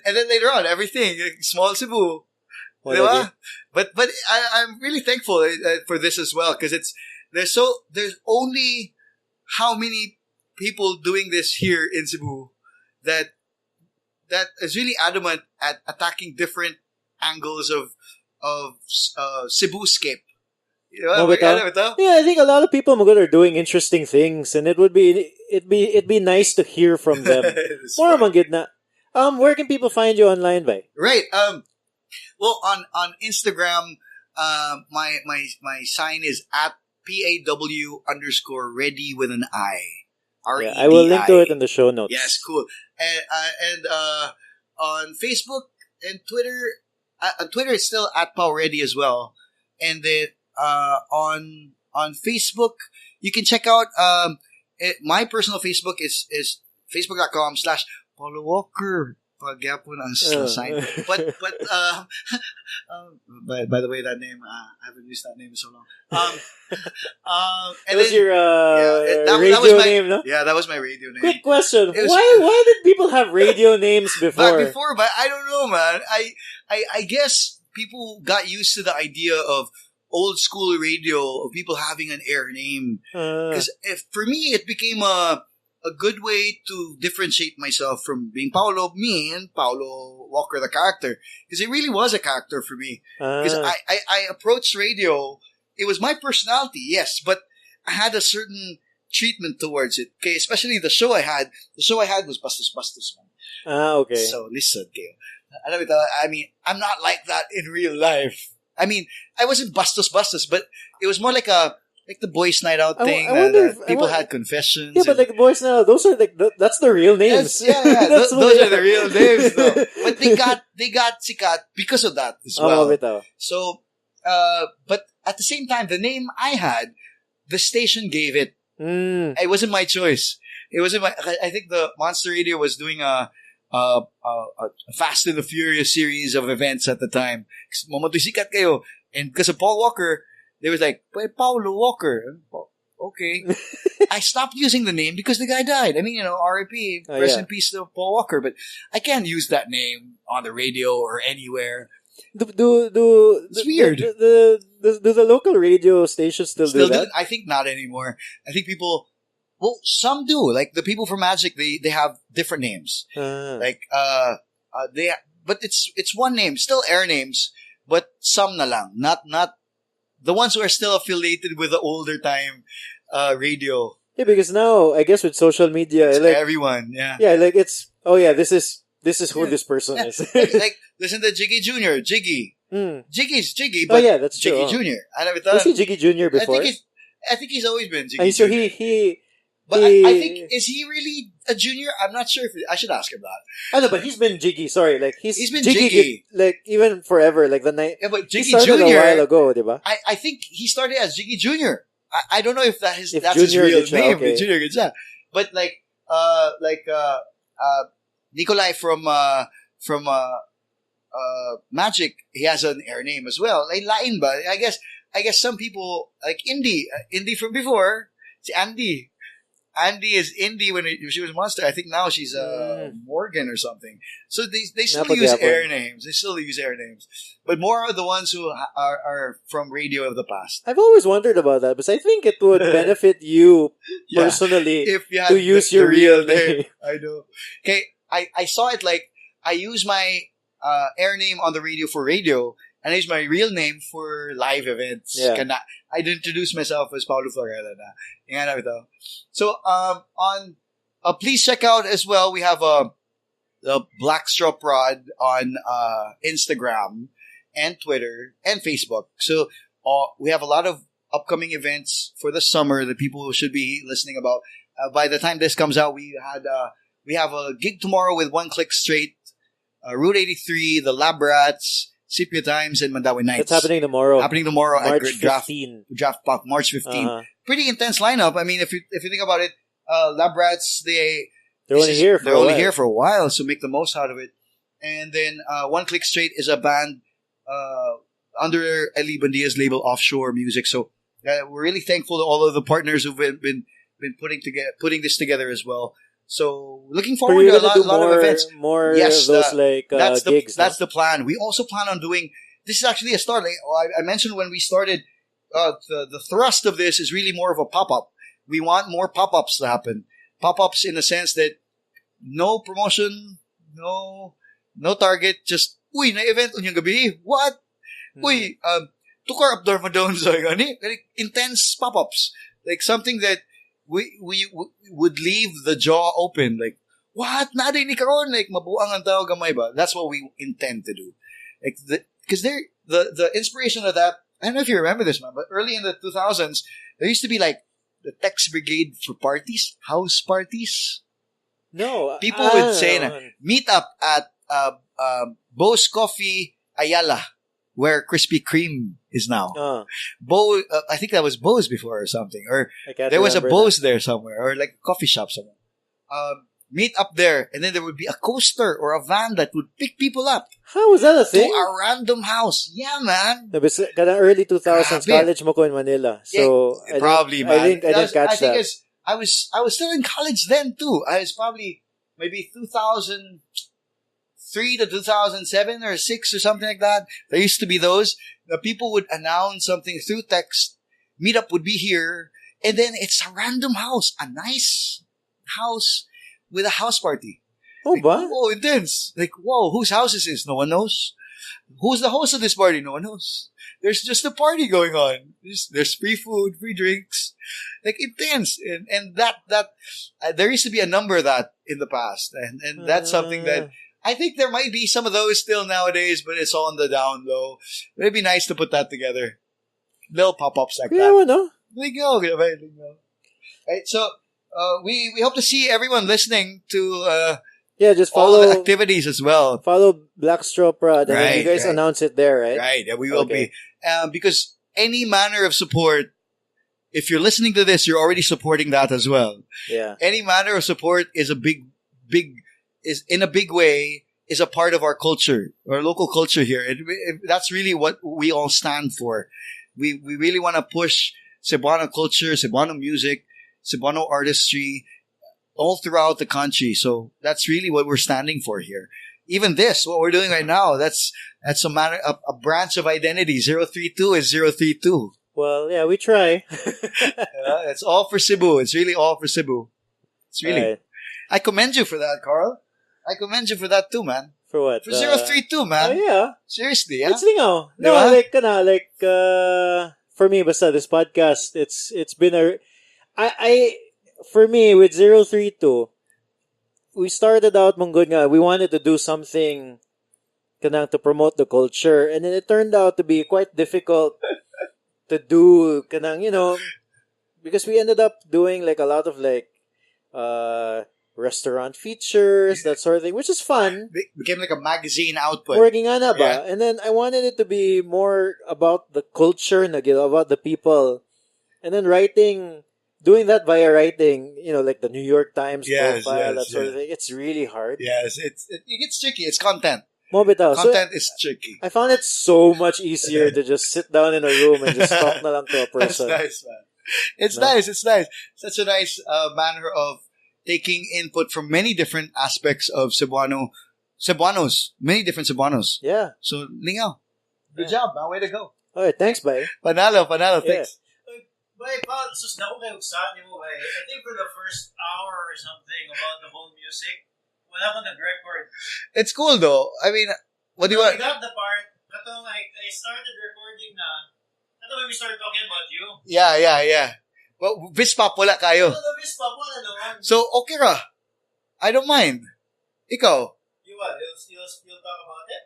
then later on, everything, like, small Cebu. Diba? But I'm really thankful for this as well, because there's only how many people doing this here in Cebu that is really adamant at attacking different angles of Cebu-scape. Yeah, I think a lot of people are doing interesting things, and it'd be nice to hear from them. More magid na. Where can people find you online by? Right. Well, on Instagram, my sign is at PAW_ready with an I. REDI. Yeah, I will link to it in the show notes. Yes, cool. And on Facebook and Twitter, on Twitter it's still at PowReady as well. And then on Facebook, you can check out my personal Facebook is facebook.com/PauloVarela. Paulo Walker. Pagyapon ang sign. But by the way, that name I haven't used that name in so long. And that was your that was radio my name, no? yeah, that was my radio name. Quick question: Why did people have radio names before? But I don't know, man. I guess people got used to the idea of old school radio, of people having an air name. Because for me, it became a good way to differentiate myself from being Paulo, me, and Paulo Walker, the character. Because it really was a character for me. Because I approached radio, it was my personality, yes, but I had a certain treatment towards it. Okay, especially the show I had. The show I had was Bastos, man. Okay. So listen, Gail. I mean, I'm not like that in real life. I mean, I wasn't Bastos, but it was more like the boys' night out thing. I wonder if people had confessions. Yeah, but like the boys now, those are like that's the real names. Yes, yeah. Those are the real names, though. But they got sikat because of that as well. So, but at the same time, the name I had, the station gave it. It wasn't my choice. It wasn't my. I think the Monster Radio was doing a Fast and the Furious series of events at the time. Momento sikat kayo, and because of Paul Walker, they was like, Paulo Walker. Okay. I stopped using the name because the guy died. I mean, R.I.P. Rest in peace to Paul Walker. But I can't use that name on the radio or anywhere. It's weird. Do the local radio stations still do that? I think not anymore. I think people... Well, some do. Like the people from Magic, they have different names. But it's one name. Still air names. But some na lang. Not the ones who are still affiliated with the older time radio. Yeah, because now I guess with social media, it's like everyone, yeah, like it's this is who this person is. like listen to Jiggy Junior, Jiggy, Jiggy's Jiggy, but that's true. Jiggy Junior. Was he Jiggy Junior before? I think he's always been Jiggy. So he. But I think, is he really a junior? I'm not sure I should ask him that. I know, but he's been Jiggy. Sorry, like he's been Jiggy. Like even forever. Like the night. Yeah, but Jiggy he started Junior, a while ago, diba? I think he started as Jiggy Junior. I don't know if that's his Junior real name. Okay. Junior Gitsa. But Nikolai from Magic, he has an air name as well. Like Lain ba? I guess some people like Indy from before. It's Andy. Andy is Indy when she was a Monster. I think now she's Morgan or something. So they still use air names. They still use air names. But more are the ones who are from radio of the past. I've always wondered about that, because I think it would benefit you personally if you to use your real name. I know. Okay, I saw it like I use my air name on the radio for radio, and I use my real name for live events. Yeah. I'd introduce myself as Paulo Varela na. So, please check out as well. We have the Black Straw Prod on Instagram and Twitter and Facebook. So, we have a lot of upcoming events for the summer that people should be listening about. By the time this comes out, we have a gig tomorrow with One Click Straight, Route 83, the Lab Rats, Scipio Times, and Mandawi Nights. It's happening tomorrow. March at 15. Draft Pack, March 15. Pretty intense lineup. I mean, if you think about it, Lab Rats, they're only here for a while, so make the most out of it. And then One Click Straight is a band under Eli Bandia's label Offshore Music. So we're really thankful to all of the partners who've been putting this together as well. So looking forward to a lot of events. More of those gigs. That's the plan. We also plan on doing. This is actually a start. Like I mentioned when we started, the thrust of this is really more of a pop-up. We want more pop-ups to happen. Pop-ups in the sense that no promotion, no target, just uy na event unyang gabi. What? Uy, tukar up dorma doon sa gani. Like intense pop-ups, like something that we would leave the jaw open, like, what? Naday ni karon, like mabuang ang tao gamay ba? That's what we intend to do. Like because the inspiration of that, I don't know if you remember this, man, but early in the 2000s, there used to be like the text brigade for parties, house parties. No. People would say na, meet up at Bo's Coffee Ayala, where Krispy Kreme is now. Bo, I think that was Bo's before or something. Or there was a Bo's there somewhere. Or like a coffee shop somewhere. meet up there, and then there would be a coaster or a van that would pick people up How was that a to thing? a random house. Yeah, man. Kada early 2000s, Grabe. college mo ko in Manila. So, Yeah, probably, man. I didn't catch that. I was still in college then too. I was probably maybe 2003 to 2007 or 6 or something like that. There used to be those. The people would announce something through text. Meetup would be here, and then it's a random house, a nice house with a house party. Oh, Like, ba? whoa, intense. Like, whoa, whose house is this? No one knows. Who's the host of this party? No one knows. There's just a party going on. There's free food, free drinks. Like, intense. And that there used to be a number of that in the past. And that's something that I think there might be some of those still nowadays, but it's on the down low. But it'd be nice to put that together. Little pop-ups like Yeah, that. no? Right, so we hope to see everyone listening to Yeah, just all the follow activities as well. Black Straw Prod, and then you Right, guys right. announce it there, right? Right, yeah, we will Okay. be. Because any manner of support, if you're listening to this, you're already supporting that as well. Yeah. Any manner of support is a big way, is a part of our culture, our local culture here. That's really what we all stand for. We really want to push Cebuano culture, Cebuano music, Cebuano artistry all throughout the country. So that's really what we're standing for here. Even this, what we're doing right now, that's a branch of identity. 032 is 032. Well, yeah, we try. It's all for Cebu. It's really all for Cebu. It's really. Right. I commend you for that, Carl. I commend you for that too, man. For what? For 032, Oh, man. yeah. Seriously, yeah? It's lingaw. No, Diba? for me, basta this podcast, it's been for me, with 032, we started out, Munggod nga, we wanted to do something kanang to promote the culture, and then it turned out to be quite difficult to do kanang, because we ended up doing like a lot of like restaurant features, that sort of thing, which is fun. It became like a magazine output. Working on ba? Yeah. And then I wanted it to be more about the culture, about the people. And then doing that via writing, like the New York Times profile, that sort of thing. It's really hard. Yes, it gets tricky. It's content. Mo bitaw. Content is tricky. I found it so much easier to just sit down in a room and just talk na lang to a That's person. nice, man. It's nice. It's nice. Such a nice manner of taking input from many different aspects of Cebuanos, many different Cebuanos. Yeah. So, Lingaw, good Yeah. job, man. Way to go. Alright, thanks, bye. Panalo, Yeah. thanks. Bay, Paul, sus na ko kayo sa mo, bay. I think for the first hour or something about the whole music, wala ko nag-record. It's cool though. I mean, what do you I want? got the part, katong I started recording na, when we started talking about you. Yeah. Well, VISPOP wala kayo. So, the VISPOP, wala naman. So, okay ra. I don't mind. Ikaw, You what? You'll talk about it?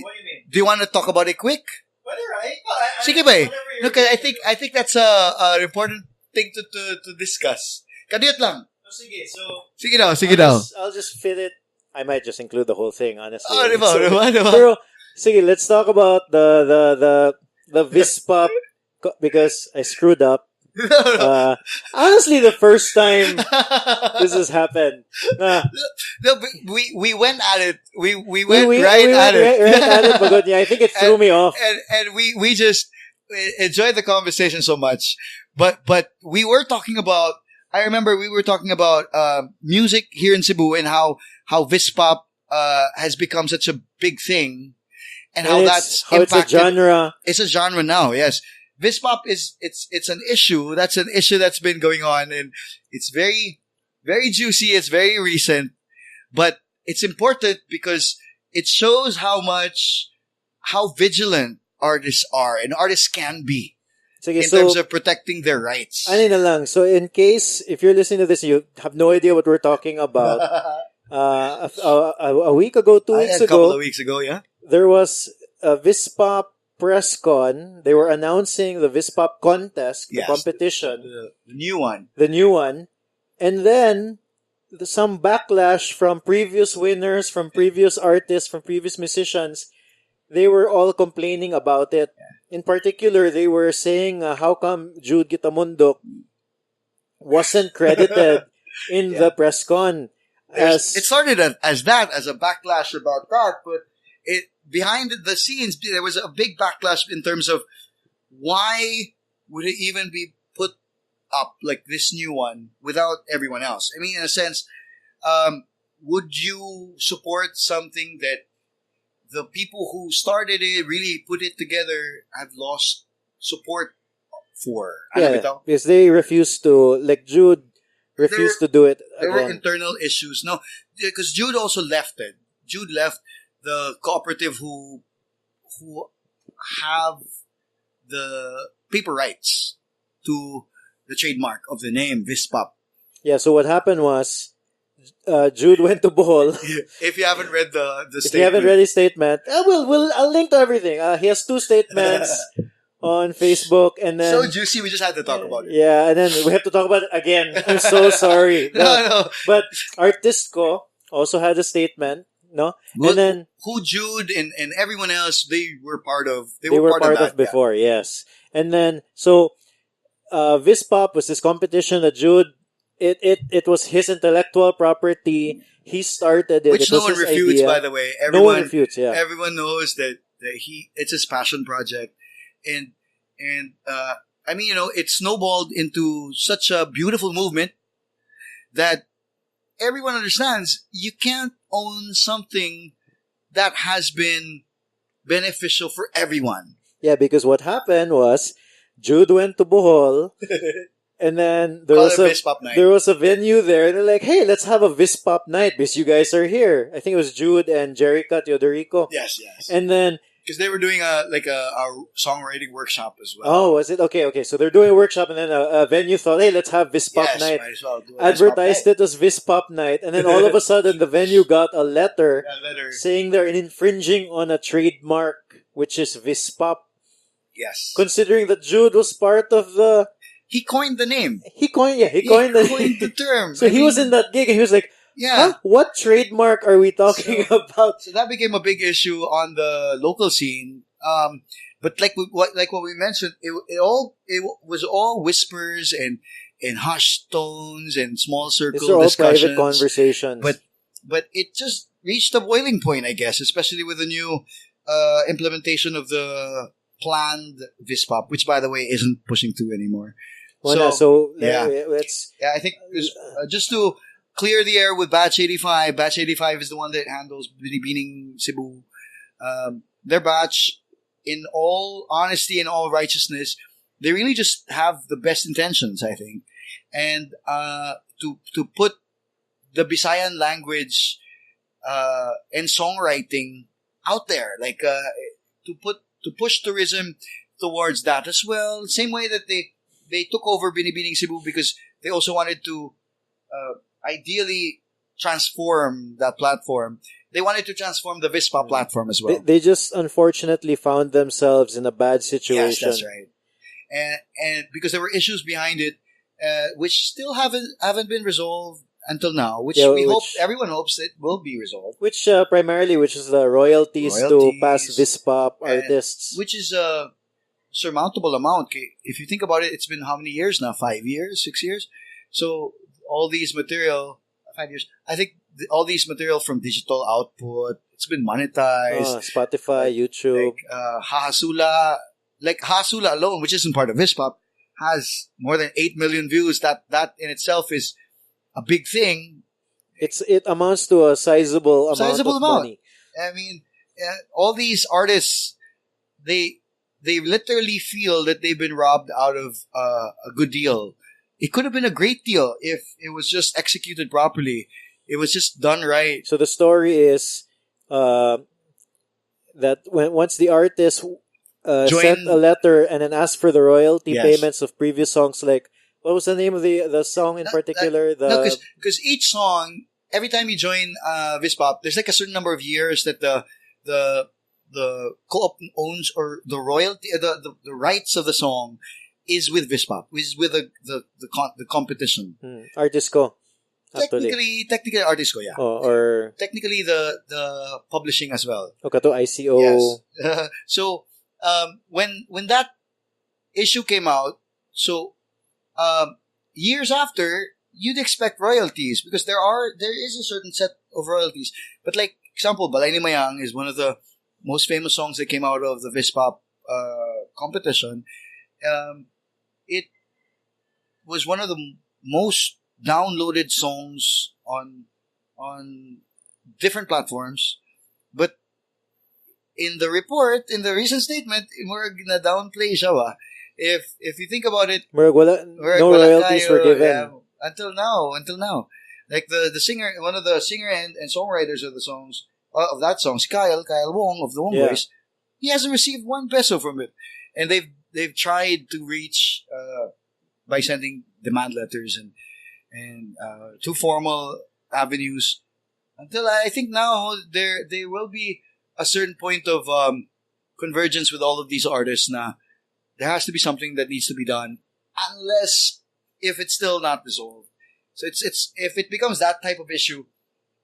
What do you mean? do you want to talk about it quick? Whether right? Sige ba eh. Look, I think that's a important thing to discuss. Kadiyot lang. So, sige, so, Sige daw. I'll just fit it. I might just include the whole thing, honestly. Oh, diba? Pero, sige, let's talk about the VISPOP because I screwed up. Honestly, the first time this has happened. No, but we went at it. We went right at it. Right at it, but yeah, I think it threw me off. And we just enjoyed the conversation so much. But we were talking about, I remember we were talking about music here in Cebu and how VISPOP has become such a big thing and how that's it's a genre. It's a genre now, yes. VISPOP it's an issue. That's an issue that's been going on, and it's very, very juicy. It's very recent, but it's important because it shows how vigilant artists are and artists can be Sige, in terms of protecting their rights. Ano na lang. So, in case, if you're listening to this, you have no idea what we're talking about. A week ago, 2 weeks A couple ago, of weeks ago, yeah. there was a VISPOP press con. They were announcing the VISPOP contest, the Yes. competition, The new one. the new one. And then, some backlash from previous winners, from previous artists, from previous musicians. They were all complaining about it. In particular, they were saying, how come Jude Gitamundok wasn't credited in the press con? It started as a backlash about that, but behind the scenes there was a big backlash in terms of why would it even be put up like this new one without everyone else? I mean, in a sense, would you support something that the people who started it, really put it together, have lost support for? Yeah, because they refused to, like Jude refused to do it There were again. internal issues. No, because Jude also left it. Jude left the cooperative who have the paper rights to the trademark of the name VISPOP. Yeah, so what happened was, Jude went to Bohol. If you haven't read the If statement, you haven't read his statement, I'll link to everything. He has 2 statements on Facebook, and then so juicy, we just had to talk about it. yeah, and then we have to talk about it again. I'm so sorry. No. But Artistco also had a statement, no? Well, and then who Jude and everyone else, they were part of. they were part of that, before, yes. And then so VISPOP was this competition that Jude. It was his intellectual property. He started it. Which it no was one his refutes, idea. by the way. No one refutes. Yeah. Everyone knows that it's his passion project, and I mean, it snowballed into such a beautiful movement that everyone understands you can't own something that has been beneficial for everyone. Yeah, because what happened was Jude went to Bohol, and then there was a venue there, and they're like, "Hey, let's have a VISPOP night because you guys are here." I think it was Jude and Jerica Teodorico. Yes. And then because they were doing a songwriting workshop as well. Oh, was it? Okay. So they're doing a workshop, and then a venue thought, "Hey, let's have VISPOP night." Might as well do Advertised it as VISPOP night, and then all of a sudden the venue got a letter saying they're infringing on a trademark, which is VISPOP. Yes. Considering that Jude was part of the... He coined the name. He coined the term. So he was in that gig, and he was like, yeah. Huh? What trademark are we talking about? So that became a big issue on the local scene. But like what we mentioned, it was all whispers and hushed tones and small circle These are all discussions. private conversations. But it just reached a boiling point, I guess, especially with the new implementation of the planned VISPOP, which by the way isn't pushing through anymore. Let's... Yeah, I think just to clear the air with Batch 85. Batch 85 is the one that handles Binibining Cebu. Their batch, in all honesty and all righteousness, they really just have the best intentions, I think. And to put the Bisayan language and songwriting out there, like to push tourism towards that as well. Same way that they took over Binibining Cebu because they also wanted to ideally transform that platform. They wanted to transform the VISPOP platform as well. They just unfortunately found themselves in a bad situation. Yes, that's right. And because there were issues behind it, which still haven't been resolved until now, which everyone hopes it will be resolved. Which primarily, which is the royalties to past VISPOP artists, which is a surmountable amount. If you think about it, it's been how many years now? 5 years, 6 years. So all these material, 5 years. I think all these material from digital output, it's been monetized. Spotify, YouTube, Hahasula, like Hahasula alone, which isn't part of VISPOP, has more than 8 million views. That in itself is a big thing. It amounts to a sizable amount of money. I mean, all these artists, they literally feel that they've been robbed out of a good deal. It could have been a great deal if it was just executed properly. It was just done right. So the story is that once the artist sent a letter and then asked for the royalty payments of previous songs, like what was the name of the song in particular? Because each song, every time you join VISPOP, there's like a certain number of years that the co-op owns, or the royalty, the rights of the song is with VISPOP, is with the competition. Artistco. Technically Artistco, yeah. Or technically the publishing as well. Okay, to ICO. Yes. So when that issue came out, so years after, you'd expect royalties because there is a certain set of royalties. But like example, Balay ni Mayang is one of the most famous songs that came out of the VISPOP competition. It was one of the most downloaded songs on different platforms, but in the report, in the recent statement, more na downplay siya ba? If you think about it, no royalties were given. Yeah, until now. Like the singer, one of the singer and songwriters of the songs, of that song, Kyle Wong of the Wong Boys, he hasn't received 1 peso from it. And they've tried to reach, by sending demand letters and to formal avenues, until I think now there will be a certain point of convergence with all of these artists. Now there has to be something that needs to be done, unless if it's still not resolved. So it's if it becomes that type of issue,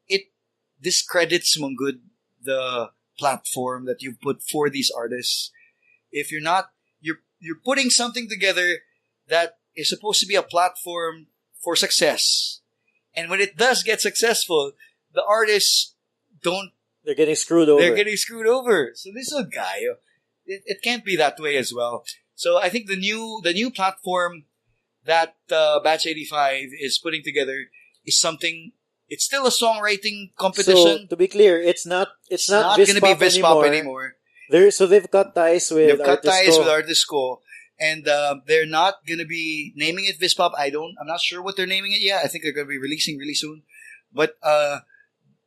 it discredits Munggood, the platform that you've put for these artists. If you're not, you're putting something together that is supposed to be a platform for success, and when it does get successful, the artists don't. They're getting screwed over. So this is a guy. It can't be that way as well. So I think the new platform that Batch 85 is putting together is something. It's still a songwriting competition. So to be clear, it's not going to be VISPOP anymore. So they've cut ties with Artisco, and they're not going to be naming it VISPOP. I'm not sure what they're naming it yet. I think they're going to be releasing really soon. But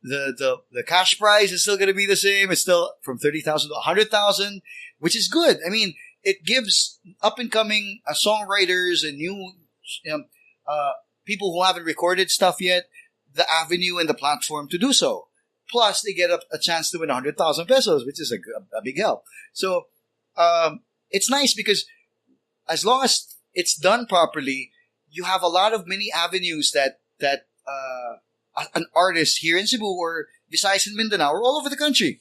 the cash prize is still going to be the same. It's still from 30,000 to 100,000, which is good. I mean, it gives up and coming songwriters and new people who haven't recorded stuff yet the avenue and the platform to do so. Plus, they get a chance to win 100,000 pesos, which is a big help. So it's nice because as long as it's done properly, you have a lot of many avenues that an artist here in Cebu or Visayas and Mindanao or all over the country,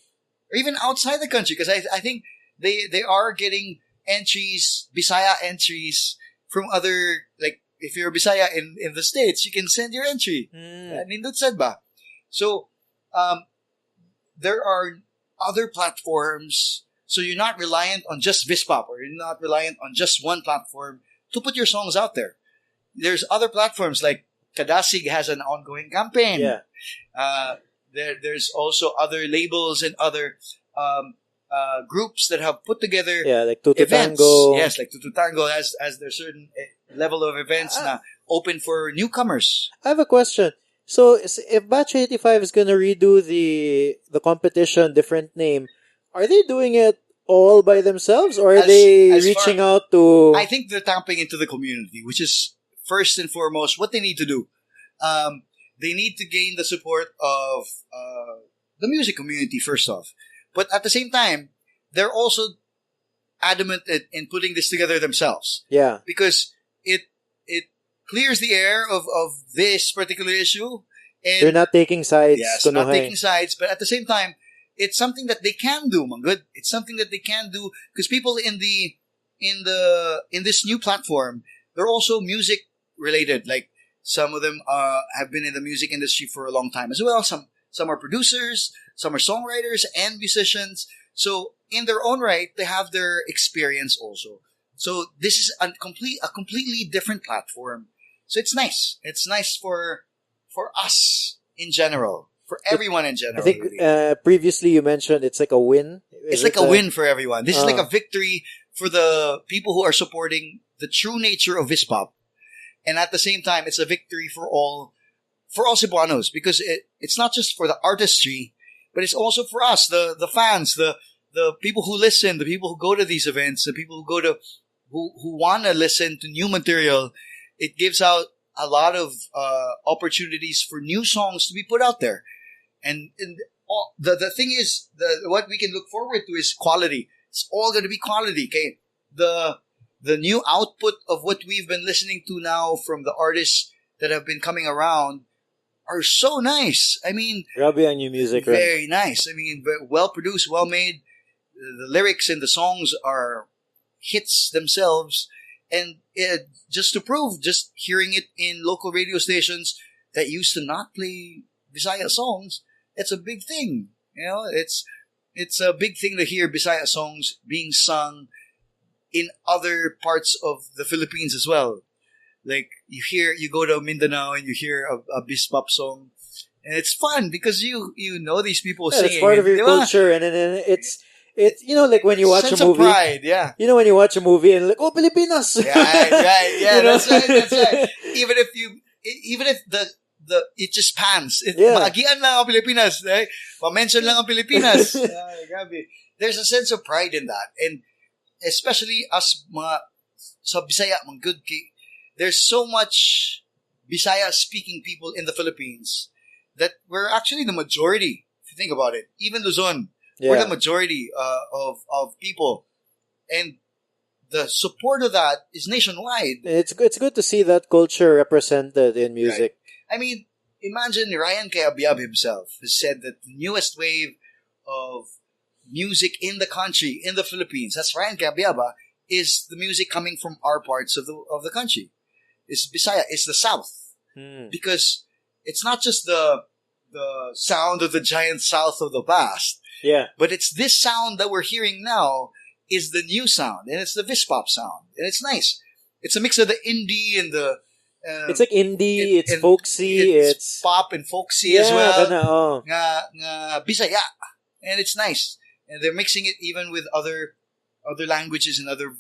or even outside the country, because I think they are getting entries, Bisaya entries from other, like if you're Bisaya in the States, you can send your entry. Nindot sad ba? So there are other platforms, so you're not reliant on just VISPOP, or you're not reliant on just one platform to put your songs out there. There's other platforms like Kadasig has an ongoing campaign. Yeah. There's also other labels and other groups that have put together like Tutu events. Tango. Yes, like Tutu Tango has their certain level of events na open for newcomers. I have a question. So if Batch 85 is going to redo the competition, different name, are they doing it all by themselves, or are they reaching out to... I think they're tapping into the community, which is first and foremost what they need to do. They need to gain the support of the music community first off. But at the same time, they're also adamant in putting this together themselves. Yeah. Because it clears the air of this particular issue. And they're not taking sides. Yes, not taking sides. But at the same time, it's something that they can do, Munggood. It's something that they can do because people in this new platform, they're also music related. Like some of them have been in the music industry for a long time as well. Some are producers, some are songwriters and musicians. So in their own right, they have their experience also. So this is a completely different platform. So it's nice. It's nice for us in general, for everyone in general. I think previously you mentioned it's like a win. It's like a win for everyone. This is like a victory for the people who are supporting the true nature of VISPOP. And at the same time, it's a victory for all Cebuanos, because it's not just for the artistry, but it's also for us, the fans, the people who listen, the people who go to these events, the people who want to listen to new material. It gives out a lot of opportunities for new songs to be put out there. And the thing is, what we can look forward to is quality. It's all going to be quality. Okay, the new output of what we've been listening to now from the artists that have been coming around are so nice. I mean, grabe ang new music, very nice. I mean, well produced, well made. The lyrics and the songs are hits themselves, And just to prove, just hearing it in local radio stations that used to not play Bisaya songs, it's a big thing. It's a big thing to hear Bisaya songs being sung in other parts of the Philippines as well. Like you go to Mindanao and you hear a VISPOP song, and it's fun because you know these people Yeah, singing. it's part of your Di ba? culture, and then it's like when you watch Sense a movie. of pride, yeah. When you watch a movie and like, oh, Pilipinas. Right, yeah, You know? that's right. Even if the it just pans. Yeah. Maagian lang ang Pilipinas, right? Ma-mention lang ang Pilipinas. Ay, grabe. There's a sense of pride in that, and especially us mga sa Bisaya, mga good. There's so much Bisaya speaking people in the Philippines that we're actually the majority. If you think about it, even Luzon, we're the majority of people, and the support of that is nationwide. It's good to see that culture represented in music. Right. I mean, imagine Ryan Cayabyab himself has said that the newest wave of music in the country, in the Philippines, that's Ryan Cayabyab, is the music coming from our parts of the country. It's Bisaya, it's the South. Because it's not just the sound of the giant South of the past. Yeah. But it's this sound that we're hearing now is the new sound, and it's the VISPOP sound, and it's nice. It's a mix of the indie and the. It's like indie, it's folksy, it's pop and folksy as well. Kinda, Nga Bisaya, and it's nice. And they're mixing it even with other languages and other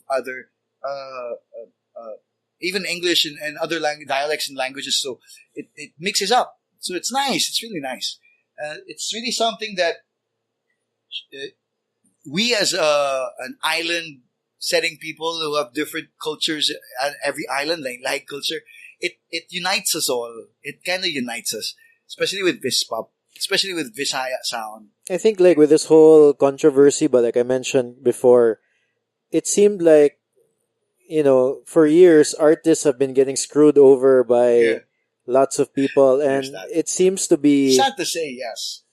even English and other dialects and languages. So it mixes up. So it's nice. It's really nice. It's really something that we as an island setting people who have different cultures at every island, like culture, it unites us all. It kind of unites us, especially with VISPOP, especially with Visaya sound. I think like with this whole controversy, but like I mentioned before, it seemed like, for years, artists have been getting screwed over by lots of people, and it seems to be... Sad to say, yes.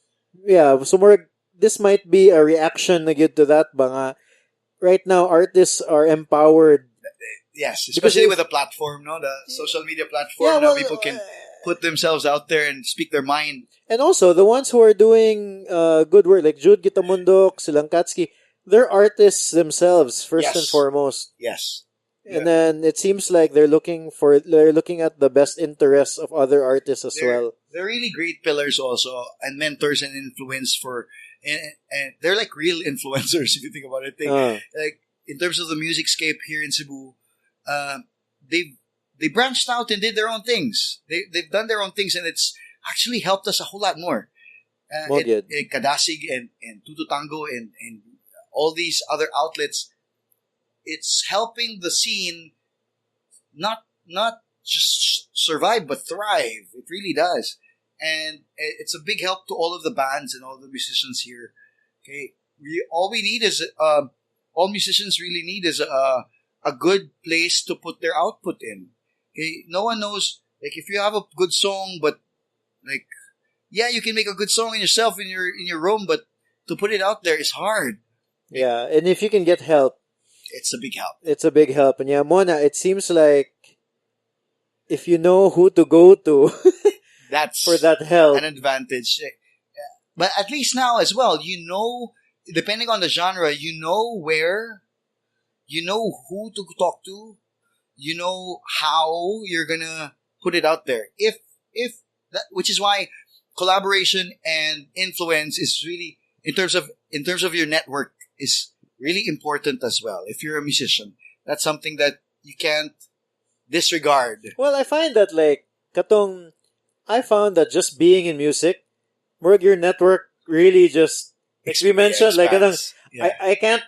Yeah, so this might be a reaction na to that, ba. Right now, artists are empowered. Yes, especially with the platform, the social media platform, now people can put themselves out there and speak their mind. And also, the ones who are doing good work, like Jude Gitamundok, Silang Katski, they're artists themselves, first and foremost. Yes. And then it seems like they're looking at the best interests of other artists as well. They're really great pillars also, and mentors and influence and they're like real influencers if you think about it. Like in terms of the music scape here in Cebu, they branched out and did their own things. They've done their own things, and it's actually helped us a whole lot more. Kadasig and Tutu Tango and all these other outlets, it's helping the scene not just survive but thrive. It really does, and it's a big help to all of the bands and all the musicians here. Okay, all musicians really need is a good place to put their output in. Okay, no one knows, like, if you have a good song, but like, you can make a good song in yourself in your room, but to put it out there is hard. Yeah, and if you can get help, it's a big help. It's a big help. And Mona, it seems like if you know who to go to that's for that help, an advantage. But at least now as well, depending on the genre, who to talk to, how you're gonna put it out there. If that, which is why collaboration and influence is really, in terms of your network, is really important as well. If you're a musician, that's something that you can't disregard. Well, I find that I found that just being in music, your network really just, like we mentioned, expands. I can't,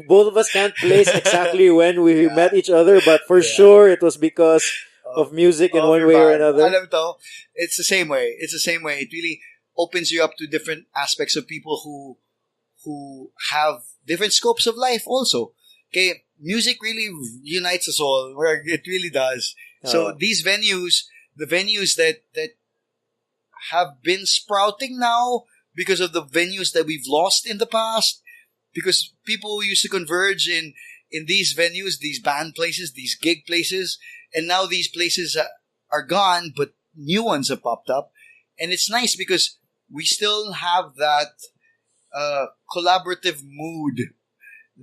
both of us can't place exactly when we met each other, but for sure it was because of music in one way or another. Alam to, it's the same way. It really opens you up to different aspects of people who have different scopes of life also. Okay, music really unites us all, where it really does. So these venues, the venues that have been sprouting now because of the venues that we've lost in the past, because people used to converge in in these venues, these band places, these gig places, and now these places are gone, but new ones have popped up, and it's nice because we still have that collaborative mood.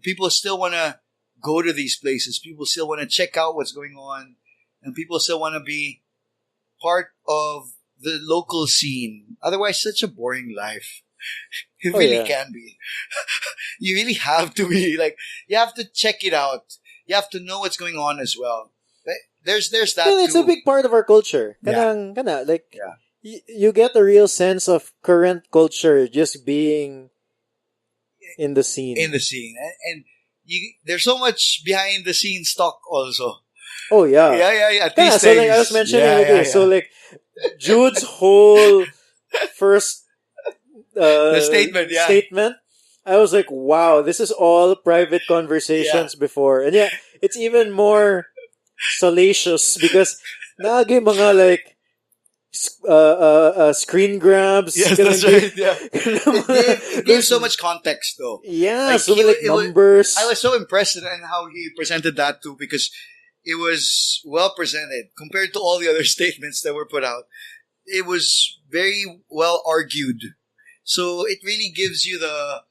People still want to go to these places. People still want to check out what's going on, and people still want to be part of the local scene. Otherwise, such a boring life. It really can be. You really have to be like, you have to check it out. You have to know what's going on as well. There's that Well, it's too. a big part of our culture. Like, you get a real sense of current culture just being in the scene. In the scene. And there's so much behind the scenes talk also. Oh, yeah. Yeah. At these So like I things. was mentioning earlier, so like Jude's whole first the statement, I was like, wow, this is all private conversations before. And it's even more salacious because nagi mga like screen grabs. Yes, that's right. Yeah. It gave so much context though. Yeah, Like, so like numbers. I was so impressed in how he presented that too, because it was well presented compared to all the other statements that were put out. It was very well argued. So it really gives you the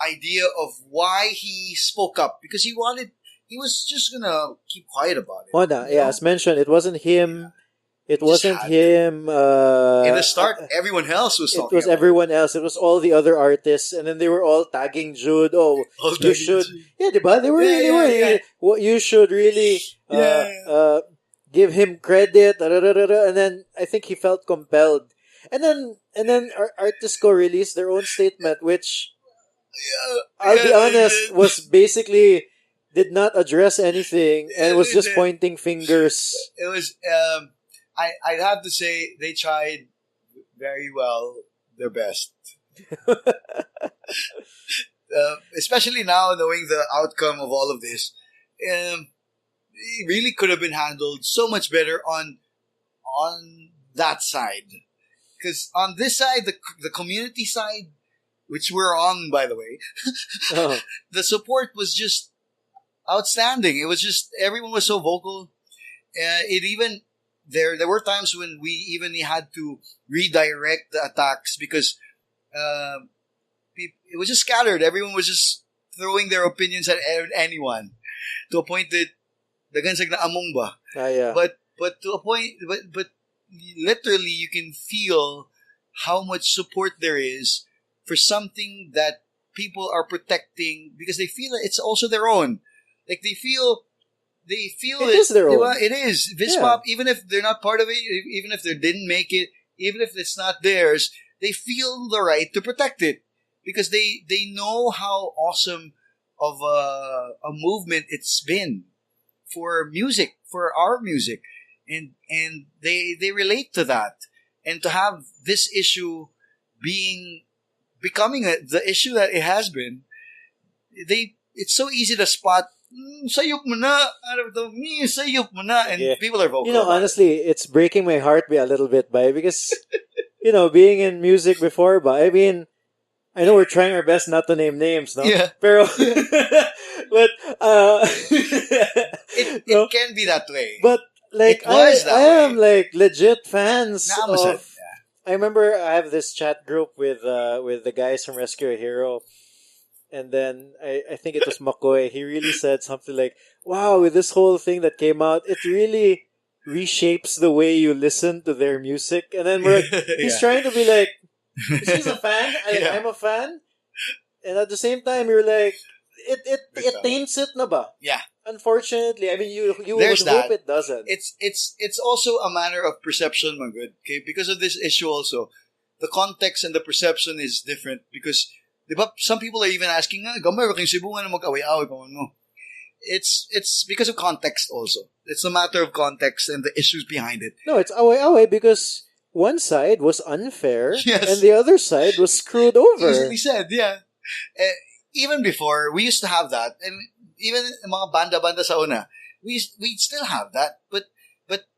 idea of why he spoke up, because he was just gonna keep quiet about it. Oh, no, as mentioned, it wasn't him. It Just wasn't had him. In the start, everyone else was talking. It was about everyone else. It was all the other artists, and then they were all tagging Jude. Oh, All you tagging should. Jude. Yeah, diba? They were really. Well, you should really give him credit. And then I think he felt compelled. And then artists go release their own statement, which I'll be honest was basically did not address anything and was just pointing fingers. It was. I'd have to say they tried very well, their best. Especially now, knowing the outcome of all of this, it really could have been handled so much better on that side. Because on this side, the community side, which we're on, by the way, the support was just outstanding. It was just, everyone was so vocal. There were times when we even had to redirect the attacks because it was just scattered. Everyone was just throwing their opinions at anyone, to a point that nagansag na among ba. But to a point, but literally you can feel how much support there is for something that people are protecting, because they feel that it's also their own. Like they feel it is their own. It is. VISPOP, even if they're not part of it, even if they didn't make it, even if it's not theirs, they feel the right to protect it, because they know how awesome of a movement it's been for music, for our music, and they relate to that, and to have this issue becoming the issue that it has been, it's so easy to spot. Sayop mo na, sayop mo na, and people are vocal. Honestly, it's breaking my heart a little bit, because being in music before, I mean, I know we're trying our best not to name names, no? Yeah. Pero, but it can be that way. But like I am like legit fans Nah, of. I remember I have this chat group with the guys from Rescue a Hero. And then I think it was McCoy. He really said something like, wow, with this whole thing that came out, it really reshapes the way you listen to their music. And then we're like, he's trying to be like, he's a fan. I'm a fan. And at the same time, you're like, it taints it na ba? Yeah. Unfortunately, I mean, you There's would hope it doesn't. It's also a matter of perception, my good. Okay, because of this issue also, the context and the perception is different, because diba, some people are even asking, gamay ba kayong Cebu, ano mag-away-away pa mo? It's because of context also. It's a matter of context and the issues behind it. No, it's away-away because one side was unfair Yes. and the other side was screwed over. Easily said, yeah. Even before, we used to have that. And even mga banda-banda sa una, we still have that. But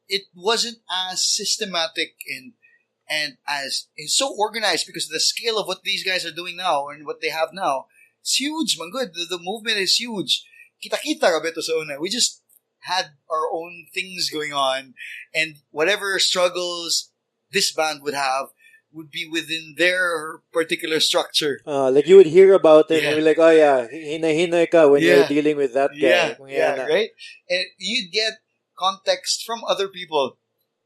it wasn't as systematic and as it's so organized, because the scale of what these guys are doing now and what they have now, it's huge, man. Good. The movement is huge. kita-kita rabi to sa una. We just had our own things going on, and whatever struggles this band would have would be within their particular structure. Like you would hear about it Yeah. and you're like, oh yeah, hinay-hinay ka when you're Yeah. dealing with that Yeah, guy. yeah, right? And you get context from other people.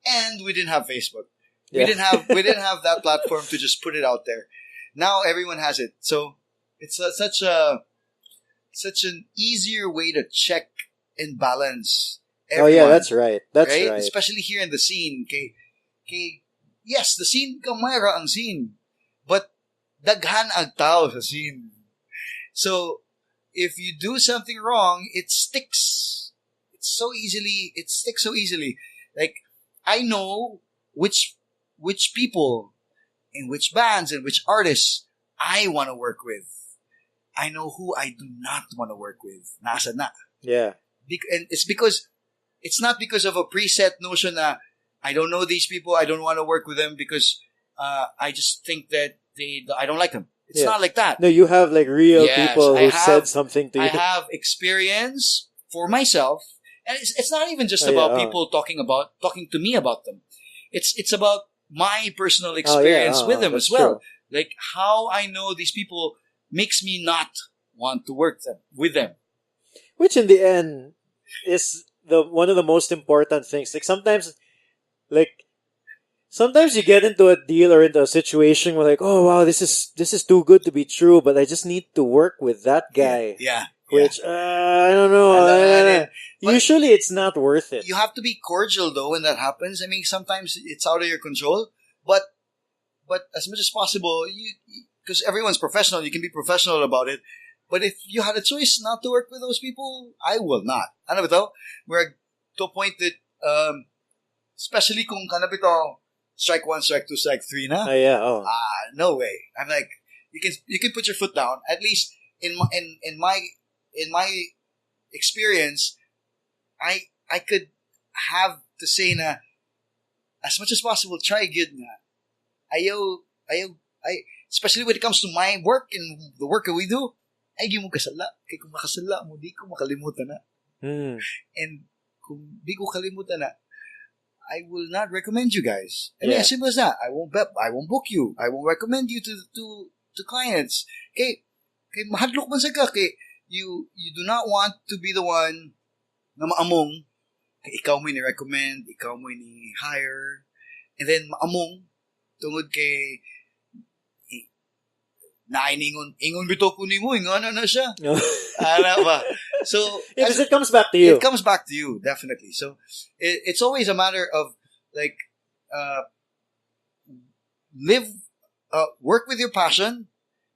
And we didn't have Facebook. Yeah. We didn't have that platform to just put it out there. Now everyone has it. So it's such an easier way to check and balance Oh everyone. yeah, that's right. That's right? right. Especially here in the scene. Yes, the scene kamera ang scene. But daghan ang tao sa scene. So if you do something wrong, it sticks. It sticks so easily. Like I know which people and which bands and which artists I want to work with. I know who I do not want to work with. Nasa na. Yeah. And it's because it's not because of a preset notion that I don't know these people, I don't want to work with them because I just think that I don't like them. It's Yeah. not like that. No, you have like real Yes, people who I said have- something to you. I have experience for myself, and it's not even just Oh, yeah, about oh. people talking to me about them. It's about my personal Oh, yeah, experience with them that's as well. true. Like how I know these people makes me not want to work with them. Which in the end is the one of the most important things. Sometimes you get into a deal or into a situation where like, oh wow, this is too good to be true, but I just need to work with that guy. Yeah. Which I don't know. But- Usually it's not worth it. You have to be cordial though when that happens. I mean, sometimes it's out of your control, but as much as possible, because everyone's professional, you can be professional about it. But if you had a choice not to work with those people, I will not. Ano ba to? We're to a point that, especially kung kanapito, strike 1, strike 2, strike 3 na. Yeah. Oh. No way. I'm like, you can put your foot down. At least in my experience, I could have to say na, as much as possible, try good na. Especially when it comes to my work and the work that we do, ay di mo kasala. Kaya kung makasala mo, di ko makalimutan na. Hmm. And kung di ko kalimutan na, I will not recommend you guys. I mean, Yeah. as simple as that. I won't book you. I won't recommend you to clients. Kay mahadlok man sa ka. Kay you do not want to be the one na maamong. Kay ikaw mo ni-recommend, ikaw mo ni-hire, and then maamong tungod kay ingon bito ko nimo, ingana na siya. Ano ba? So, Yeah, because it comes back to you. it comes back to you, definitely. So, it's always a matter of, like, work with your passion,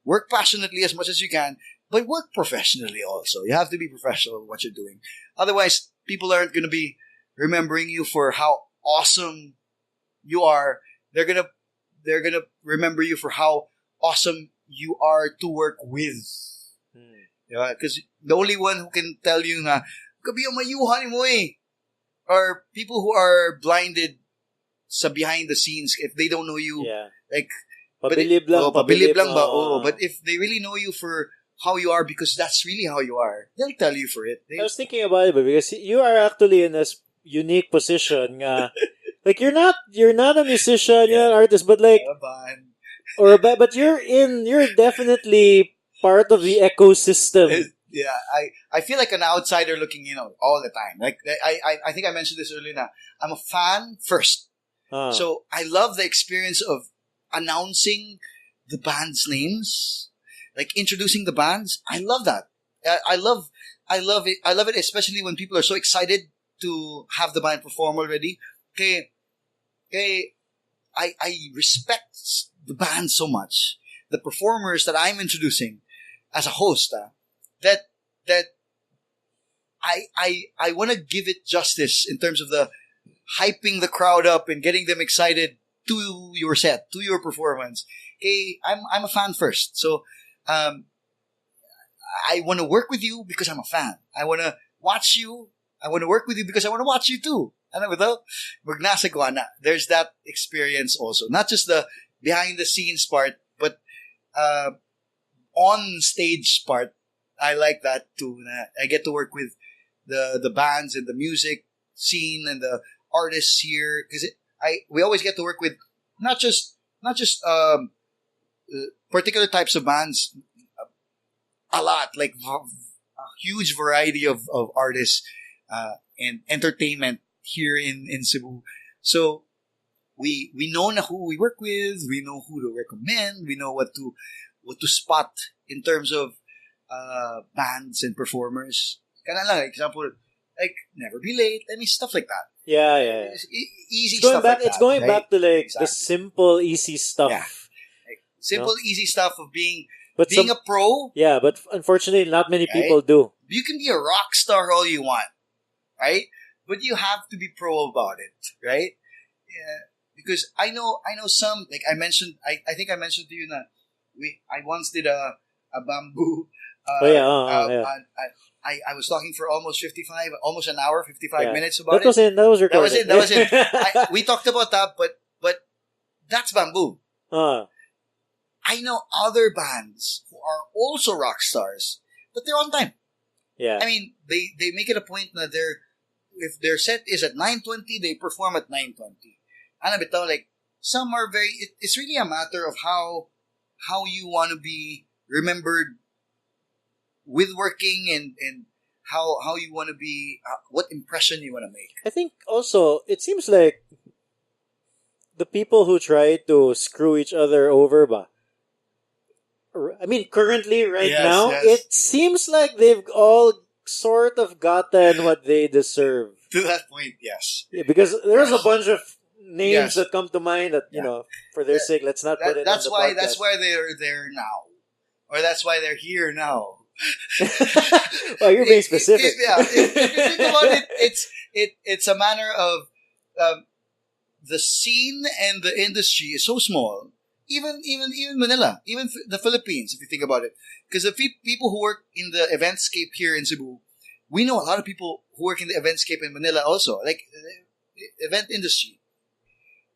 work passionately as much as you can, but work professionally also. You have to be professional in what you're doing. Otherwise, people aren't going to be remembering you for how awesome you are. They're gonna remember you for how awesome you are to work with. Because the only one who can tell you na, kabi ang mayuhan mo eh. Or people who are blinded sa behind the scenes, if they don't know you, Yeah. like, Pabilib lang. pabilib lang ba? Oo. But if they really know you for how you are, because that's really how you are, they'll tell you for it. I was thinking about it, but because you are actually in a unique position. Like you're not a musician, you're not an artist, but like but you're definitely part of the ecosystem. Yeah, I feel like an outsider looking in all the time. Like I think I mentioned this earlier. Now I'm a fan first, so I love the experience of announcing the band's names, like introducing the bands. I love that. I love it. I love it, especially when people are so excited to have the band perform already. Okay, I respect the band so much, the performers that I'm introducing as a host, that I want to give it justice in terms of the hyping the crowd up and getting them excited to your set, to your performance. Okay, I'm a fan first, so I want to work with you because I'm a fan. I want to watch you. I want to work with you because I want to watch you too. Ano ba ito? Wag nasa gawa na. There's that experience also. Not just the behind the scenes part, but on stage part I like that too. I get to work with the bands and the music scene and the artists here because we always get to work with not just particular types of bands, a lot like a huge variety of artists and entertainment here in Cebu. So we know na who we work with, we know who to recommend, we know what to spot in terms of bands and performers. Kana lang, example, like Never Be Late, I mean stuff like that. Yeah. Easy It's going stuff back. like It's that, going right? back to like Exactly. the simple, easy stuff. Yeah. Like, simple, easy stuff of being But a pro. yeah, but unfortunately, not many Right? people do. You can be a rock star all you want, right? But you have to be pro about it, right? Yeah. Because I know some, like I mentioned, I think I mentioned to you that I once did a bamboo. Oh yeah, yeah. I was talking for almost an hour, 55 Yeah. minutes about That was it. That was That was recorded. it. That was it. We talked about that, but that's bamboo. I know other bands who are also rock stars, but they're on time. Yeah. I mean, they make it a point that if their set is at 9:20, they perform at 9:20. Ano bitaw, like some are it's really a matter of how you want to be remembered with working and how you want to be, what impression you want to make. I think also it seems like the people who try to screw each other over, I mean, currently, right Yes, now, yes. it seems like they've all sort of gotten what they deserve. To that point, yes. Yeah, because there's a bunch of names Yes. that come to mind that, you know, for their sake, let's not put it That's on the why podcast. that's why they're there now, or that's why they're here now. Well, you're being specific. If you think about it, it's a matter of the scene and the industry is so small. Even Manila, even the Philippines, if you think about it, because the people who work in the eventscape here in Cebu, we know a lot of people who work in the eventscape in Manila also, like event industry.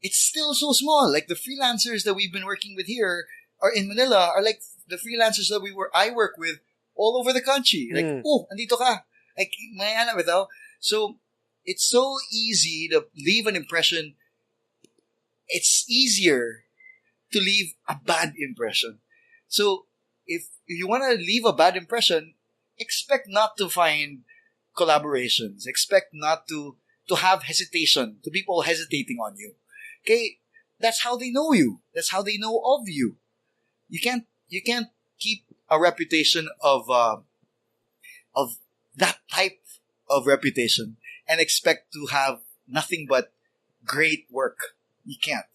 It's still so small. Like the freelancers that we've been working with here are in Manila are like the freelancers that I work with all over the country. Like, oh, andito ka. Like, may anak bitaw. So, it's so easy to leave an impression. It's easier to leave a bad impression. So, if you want to leave a bad impression, expect not to find collaborations. Expect not to have hesitation, to people hesitating on you. Okay? That's how they know you. That's how they know of you. You can't keep a reputation of that type of reputation and expect to have nothing but great work. You can't.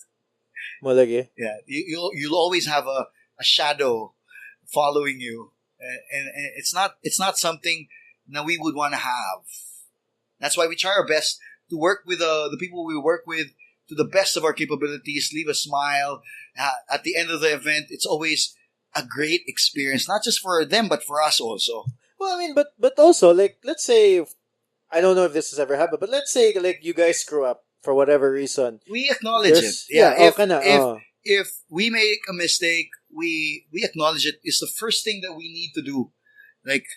Malagi. Yeah, you'll always have a shadow following you, and it's not something that we would want to have. That's why we try our best to work with the people we work with to the best of our capabilities. Leave a smile at the end of the event. It's always a great experience, not just for them but for us also. Well, I mean, but also, like, let's say, I don't know if this has ever happened, but let's say, like, you guys screw up for whatever reason. We acknowledge it. There's- Yeah, yeah, if we make a mistake, we acknowledge it. It's the first thing that we need to do. Like,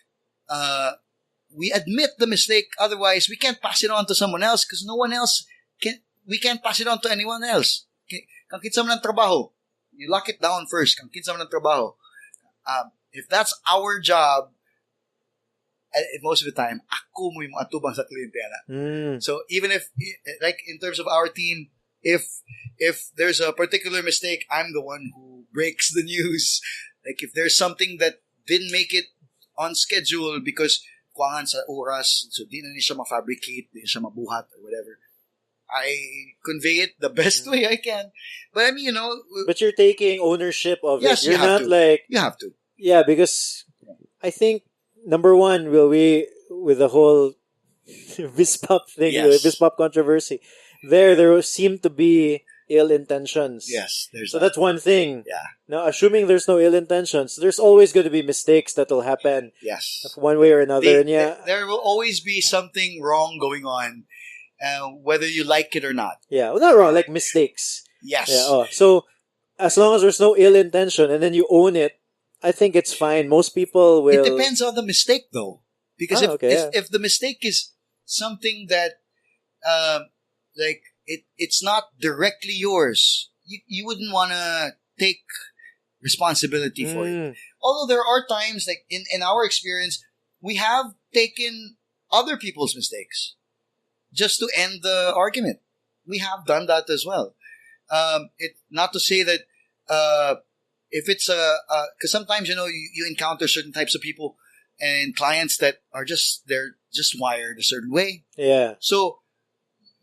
we admit the mistake. Otherwise, we can't pass it on to someone else because no one else can. We can't pass it on to anyone else. Kang kinsa man ng trabaho, you lock it down first. Kang kinsa man ng trabaho. If that's our job, most of the time, ako mo yung atubang sa kliyente na. So even if, like in terms of our team, if there's a particular mistake, I'm the one who breaks the news. Like if there's something that didn't make it on schedule because kuwangan sa oras, so di na siya ma-fabricate, di na siya mabuhat or whatever, I convey it the best way I can. But I mean, you know, But you're taking ownership of Yes, it. You're you have not to. like, you have to. yeah, because I think, number one, with the whole VISPOP thing, Yes. the VISPOP controversy, there seem to be ill intentions. Yes, there's So that. that's one thing. Yeah. Now, assuming there's no ill intentions, there's always going to be mistakes that will happen Yes. one way or another. And yeah, There will always be something wrong going on, whether you like it or not. yeah, well, not wrong, like mistakes. Yes. Yeah. So as long as there's no ill intention and then you own it, I think it's fine. Most people It will. depends on the mistake, though, because Okay, yeah. if the mistake is something that like it's not directly yours, you wouldn't want to take responsibility for it. Mm. Although there are times, like in our experience, we have taken other people's mistakes just to end the argument. We have done that as well. It not to say that if it's because sometimes you encounter certain types of people and clients that are they're just wired a certain way. Yeah. So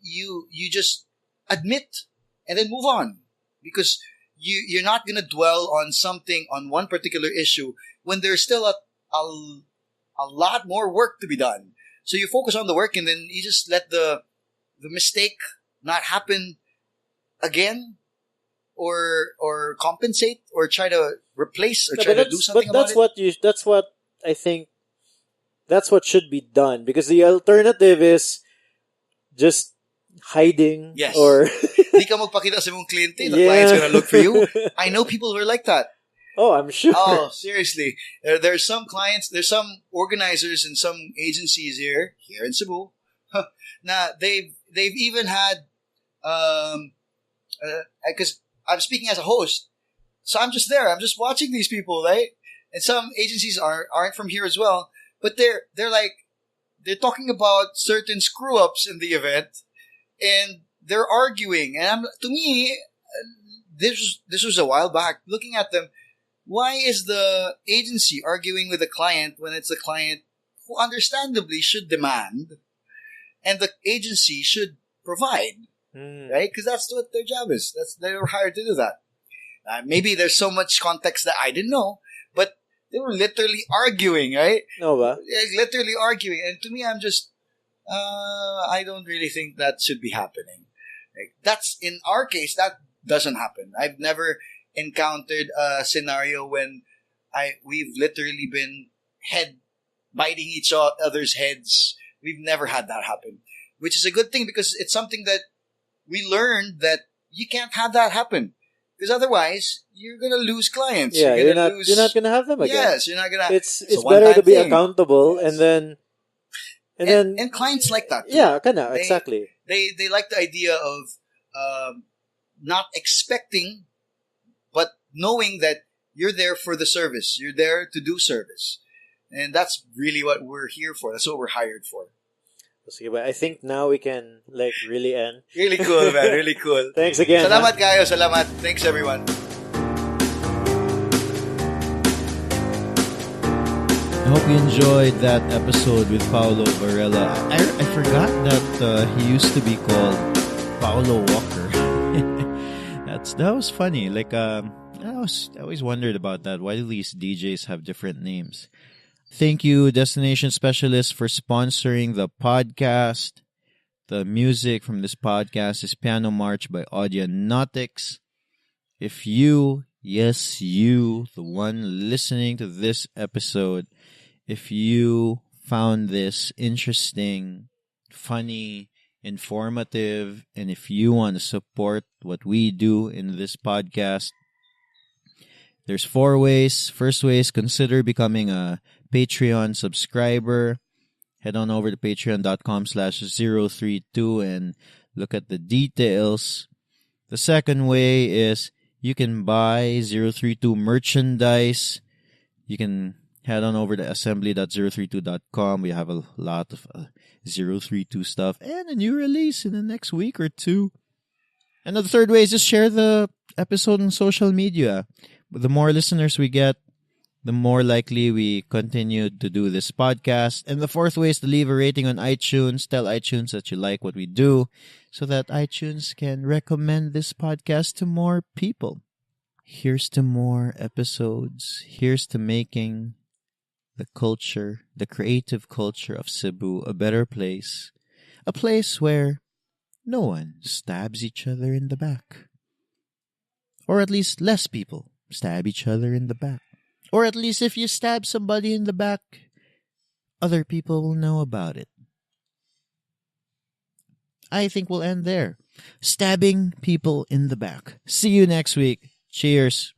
you just admit and then move on, because you're not gonna dwell on something, on one particular issue, when there's still a lot more work to be done. So you focus on the work and then you just let the mistake not happen again, or compensate, or try to replace, or No, try but to do something about it. that's what I think. That's what should be done, because the alternative is just hiding. Yes. Or Di ka magpakita sa mong kliyente, the Yeah. client's gonna look for you. I know people who are like that. Oh, I'm sure. Oh, seriously. There's some clients, there's some organizers and some agencies here in Cebu. Now they've even had because I'm speaking as a host, so I'm just there. I'm just watching these people, right? And some agencies aren't from here as well, but they're talking about certain screw ups in the event, and they're arguing. And to me, this was a while back. Looking at them, why is the agency arguing with the client when it's the client who understandably should demand, and the agency should provide, right? Because that's what their job is. They were hired to do that. Maybe there's so much context that I didn't know, but they were literally arguing, right? No ba? Literally arguing. And to me, I'm just, I don't really think that should be happening. Like, that's, in our case, that doesn't happen. I've never encountered a scenario when we've literally been biting each other's heads. We've never had that happen, which is a good thing, because it's something that we learned, that you can't have that happen, because otherwise you're gonna lose clients. Yeah, you're not gonna have them again. Yes, you're not gonna. It's a better to one-time be thing. accountable, Yes. and then And clients like that. too. yeah, kinda They- exactly. They like the idea of not expecting, but knowing that you're there for the service. You're there to do service. And that's really what we're here for. That's what we're hired for. Sige ba? I think now we can really end. Really cool, man. Really cool. Thanks again. Salamat kayo. Salamat. Thanks, everyone. I hope you enjoyed that episode with Paulo Varela. I forgot that he used to be called Paulo Walker. That was funny. I always wondered about that. Why do these DJs have different names? Thank you, Destination Specialist, for sponsoring the podcast. The music from this podcast is Piano March by Audionautics. If you, yes, you, the one listening to this episode, if you found this interesting, funny, informative, and if you want to support what we do in this podcast, there's 4 ways. First way is consider becoming a Patreon subscriber. Head on over to patreon.com/032 and look at the details. The second way is you can buy 032 merchandise. You can head on over to assembly.032.com. We have a lot of 032 stuff and a new release in the next week or two. And the third way is just share the episode on social media. The more listeners we get, the more likely we continue to do this podcast. And the fourth way is to leave a rating on iTunes. Tell iTunes that you like what we do so that iTunes can recommend this podcast to more people. Here's to more episodes. Here's to making the culture, the creative culture of Cebu a better place. A place where no one stabs each other in the back. Or at least less people stab each other in the back. Or at least if you stab somebody in the back, other people will know about it. I think we'll end there. Stabbing people in the back. See you next week. Cheers.